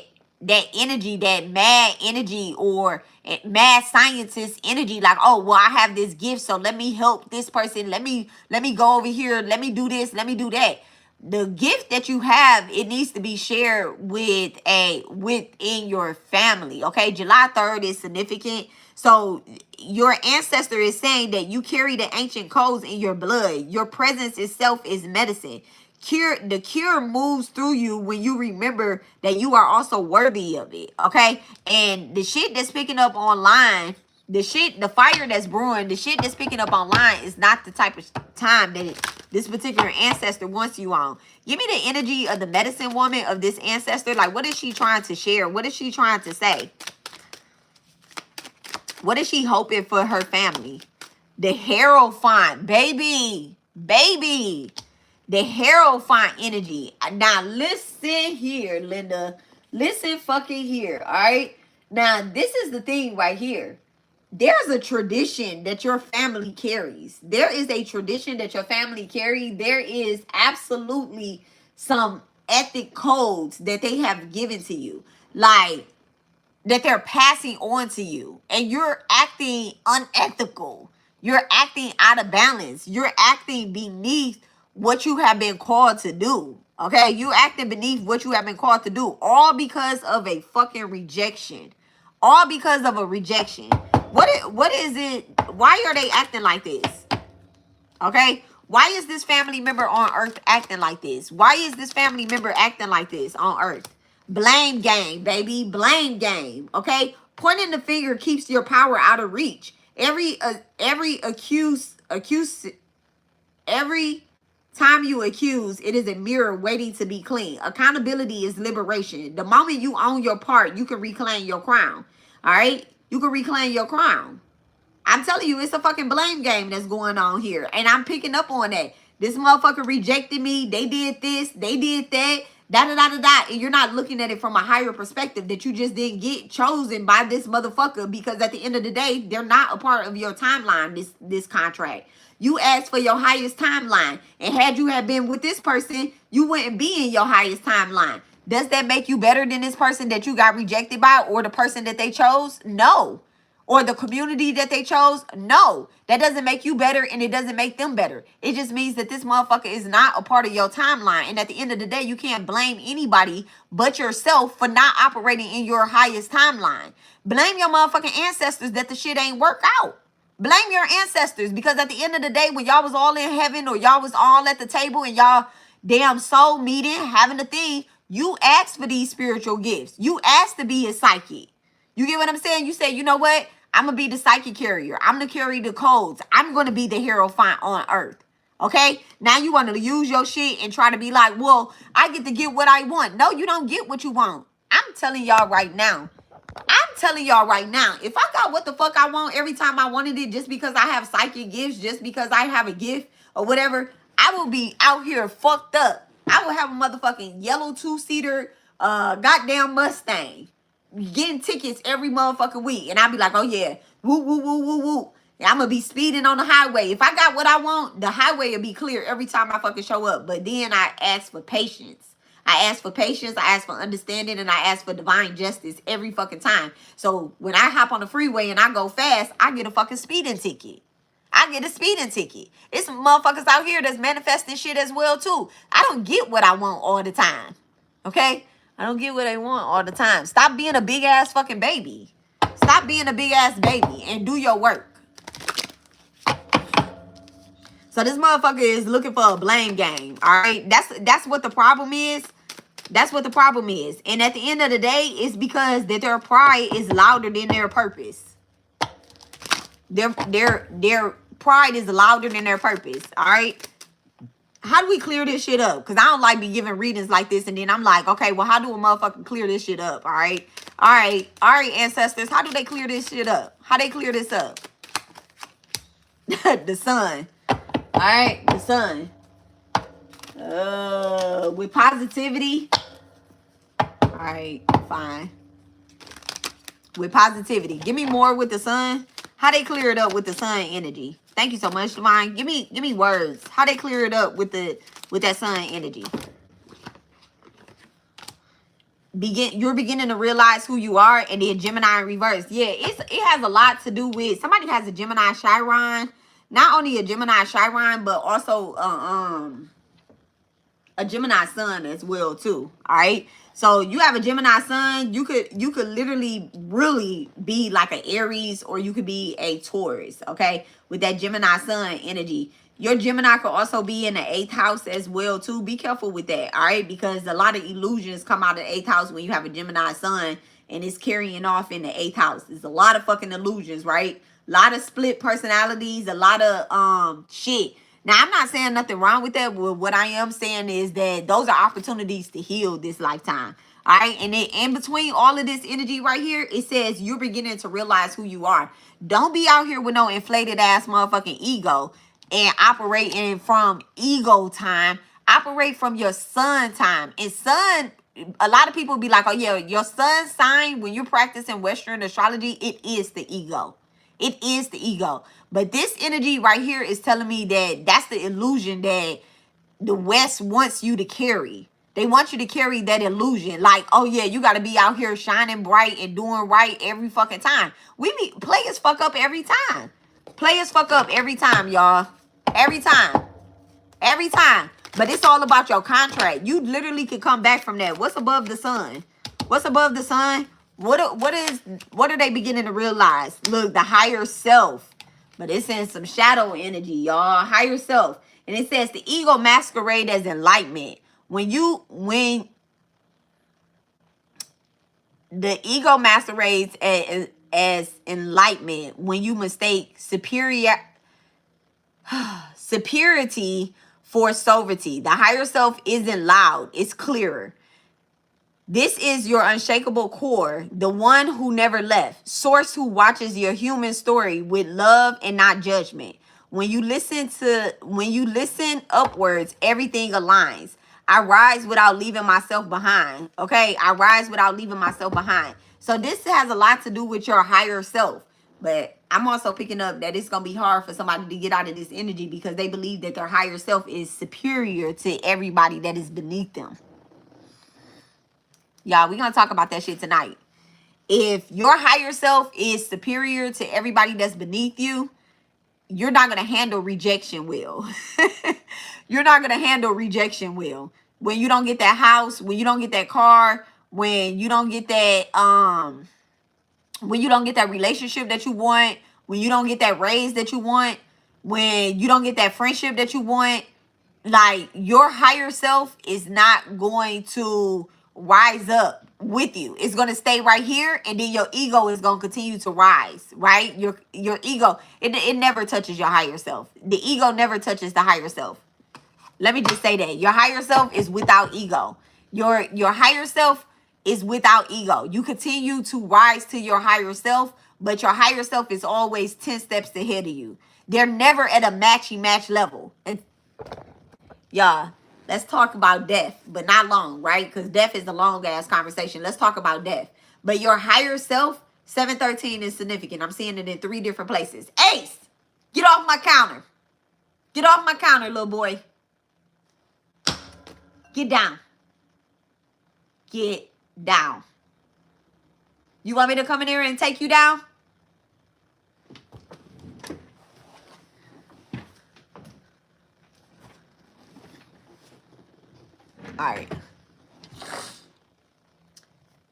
energy, that mad energy or mad scientist energy, like, oh well, I have this gift, so let me help this person, let me go over here, let me do this, let me do that. The gift that you have, it needs to be shared within your family. Okay, July 3rd is significant. So your ancestor is saying that you carry the ancient codes in your blood. Your presence itself is medicine. The cure moves through you when you remember that you are also worthy of it. Okay, and the shit that's picking up online, the fire that's brewing, the shit that's picking up online is not the type of time that this particular ancestor wants you on. Give me the energy of the medicine woman of this ancestor. Like, what is she trying to share? What is she trying to say? What is she hoping for her family? The Hierophant, baby. The Hierophant energy. Now, listen here, Linda. Listen fucking here, all right? Now, this is the thing right here. There's a tradition that your family carries. There is a tradition that your family carries. There is absolutely some ethic codes that they have given to you. Like, that they're passing on to you. And you're acting unethical. You're acting out of balance. You're acting beneath what you have been called to do. Okay? You acting beneath what you have been called to do. All because of a fucking rejection. All because of a rejection. What is it? Why are they acting like this? Okay? Why is this family member on earth acting like this? Why is this family member acting like this on earth? Blame game, baby. Blame game. Okay? Pointing the finger keeps your power out of reach. Every time you accuse, it is a mirror waiting to be clean. Accountability is liberation. The moment you own your part, you can reclaim your crown. All right? You can reclaim your crown. I'm telling you, it's a fucking blame game that's going on here. And I'm picking up on that. This motherfucker rejected me. They did this. They did that. Da-da-da-da-da. And you're not looking at it from a higher perspective that you just didn't get chosen by this motherfucker because at the end of the day, they're not a part of your timeline, this contract. You asked for your highest timeline. And had you have been with this person, you wouldn't be in your highest timeline. Does that make you better than this person that you got rejected by, or the person that they chose? No. Or the community that they chose? No. That doesn't make you better, and it doesn't make them better. It just means that this motherfucker is not a part of your timeline. And at the end of the day, you can't blame anybody but yourself for not operating in your highest timeline. Blame your motherfucking ancestors that the shit ain't work out. Blame your ancestors, because at the end of the day, when y'all was all in heaven, or y'all was all at the table and y'all damn soul meeting, having a thing, you asked for these spiritual gifts. You asked to be a psychic. You get what I'm saying? You say, you know what? I'm going to be the psychic carrier. I'm going to carry the codes. I'm going to be the hierophant on earth. Okay? Now you want to use your shit and try to be like, well, I get to get what I want. No, you don't get what you want. I'm telling y'all right now. If I got what the fuck I want every time I wanted it, just because I have psychic gifts, just because I have a gift or whatever, I will be out here fucked up. I will have a motherfucking yellow 2-seater goddamn Mustang, getting tickets every motherfucking week. And I'll be like, oh yeah, woo, woo, woo, woo, woo. I'm going to be speeding on the highway. If I got what I want, the highway will be clear every time I fucking show up. But then I ask for patience. I ask for patience, I ask for understanding, and I ask for divine justice every fucking time. So when I hop on the freeway and I go fast, I get a fucking speeding ticket. It's some motherfuckers out here that's manifesting shit as well too. I don't get what I want all the time. Okay? I don't get what I want all the time. Stop being a big ass fucking baby. Stop being a big ass baby and do your work. So this motherfucker is looking for a blame game. All right? That's what the problem is. That's what the problem is. And at the end of the day, it's because that their pride is louder than their purpose. Their pride is louder than their purpose. All right? How do we clear this shit up? Because I don't like be giving readings like this, and then I'm like, okay, well, how do a motherfucker clear this shit up? All right? All right, ancestors. How do they clear this shit up? How they clear this up? The sun. All right? The sun. With positivity. All right, fine. With positivity. Give me more with the sun. How they clear it up with the sun energy? Thank you so much, Divine. Give me words. How they clear it up with that sun energy? You're beginning to realize who you are, and then Gemini in reverse. Yeah, it has a lot to do with somebody has a Gemini Chiron. Not only a Gemini Chiron, but also a Gemini sun as well too. All right. So you have a Gemini sun, you could literally really be like an Aries, or you could be a Taurus, okay? With that Gemini sun energy. Your Gemini could also be in the 8th house as well too. Be careful with that, all right? Because a lot of illusions come out of the 8th house when you have a Gemini sun and it's carrying off in the 8th house. There's a lot of fucking illusions, right? A lot of split personalities, a lot of shit. Now, I'm not saying nothing wrong with that. But what I am saying is that those are opportunities to heal this lifetime. All right. And then in between all of this energy right here, it says you're beginning to realize who you are. Don't be out here with no inflated ass motherfucking ego and operating from ego time. Operate from your sun time. And sun, a lot of people be like, oh yeah, your sun sign, when you're practicing Western astrology, it is the ego. It is the ego. But this energy right here is telling me that that's the illusion that the West wants you to carry. They want you to carry that illusion. Like, oh yeah, you got to be out here shining bright and doing right every fucking time. Players fuck up every time. Players fuck up every time, y'all. Every time. Every time. But it's all about your contract. You literally could come back from that. What's above the sun? What's above the sun? What are they beginning to realize? Look, the higher self. But it's in some shadow energy, y'all. Higher self. And it says the ego masquerade as enlightenment. When the ego masquerades as enlightenment, when you mistake superiority for sovereignty. The higher self isn't loud. It's clearer. This is your unshakable core, the one who never left, source who watches your human story with love and not judgment. When you listen upwards, everything aligns. I rise without leaving myself behind. Okay, I rise without leaving myself behind. So this has a lot to do with your higher self. But I'm also picking up that it's going to be hard for somebody to get out of this energy because they believe that their higher self is superior to everybody that is beneath them. Y'all, we're gonna talk about that shit tonight. If your higher self is superior to everybody that's beneath you, you're not gonna handle rejection well. You're not gonna handle rejection well. When you don't get that house, when you don't get that car, when you don't get that when you don't get that relationship that you want, when you don't get that raise that you want, when you don't get that friendship that you want, like your higher self is not going to rise up with you. It's going to stay right here, and then your ego is going to continue to rise, right? Your ego, it never touches your higher self. The ego never touches the higher self. Let me just say that your higher self is without ego. Your higher self is without ego. You continue to rise to your higher self, but your higher self is always 10 steps ahead of you. They're never at a match level. And y'all, let's talk about death, but not long, right? Because death is a long ass conversation. Let's talk about death. But your higher self, 713 is significant. I'm seeing it in 3 different places. Ace, get off my counter. Get off my counter, little boy. Get down. Get down. You want me to come in here and take you down? All right.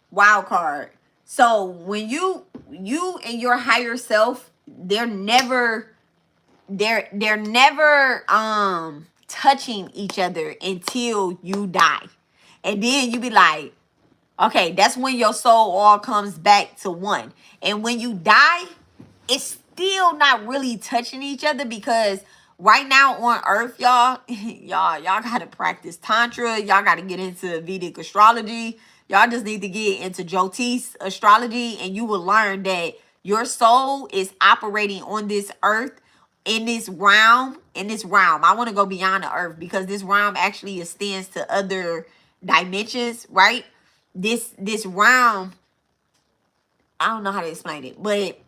Wild card. So when you and your higher self, they're never touching each other until you die. And then you be like, okay, that's when your soul all comes back to one. And when you die, it's still not really touching each other, because right now on earth, y'all gotta practice tantra. Y'all gotta get into Vedic astrology. Y'all just need to get into Jyotish astrology, and you will learn that your soul is operating on this earth in this realm. I want to go beyond the earth, because this realm actually extends to other dimensions, right? This realm, I don't know how to explain it, but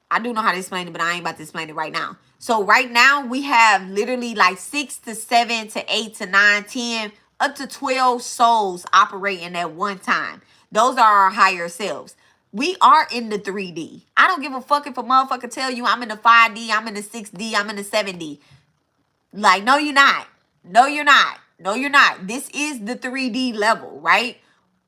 I do know how to explain it, but I ain't about to explain it right now. So right now we have literally like 6 to 7 to 8 to 9, 10, up to 12 souls operating at one time. Those are our higher selves. We are in the 3D. I don't give a fuck if a motherfucker tell you I'm in the 5D, I'm in the 6D, I'm in the 7D. Like, no, you're not. No, you're not. No, you're not. This is the 3D level, right?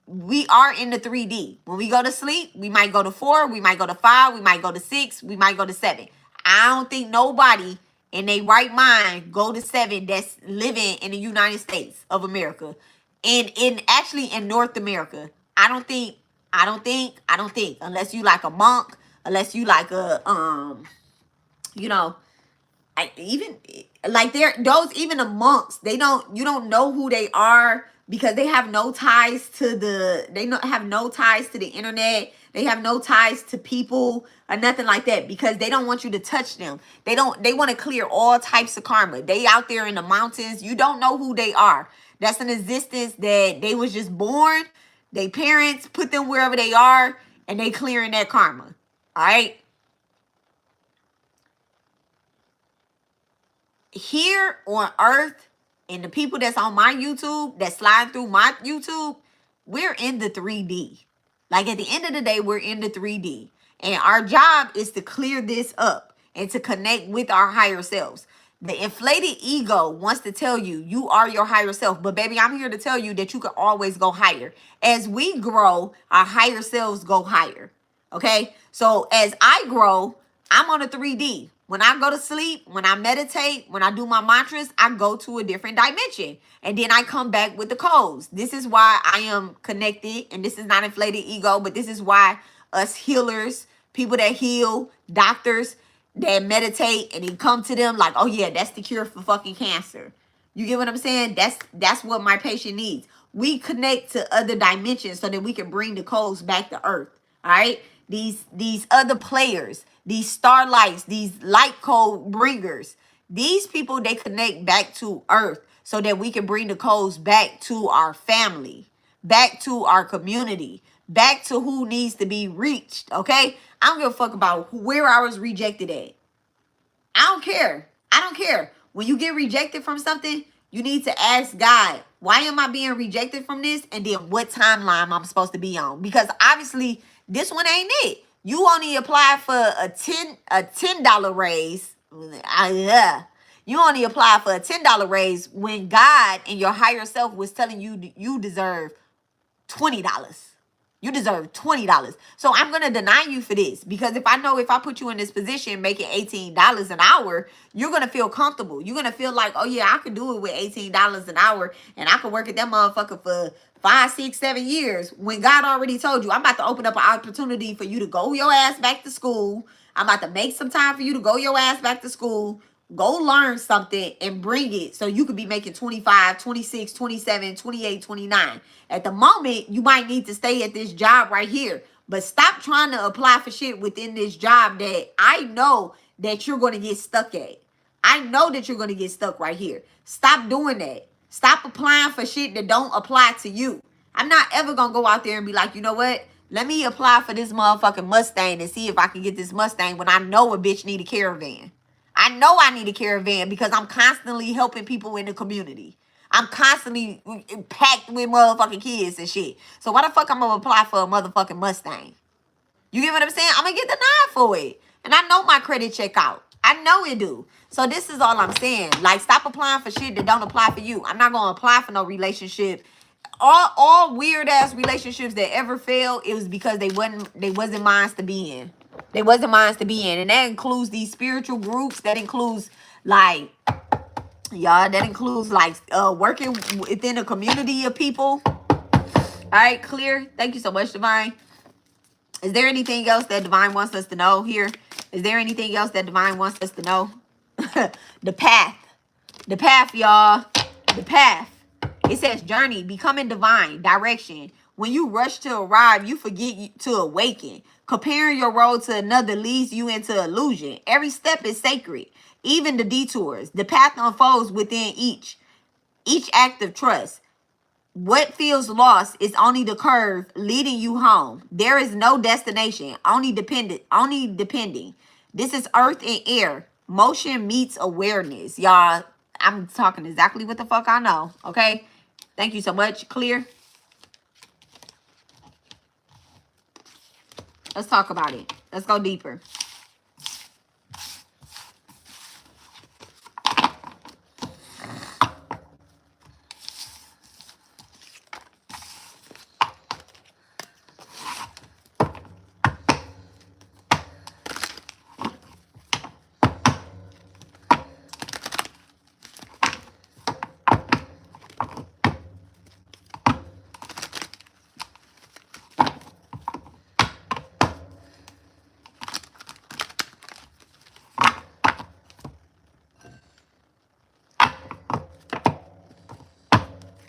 We are in the 3D. When we go to sleep, we might go to 4, we might go to 5, we might go to 6, we might go to 7. I don't think nobody in their right mind go to 7 that's living in the United States of America. And actually in North America. I don't think, unless you like a monk, unless you like a you know, even like even the monks, you don't know who they are, because they have no ties to have no ties to the internet. They have no ties to people or nothing like that, because they don't want you to touch them. They want to clear all types of karma. They out there in the mountains. You don't know who they are. That's an existence that they was just born. They parents put them wherever they are, and they clearing that karma. All right. Here on earth, and the people that's on my YouTube, that slide through my YouTube, we're in the 3D. Like, at the end of the day, we're in the 3D. And our job is to clear this up and to connect with our higher selves. The inflated ego wants to tell you, you are your higher self. But baby, I'm here to tell you that you can always go higher. As we grow, our higher selves go higher. Okay? So as I grow, I'm on a 3D. When I go to sleep, when I meditate, when I do my mantras, I go to a different dimension. And then I come back with the codes. This is why I am connected. And this is not inflated ego, but this is why us healers, people that heal, doctors that meditate, and then come to them like, oh yeah, that's the cure for fucking cancer. You get what I'm saying? That's what my patient needs. We connect to other dimensions so that we can bring the codes back to earth. All right? These other players, these starlights, these light code bringers, these people, they connect back to earth so that we can bring the codes back to our family, back to our community, back to who needs to be reached. Okay? I don't give a fuck about where I was rejected at. I don't care. When you get rejected from something, You need to ask God, why am I being rejected from this? And then what timeline I'm supposed to be on? Because obviously this one ain't it. You only apply for a $10 raise. Yeah. You only apply for a $10 raise when God and your higher self was telling you you deserve $20. You deserve $20. So I'm going to deny you for this, because if I know if I put you in this position making $18 an hour, you're going to feel comfortable. You're going to feel like, oh yeah, I could do it with $18 an hour and I could work at that motherfucker for 5, 6, 7 years, when God already told you, I'm about to open up an opportunity for you to go your ass back to school. I'm about to make some time for you to go your ass back to school. Go learn something and bring it so you could be making 25, 26, 27, 28, 29. At the moment, you might need to stay at this job right here. But stop trying to apply for shit within this job that I know that you're going to get stuck at. I know that you're going to get stuck right here. Stop doing that. Stop applying for shit that don't apply to you. I'm not ever going to go out there and be like, you know what? Let me apply for this motherfucking Mustang and see if I can get this Mustang when I know a bitch need a caravan. I know I need a caravan because I'm constantly helping people in the community. I'm constantly packed with motherfucking kids and shit. So why the fuck I'm gonna apply for a motherfucking Mustang? You get what I'm saying? I'm gonna get denied for it. And I know my credit check out. I know it do. So this is all I'm saying. Like, stop applying for shit that don't apply for you. I'm not gonna apply for no relationship. All weird ass relationships that ever failed, it was because they wasn't mine to be in. They wasn't mine to be in. And that includes these spiritual groups. That includes like y'all, that includes like working within a community of people. All right, clear. Thank you so much, Divine. Is there anything else that Divine wants us to know here? Is there anything else that Divine wants us to know? The path. The path, y'all. The path. It says journey, becoming divine, direction. When you rush to arrive, you forget to awaken. Comparing your road to another leads you into illusion. Every step is sacred, even the detours. The path unfolds within each act of trust. What feels lost is only the curve leading you home. There is no destination, only depending. This is earth and air. Motion meets awareness. Y'all, I'm talking exactly what the fuck I know. Okay? Thank you so much. Clear? Let's talk about it. Let's go deeper.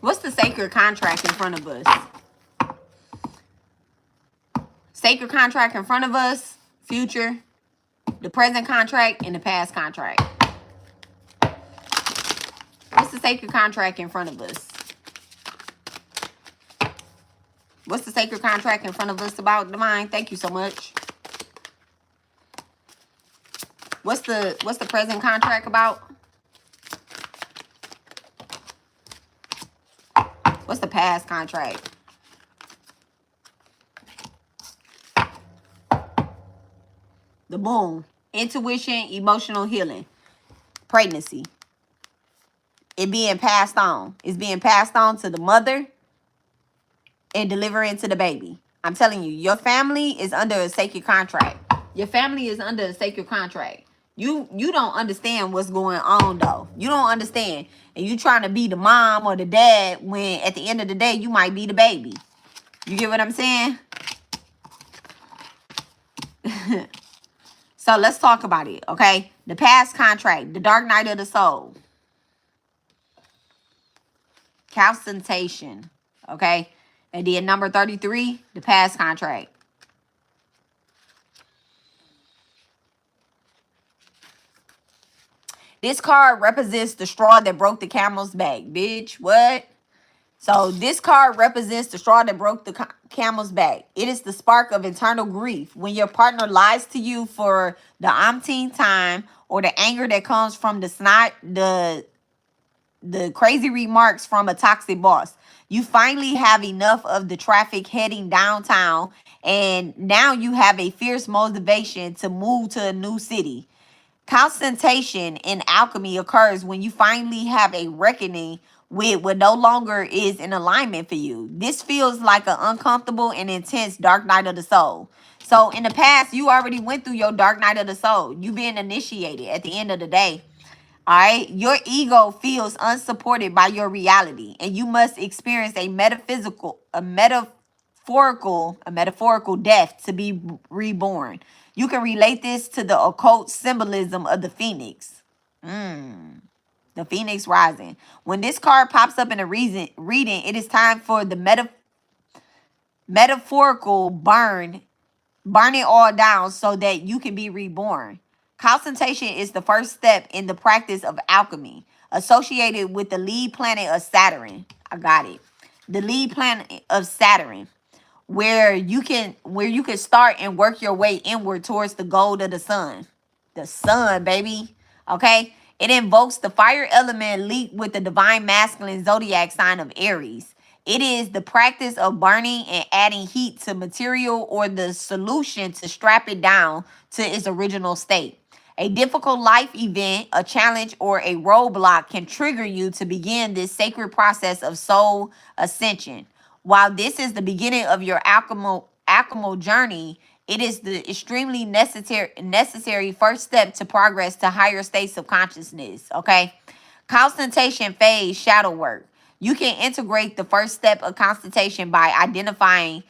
What's the sacred contract in front of us? Sacred contract in front of us, future, the present contract, and the past contract. What's the sacred contract in front of us? What's the sacred contract in front of us about, Divine? Thank you so much. What's the present contract about? What's the past contract? The moon. Intuition, emotional healing. Pregnancy. It being passed on. It's being passed on to the mother and delivering to the baby. I'm telling you, your family is under a sacred contract. Your family is under a sacred contract. You don't understand what's going on, though. You don't understand. And you trying to be the mom or the dad when at the end of the day, you might be the baby. You get what I'm saying? So let's talk about it, okay? The past contract, the dark night of the soul. Calcitation, okay? And then number 33, the past contract. This card represents the straw that broke the camel's back, bitch. What? So this card represents the straw that broke the camel's back. It is the spark of internal grief. When your partner lies to you for the umpteenth time, or the anger that comes from the The crazy remarks from a toxic boss. You finally have enough of the traffic heading downtown, and now you have a fierce motivation to move to a new city. Concentration in alchemy occurs when you finally have a reckoning with what no longer is in alignment for you. This feels like an uncomfortable and intense dark night of the soul. So in the past, you already went through your dark night of the soul. You being initiated at the end of the day. All right, your ego feels unsupported by your reality, and you must experience a metaphorical death to be reborn. You can relate this to the occult symbolism of the phoenix. The phoenix rising. When this card pops up in a reading, it is time for the metaphorical burn it all down so that you can be reborn. Concentration is the first step in the practice of alchemy, associated with the lead planet of Saturn. I got it. The lead planet of Saturn, where you can start and work your way inward towards the goal of the sun. The sun, baby. Okay? It invokes the fire element linked with the divine masculine zodiac sign of Aries. It is the practice of burning and adding heat to material or the solution to strap it down to its original state. A difficult life event, a challenge, or a roadblock can trigger you to begin this sacred process of soul ascension. While this is the beginning of your alchemical journey, it is the extremely necessary first step to progress to higher states of consciousness. Okay. Concentration phase shadow work. You can integrate the first step of concentration by identifying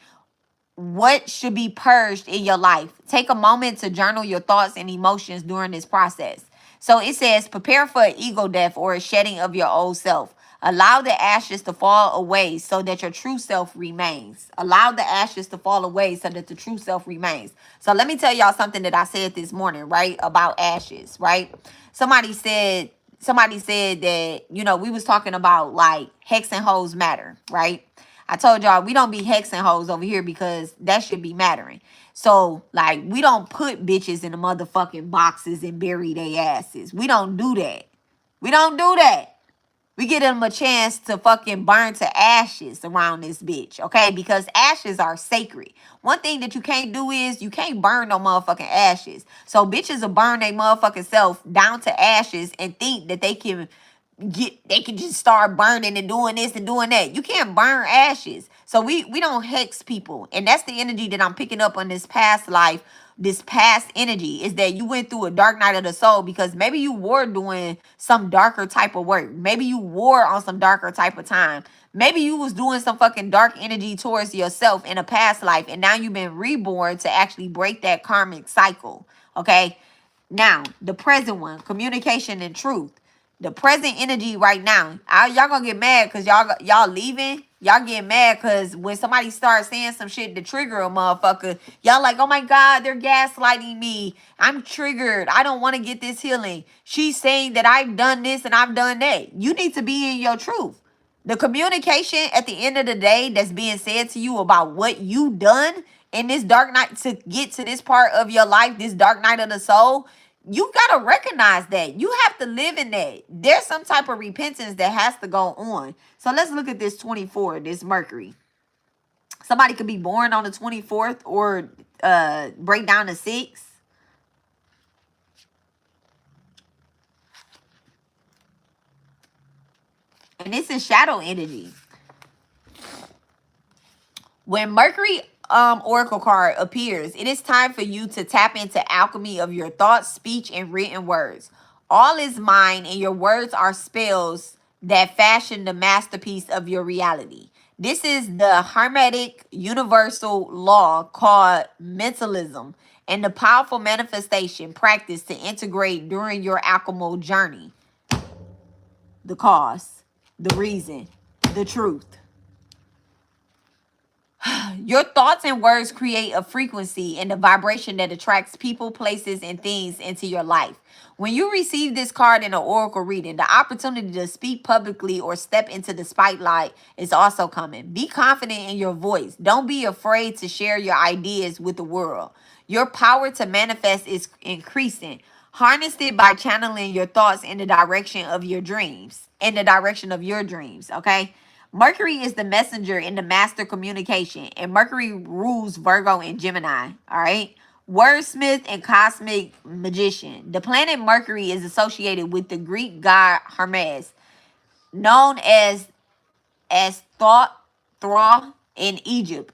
what should be purged in your life. Take a moment to journal your thoughts and emotions during this process. So it says, prepare for an ego death or a shedding of your old self. Allow the ashes to fall away so that your true self remains. Allow the ashes to fall away so that the true self remains. So let me tell y'all something that I said this morning, right? About ashes, right? Somebody said that, we was talking about like hex and hoes matter, right? I told y'all we don't be hexing hoes over here because that should be mattering. So, like, we don't put bitches in the motherfucking boxes and bury their asses. We don't do that. We don't do that. We give them a chance to fucking burn to ashes around this bitch, okay? Because ashes are sacred. One thing that you can't do is you can't burn no motherfucking ashes. So bitches will burn their motherfucking self down to ashes and think that they can just start burning and doing this and doing that. You can't burn ashes. So we don't hex people. And that's the energy that I'm picking up on this past life. This past energy is that you went through a dark night of the soul because maybe you were doing some darker type of work. Maybe you were on some darker type of time. Maybe you was doing some fucking dark energy towards yourself in a past life, and now you've been reborn to actually break that karmic cycle. Okay. Now, the present one, communication and truth. The present energy right now, y'all gonna get mad because y'all leaving. Y'all get mad because when somebody starts saying some shit to trigger a motherfucker, y'all like, oh my God, they're gaslighting me. I'm triggered. I don't want to get this healing. She's saying that I've done this and I've done that. You need to be in your truth. The communication at the end of the day that's being said to you about what you done in this dark night to get to this part of your life, this dark night of the soul, you got to recognize that. You have to live in that. There's some type of repentance that has to go on. So let's look at this 24, this Mercury. Somebody could be born on the 24th or break down to 6. And this is shadow energy. When Mercury Oracle card appears, it is time for you to tap into alchemy of your thoughts, speech, and written words. All is mind, and your words are spells that fashion the masterpiece of your reality. This is the hermetic universal law called mentalism and the powerful manifestation practice to integrate during your alchemical journey. The cause, the reason, the truth. Your thoughts and words create a frequency and a vibration that attracts people, places, and things into your life. When you receive this card in an oracle reading, the opportunity to speak publicly or step into the spotlight is also coming. Be confident in your voice. Don't be afraid to share your ideas with the world. Your power to manifest is increasing. Harness it by channeling your thoughts in the direction of your dreams, in the direction of your dreams, okay? Mercury is the messenger in the master communication, and Mercury rules Virgo and Gemini, all right? Wordsmith and cosmic magician. The planet Mercury is associated with the Greek god Hermes, known as Thra in Egypt.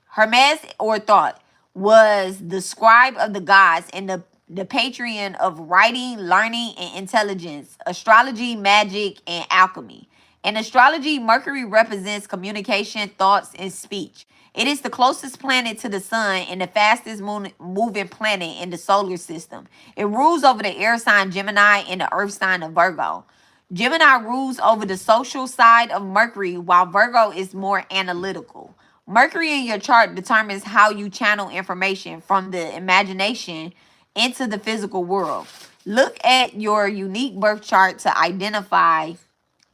Hermes, or Thought, was the scribe of the gods and the patron of writing, learning, and intelligence, astrology, magic, and alchemy. In astrology, Mercury represents communication, thoughts, and speech. It is the closest planet to the sun and the fastest moving planet in the solar system. It rules over the air sign Gemini and the earth sign of Virgo. Gemini rules over the social side of Mercury, while Virgo is more analytical. Mercury in your chart determines how you channel information from the imagination into the physical world. Look at your unique birth chart to identify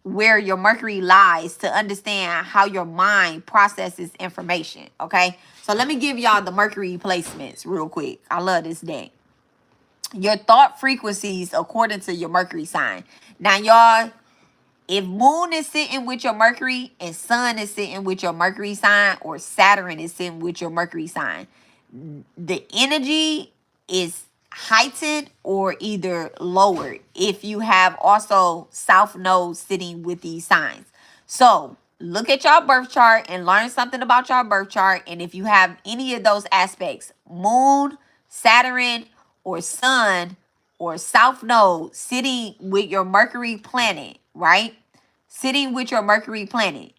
where your Mercury lies to understand how your mind processes information. Okay, so let me give y'all the Mercury placements real quick. I love this deck. Your thought frequencies according to your Mercury sign. Now, y'all, if Moon is sitting with your Mercury and Sun is sitting with your Mercury sign, or Saturn is sitting with your Mercury sign, the energy is heightened or either lowered if you have also South Node sitting with these signs. So look at your birth chart and learn something about your birth chart. And if you have any of those aspects, Moon, Saturn, or Sun, or South Node sitting with your Mercury planet, right? Sitting with your Mercury planet,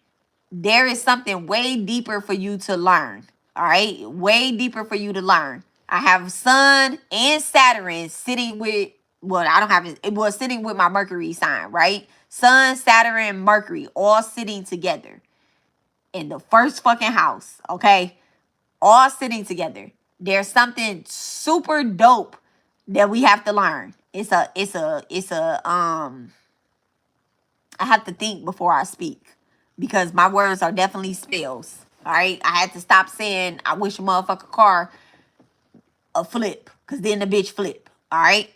there is something way deeper for you to learn. All right, way deeper for you to learn. I have Sun and Saturn sitting with, well, I don't have it. It was sitting with my Mercury sign, right? Sun, Saturn, Mercury, all sitting together in the first fucking house. Okay, all sitting together. There's something super dope that we have to learn. I have to think before I speak because my words are definitely spells. All right. I had to stop saying I wish a motherfucker car a flip because then the bitch flip. All right.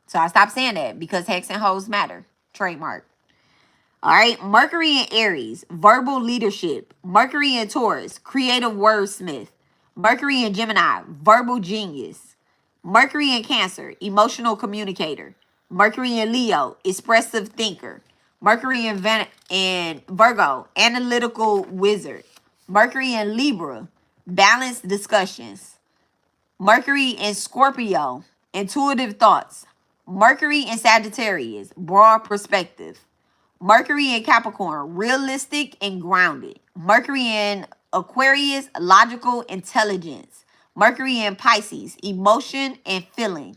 So I stopped saying that because hex and hoes matter. Trademark. All right. Mercury in Aries, verbal leadership. Mercury in Taurus, creative wordsmith. Mercury in Gemini, verbal genius. Mercury in Cancer, emotional communicator. Mercury in Leo, expressive thinker. Mercury in Virgo, analytical wizard. Mercury in Libra, balanced discussions. Mercury in Scorpio, intuitive thoughts. Mercury in Sagittarius, broad perspective. Mercury in Capricorn, realistic and grounded. Mercury in Aquarius, logical intelligence. Mercury in Pisces, emotion and feeling.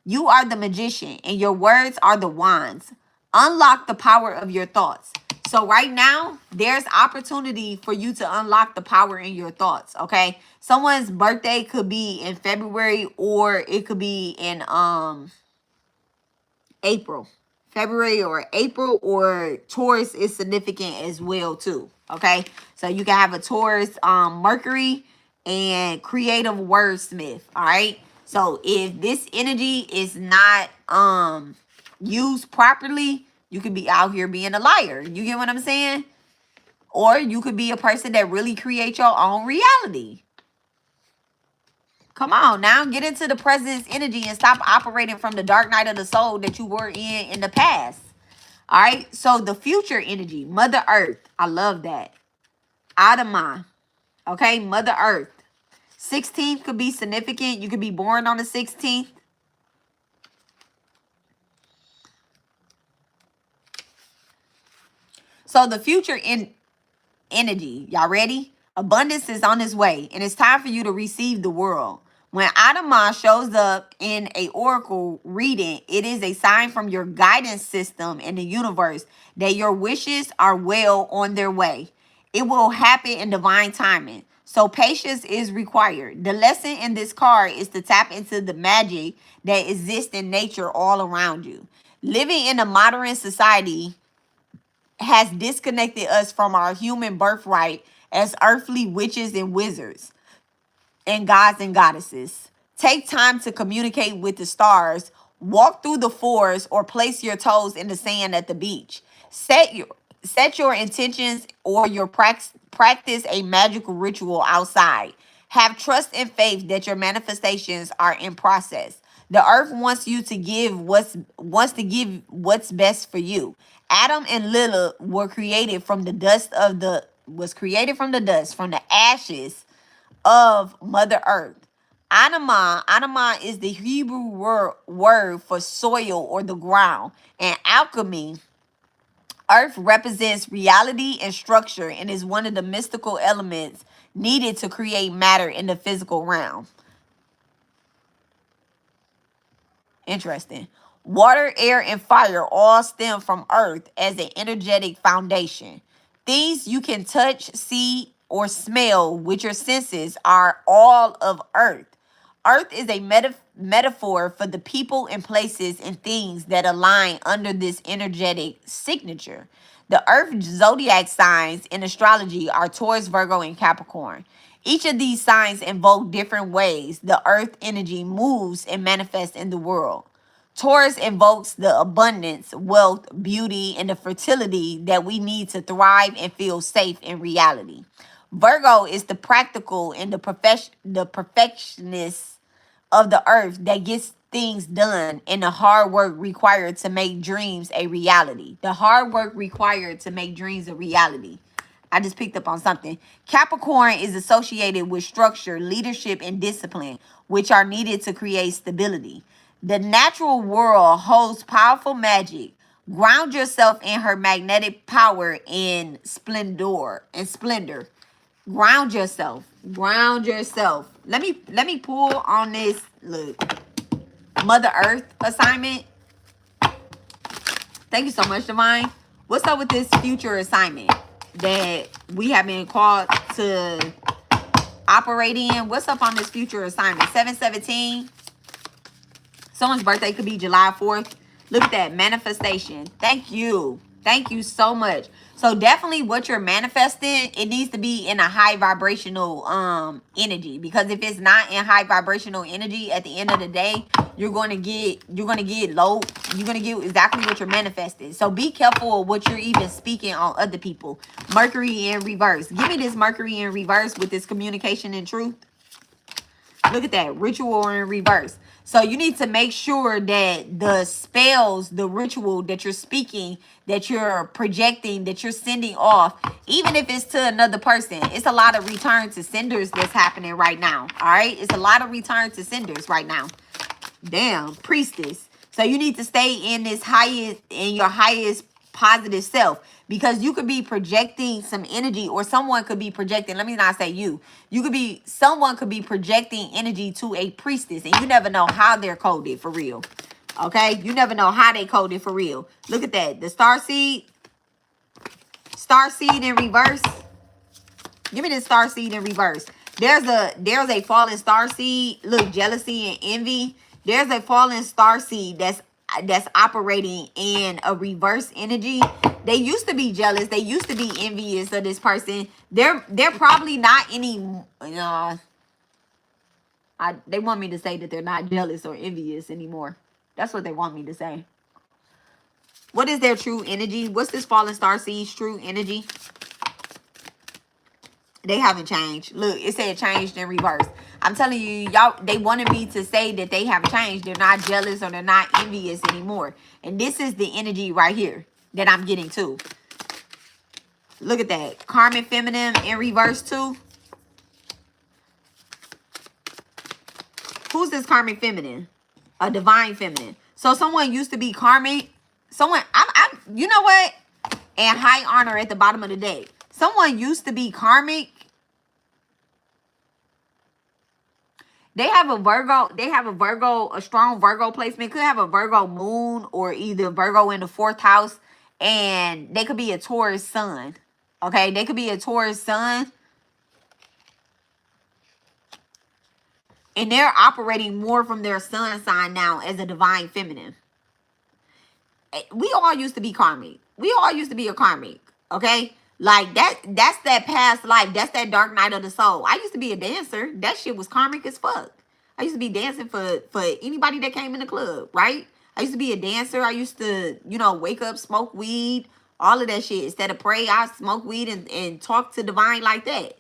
You are the magician and your words are the wands. Unlock the power of your thoughts. So right now, there's opportunity for you to unlock the power in your thoughts, okay? Someone's birthday could be in February or it could be in April. February or April, or Taurus is significant as well too. Okay, so you can have a Taurus Mercury and creative wordsmith. All right, so if this energy is not used properly, you could be out here being a liar. You get what I'm saying? Or you could be a person that really creates your own reality. Come on now, get into the presence energy and stop operating from the dark night of the soul that you were in the past. All right, so the future energy, Mother Earth. I love that. Adama, okay, Mother Earth. 16th could be significant. You could be born on the 16th. So the future energy, y'all ready? Abundance is on its way, and it's time for you to receive the world. When Adama shows up in a oracle reading, it is a sign from your guidance system in the universe that your wishes are well on their way. It will happen in divine timing. So patience is required. The lesson in this card is to tap into the magic that exists in nature all around you. Living in a modern society has disconnected us from our human birthright as earthly witches and wizards and gods and goddesses. Take time to communicate with the stars. Walk through the forest or place your toes in the sand at the beach. Set your intentions or your practice a magical ritual outside. Have trust and faith that your manifestations are in process. The earth wants to give what's best for you. Adam and Lilith were created from the dust of the was created from the dust, from the ashes of Mother Earth. Anima is the Hebrew word for soil or the ground. And alchemy, earth represents reality and structure and is one of the mystical elements needed to create matter in the physical realm. Interesting. Water, air, and fire all stem from earth as an energetic foundation. Things you can touch, see, or smell with your senses are all of earth. Earth is a metaphor for the people and places and things that align under this energetic signature. The earth zodiac signs in astrology are Taurus, Virgo, and Capricorn. Each of these signs invoke different ways the earth energy moves and manifests in the world. Taurus invokes the abundance, wealth, beauty, and the fertility that we need to thrive and feel safe in reality. Virgo is the practical and the perfectionist of the earth that gets things done and the hard work required to make dreams a reality. The hard work required to make dreams a reality. I just picked up on something. Capricorn is associated with structure, leadership, and discipline, which are needed to create stability. The natural world holds powerful magic. Ground yourself in her magnetic power in splendor. Ground yourself. Ground yourself. Let me pull on this. Look, Mother Earth assignment. Thank you so much, Divine. What's up with this future assignment that we have been called to operate in? What's up on this future assignment? 717. Someone's birthday could be July 4th. Look at that manifestation. Thank you. Thank you so much. So definitely what you're manifesting, it needs to be in a high vibrational energy, because if it's not in high vibrational energy, at the end of the day, you're going to get low. You're going to get exactly what you're manifesting. So be careful of what you're even speaking on other people. Mercury in reverse. Give me this Mercury in reverse with this communication and truth. Look at that, ritual in reverse. So you need to make sure that the spells, the ritual that you're speaking, that you're projecting, that you're sending off, even if it's to another person, it's a lot of return to senders that's happening right now. All right, it's a lot of return to senders right now. Damn, priestess. So you need to stay in your highest positive self, because you could be projecting some energy, or someone could be projecting, let me not say someone could be projecting energy to a priestess, and you never know how they're coded for real. Okay, you never know how they coded for real. Look at that, the star seed in reverse. Give me this star seed in reverse. There's a fallen star seed. Look, jealousy and envy. There's a fallen star seed that's operating in a reverse energy. They used to be jealous. They used to be envious of this person. They're probably not any. They want me to say that they're not jealous or envious anymore. That's what they want me to say. What is their true energy? What's this fallen star seed's true energy? They haven't changed. Look, it said changed in reverse. I'm telling you, y'all, they wanted me to say that they have changed. They're not jealous or they're not envious anymore. And this is the energy right here that I'm getting to. Look at that. Karmic feminine in reverse too. Who's this karmic feminine? A divine feminine. So someone used to be karmic. Someone, you know what? And high honor at the bottom of the deck. Someone used to be karmic. They have a Virgo, a strong Virgo placement. Could have a Virgo moon or either Virgo in the 4th house. And they could be a Taurus sun. Okay, they could be a Taurus sun. And they're operating more from their sun sign now as a divine feminine. We all used to be karmic. We all used to be a karmic. Okay? Like that's that past life. That's that dark night of the soul. I used to be a dancer. That shit was karmic as fuck. I used to be dancing for anybody that came in the club, right? I used to be a dancer. I used to, you know, wake up, smoke weed, all of that shit. Instead of pray, I smoke weed and talk to divine like that.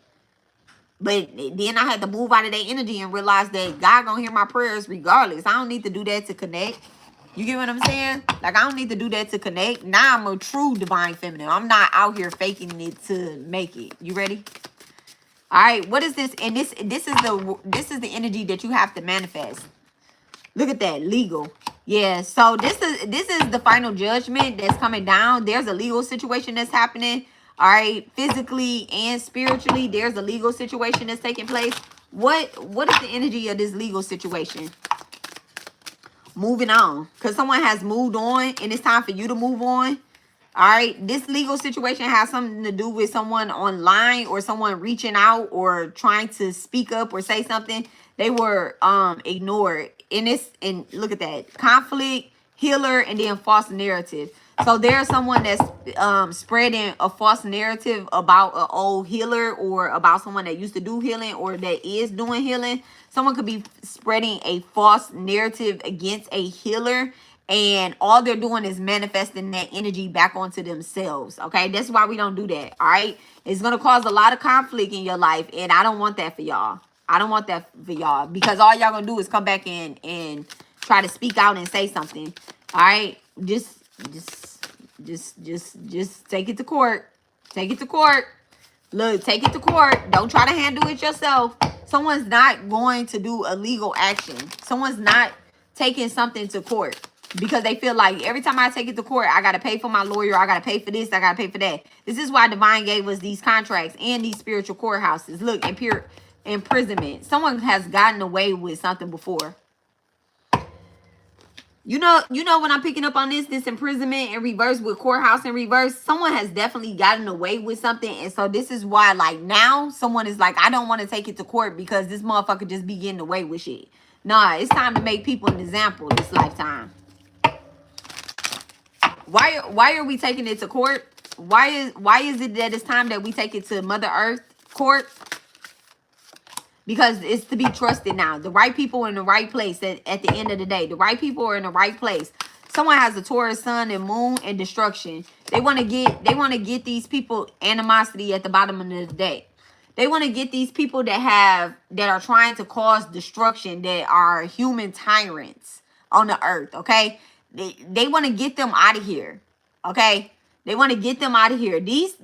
But then I had to move out of that energy and realize that God gonna hear my prayers regardless. I don't need to do that to connect. You get what I'm saying? Like, I don't need to do that to connect. Now I'm a true divine feminine. I'm not out here faking it to make it. You ready? All right. What is this? And this is the energy that you have to manifest. Look at that, legal. Yeah. So this is the final judgment that's coming down. There's a legal situation that's happening. All right, physically and spiritually, there's a legal situation that's taking place. What is the energy of this legal situation? Moving on, because someone has moved on and it's time for you to move on. All right, this legal situation has something to do with someone online or someone reaching out or trying to speak up or say something. They were ignored. And look at that, conflict, healer, and then false narrative. So there's someone that's spreading a false narrative about an old healer or about someone that used to do healing or that is doing healing. Someone could be spreading a false narrative against a healer, and all they're doing is manifesting that energy back onto themselves. Okay, that's why we don't do that. All right, it's gonna cause a lot of conflict in your life, and I don't want that for y'all. I don't want that for y'all, because all y'all gonna do is come back in and try to speak out and say something. All right, just take it to court. Take it to court. Look, take it to court. Don't try to handle it yourself. Someone's not going to do a legal action. Someone's not taking something to court because they feel like every time I take it to court, I got to pay for my lawyer. I got to pay for this. I got to pay for that. This is why Divine gave us these contracts and these spiritual courthouses. Look, imprisonment. Someone has gotten away with something before. You know when I'm picking up on this imprisonment in reverse with courthouse in reverse, someone has definitely gotten away with something. And so this is why, like, now someone is like, I don't want to take it to court because this motherfucker just be getting away with shit. Nah, it's time to make people an example this lifetime. Why are we taking it to court? Why is it that it's time that we take it to Mother Earth court? Because it's to be trusted now. The right people are in the right place at the end of the day. The right people are in the right place. Someone has a Taurus sun and moon and destruction. They want to get these people animosity at the bottom of the day. They want to get these people that are trying to cause destruction, that are human tyrants on the earth, okay? They want to get them out of here, okay? They want to get them out of here. These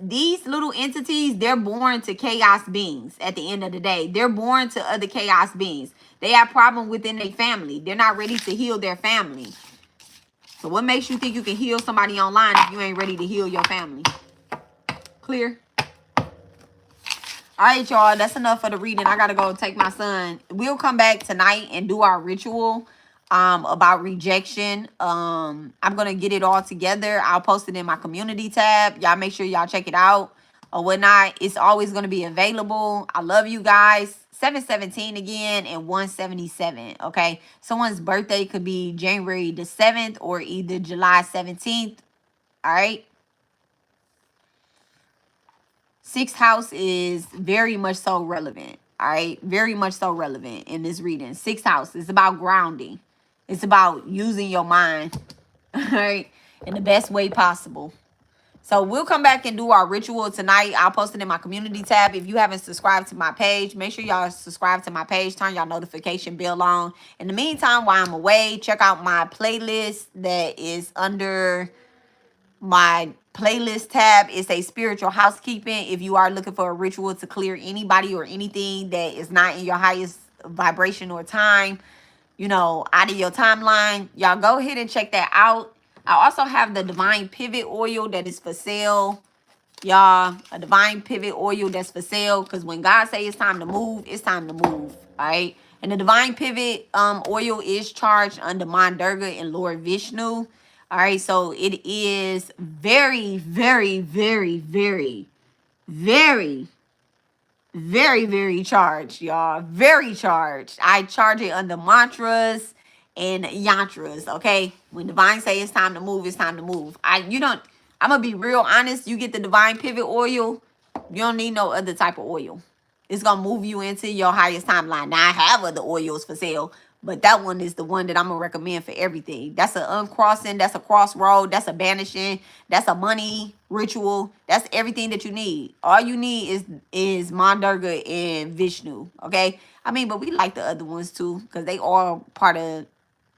little entities, they're born to chaos beings at the end of the day. They're born to other chaos beings. They have problems within their family. They're not ready to heal their family. So what makes you think you can heal somebody online if you ain't ready to heal your family? Clear? All right, y'all. That's enough for the reading. I got to go take my son. We'll come back tonight and do our ritual about rejection. I'm gonna get it all together. I'll post it in my community tab. Y'all make sure y'all check it out or whatnot. It's always gonna be available. I love you guys. 717 again and 177. Okay, someone's birthday could be January the 7th or either July 17th. All right, sixth house is very much so relevant. All right, very much so relevant in this reading. Sixth house is about grounding. It's about using your mind, all right, in the best way possible. So we'll come back and do our ritual tonight. I'll post it in my community tab. If you haven't subscribed to my page, make sure y'all subscribe to my page. Turn y'all notification bell on. In the meantime, while I'm away, check out my playlist that is under my playlist tab. It's a spiritual housekeeping. If you are looking for a ritual to clear anybody or anything that is not in your highest vibration or time, you know, out of your timeline, y'all go ahead and check that out. I also have the Divine Pivot Oil that is for sale. Y'all, a Divine Pivot Oil that's for sale. Because when God says it's time to move, it's time to move. All right. And the Divine Pivot oil is charged under Mon Durga and Lord Vishnu. All right. So it is very, very, very, very, very, very, very charged, y'all. Very charged. I charge it under mantras and yantras, okay? When Divine say it's time to move, it's time to move. I'm gonna be real honest. You get the Divine Pivot Oil, you don't need no other type of oil. It's gonna move you into your highest timeline. Now I have other oils for sale, but that one is the one that I'm gonna recommend for everything. That's a uncrossing, that's a crossroad, that's a banishing, that's a money ritual, that's everything that you need. All you need is Mandurga and Vishnu. Okay. I mean, but we like the other ones too, because they all part of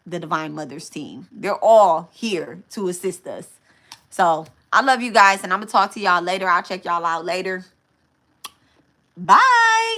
the Divine Mother's team. They're all here to assist us. So I love you guys, and I'm gonna talk to y'all later. I'll check y'all out later. Bye.